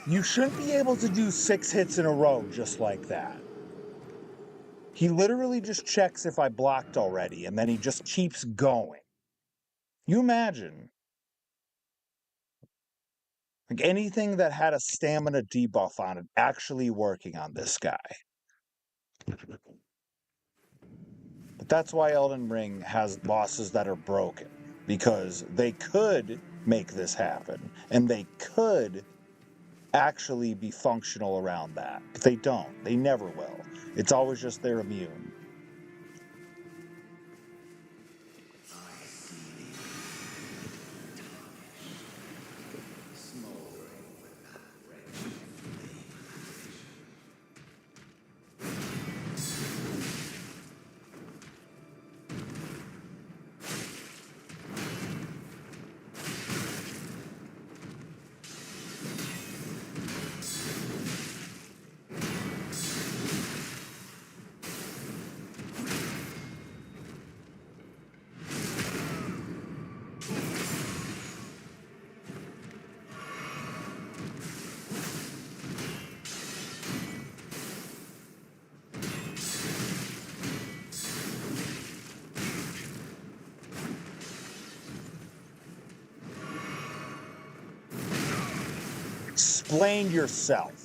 You shouldn't be able to do 6 hits in a row just like that. He literally just checks if I blocked already, and then he just keeps going. You imagine. Like anything that had a stamina debuff on it actually working on this guy. But that's why Elden Ring has bosses that are broken, because they could make this happen, and they could actually be functional around that. But they don't. They never will. It's always just they're immune. I see thee, smoldering with that wretched flame of ambition. Explain yourself.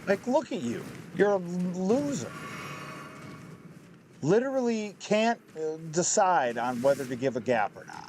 Like, look at you. You're a loser. Literally can't decide on whether to give a gap or not.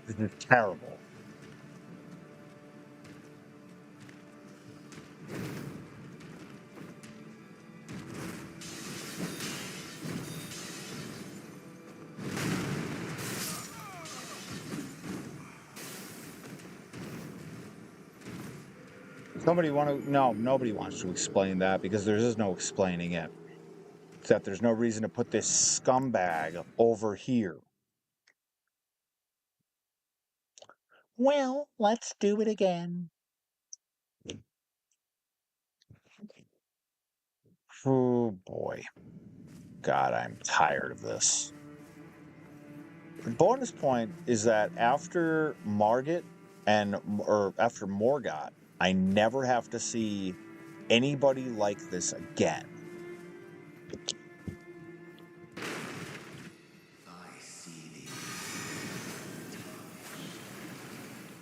This is terrible. Somebody want to? No, nobody wants to explain that because there is no explaining it. Except there's no reason to put this scumbag over here. Well, let's do it again. Oh boy. God, I'm tired of this. The bonus point is that after Margit or after Morgott, I never have to see anybody like this again. I see thee,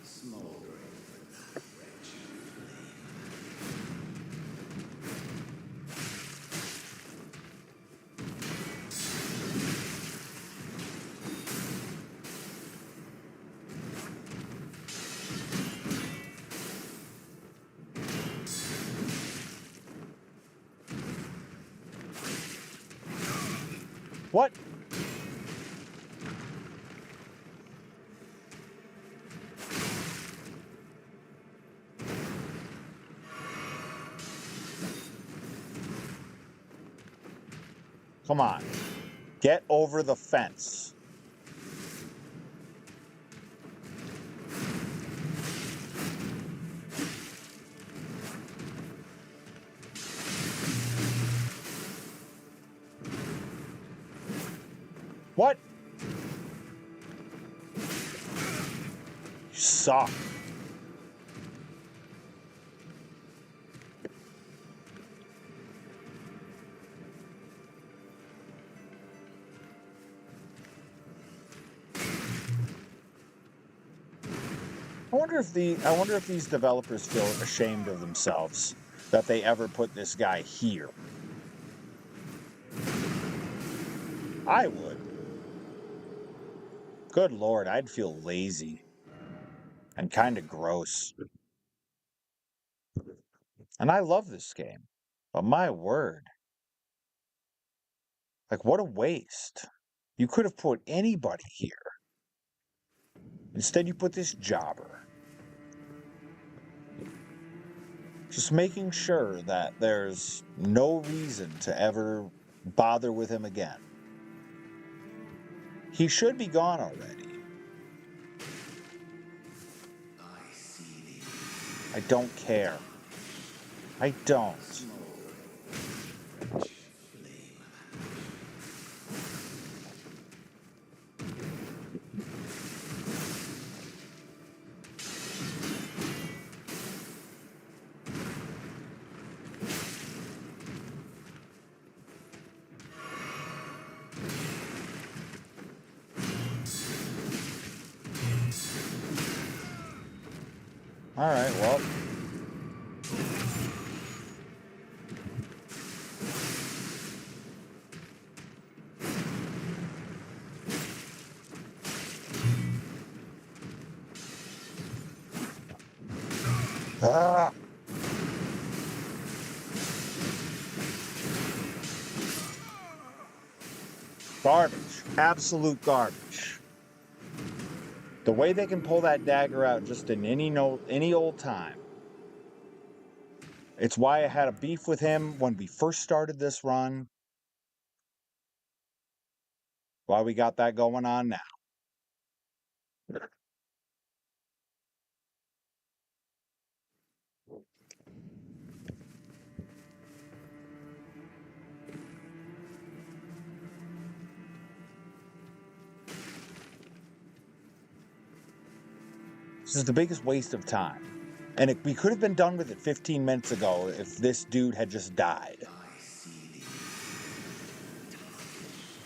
smoldering with that wretched flame. What? Come on. Get over the fence. What? You suck. I wonder if these developers feel ashamed of themselves that they ever put this guy here. I would. Good Lord, I'd feel lazy and kind of gross. And I love this game. But my word. Like, what a waste. You could have put anybody here. Instead, you put this jobber. Just making sure that there's no reason to ever bother with him again. He should be gone already. I see thee. I don't care. I don't. Rich flame. All right, well. Ah. Garbage. Absolute garbage. The way they can pull that dagger out just in any old time. It's why I had a beef with him when we first started this run. Why we got that going on now. This is the biggest waste of time. And we could have been done with it 15 minutes ago if this dude had just died. I see thee.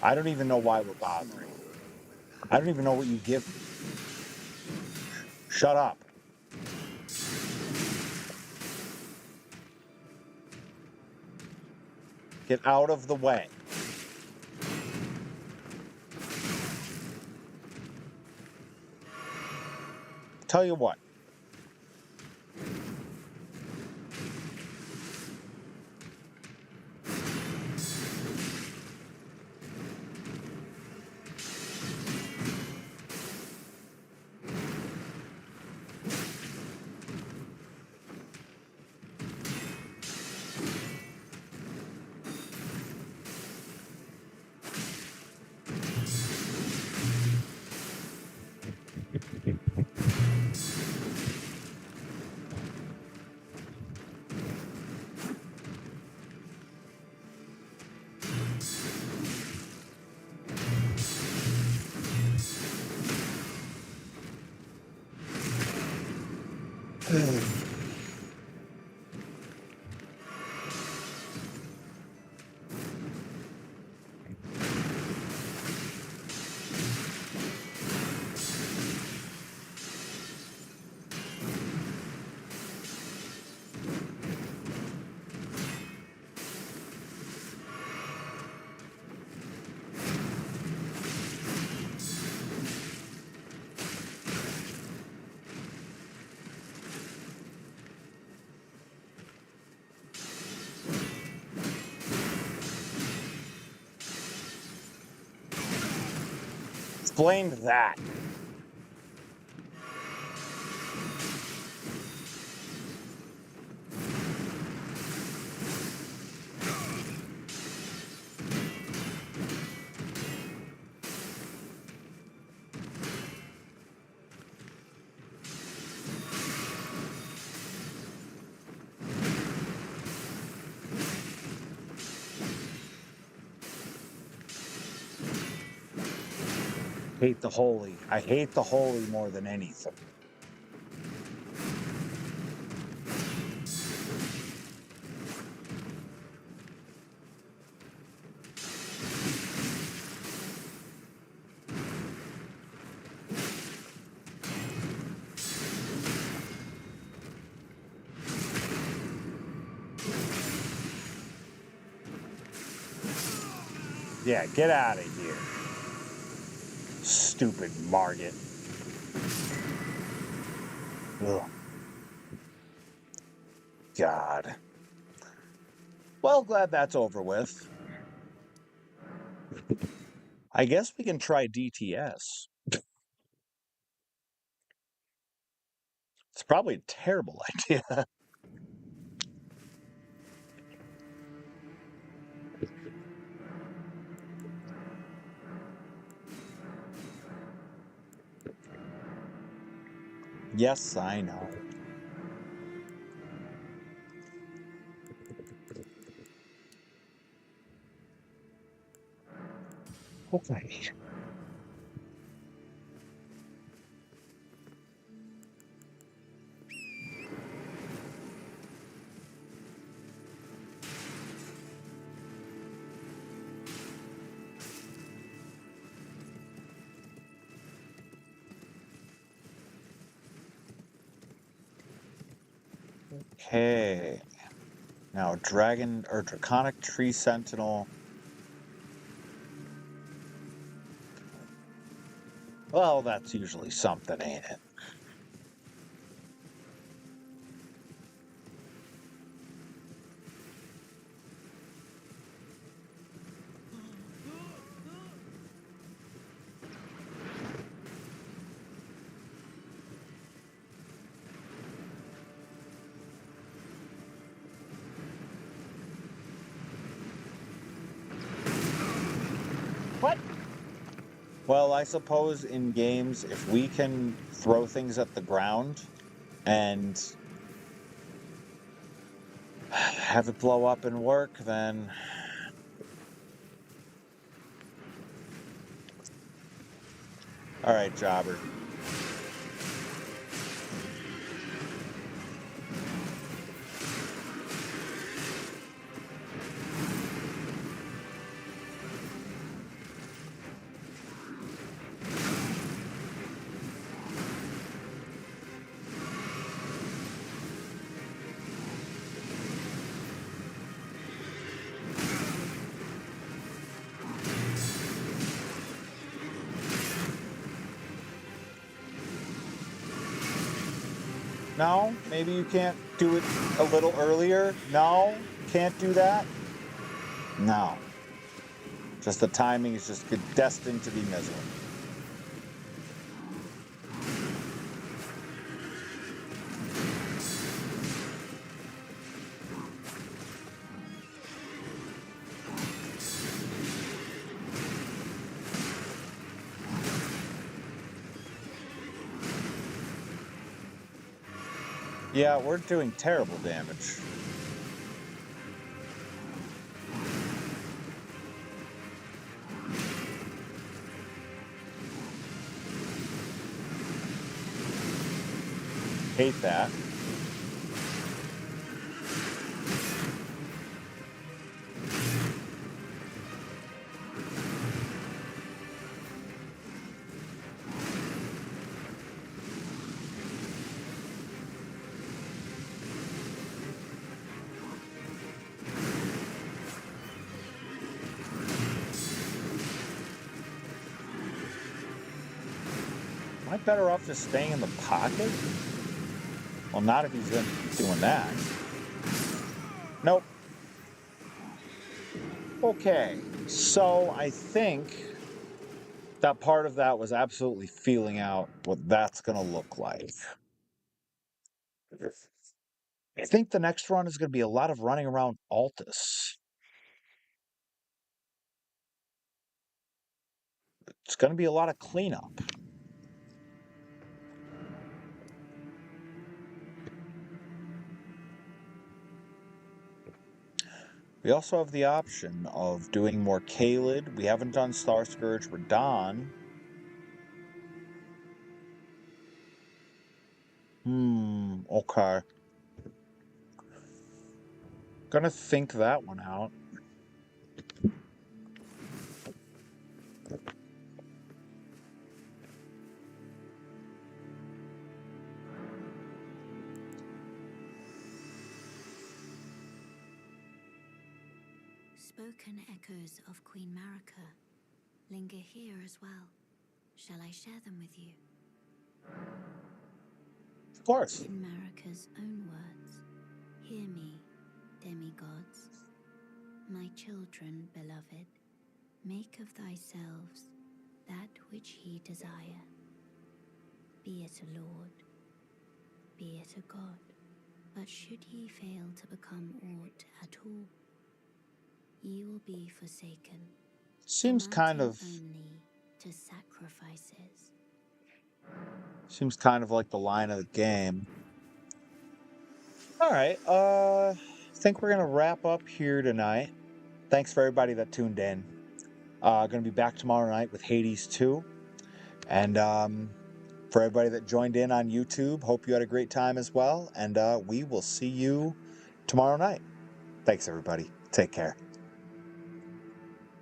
I don't even know why we're bothering. I don't even know what you give me. Shut up. Get out of the way. Tell you what. Explain that. Hate the holy. I hate the holy more than anything. Yeah, get out of here. Stupid Margit. Ugh. God. Well, glad that's over with. I guess we can try DTS. It's probably a terrible idea. Yes, I know. Okay. Okay. Now, Dragon or Draconic Tree Sentinel. Well, that's usually something, ain't it? What? Well, I suppose in games, if we can throw things at the ground and have it blow up and work, then... Alright, Jobber. No? Maybe you can't do it a little earlier? No? Can't do that? No. Just the timing is just destined to be miserable. Yeah, we're doing terrible damage. Hate that. Am I better off just staying in the pocket? Well, not if he's doing that. Nope. Okay, so I think that part of that was absolutely feeling out what that's going to look like. I think the next run is going to be a lot of running around Altus. It's going to be a lot of cleanup. We also have the option of doing more Kaled. We haven't done Star Scourge Radon. Okay. Gonna think that one out. Spoken echoes of Queen Marika linger here as well. Shall I share them with you? Of course. In Marika's own words, hear me, demigods. My children, beloved, make of thyselves that which ye desire. Be it a lord, be it a god. But should ye fail to become aught at all, ye will be forsaken. Seems kind of only to sacrifices. Seems kind of like the line of the game. All right. I think we're gonna wrap up here tonight. Thanks for everybody that tuned in. Gonna be back tomorrow night with Hades 2. And for everybody that joined in on YouTube, hope you had a great time as well. And we will see you tomorrow night. Thanks, everybody. Take care.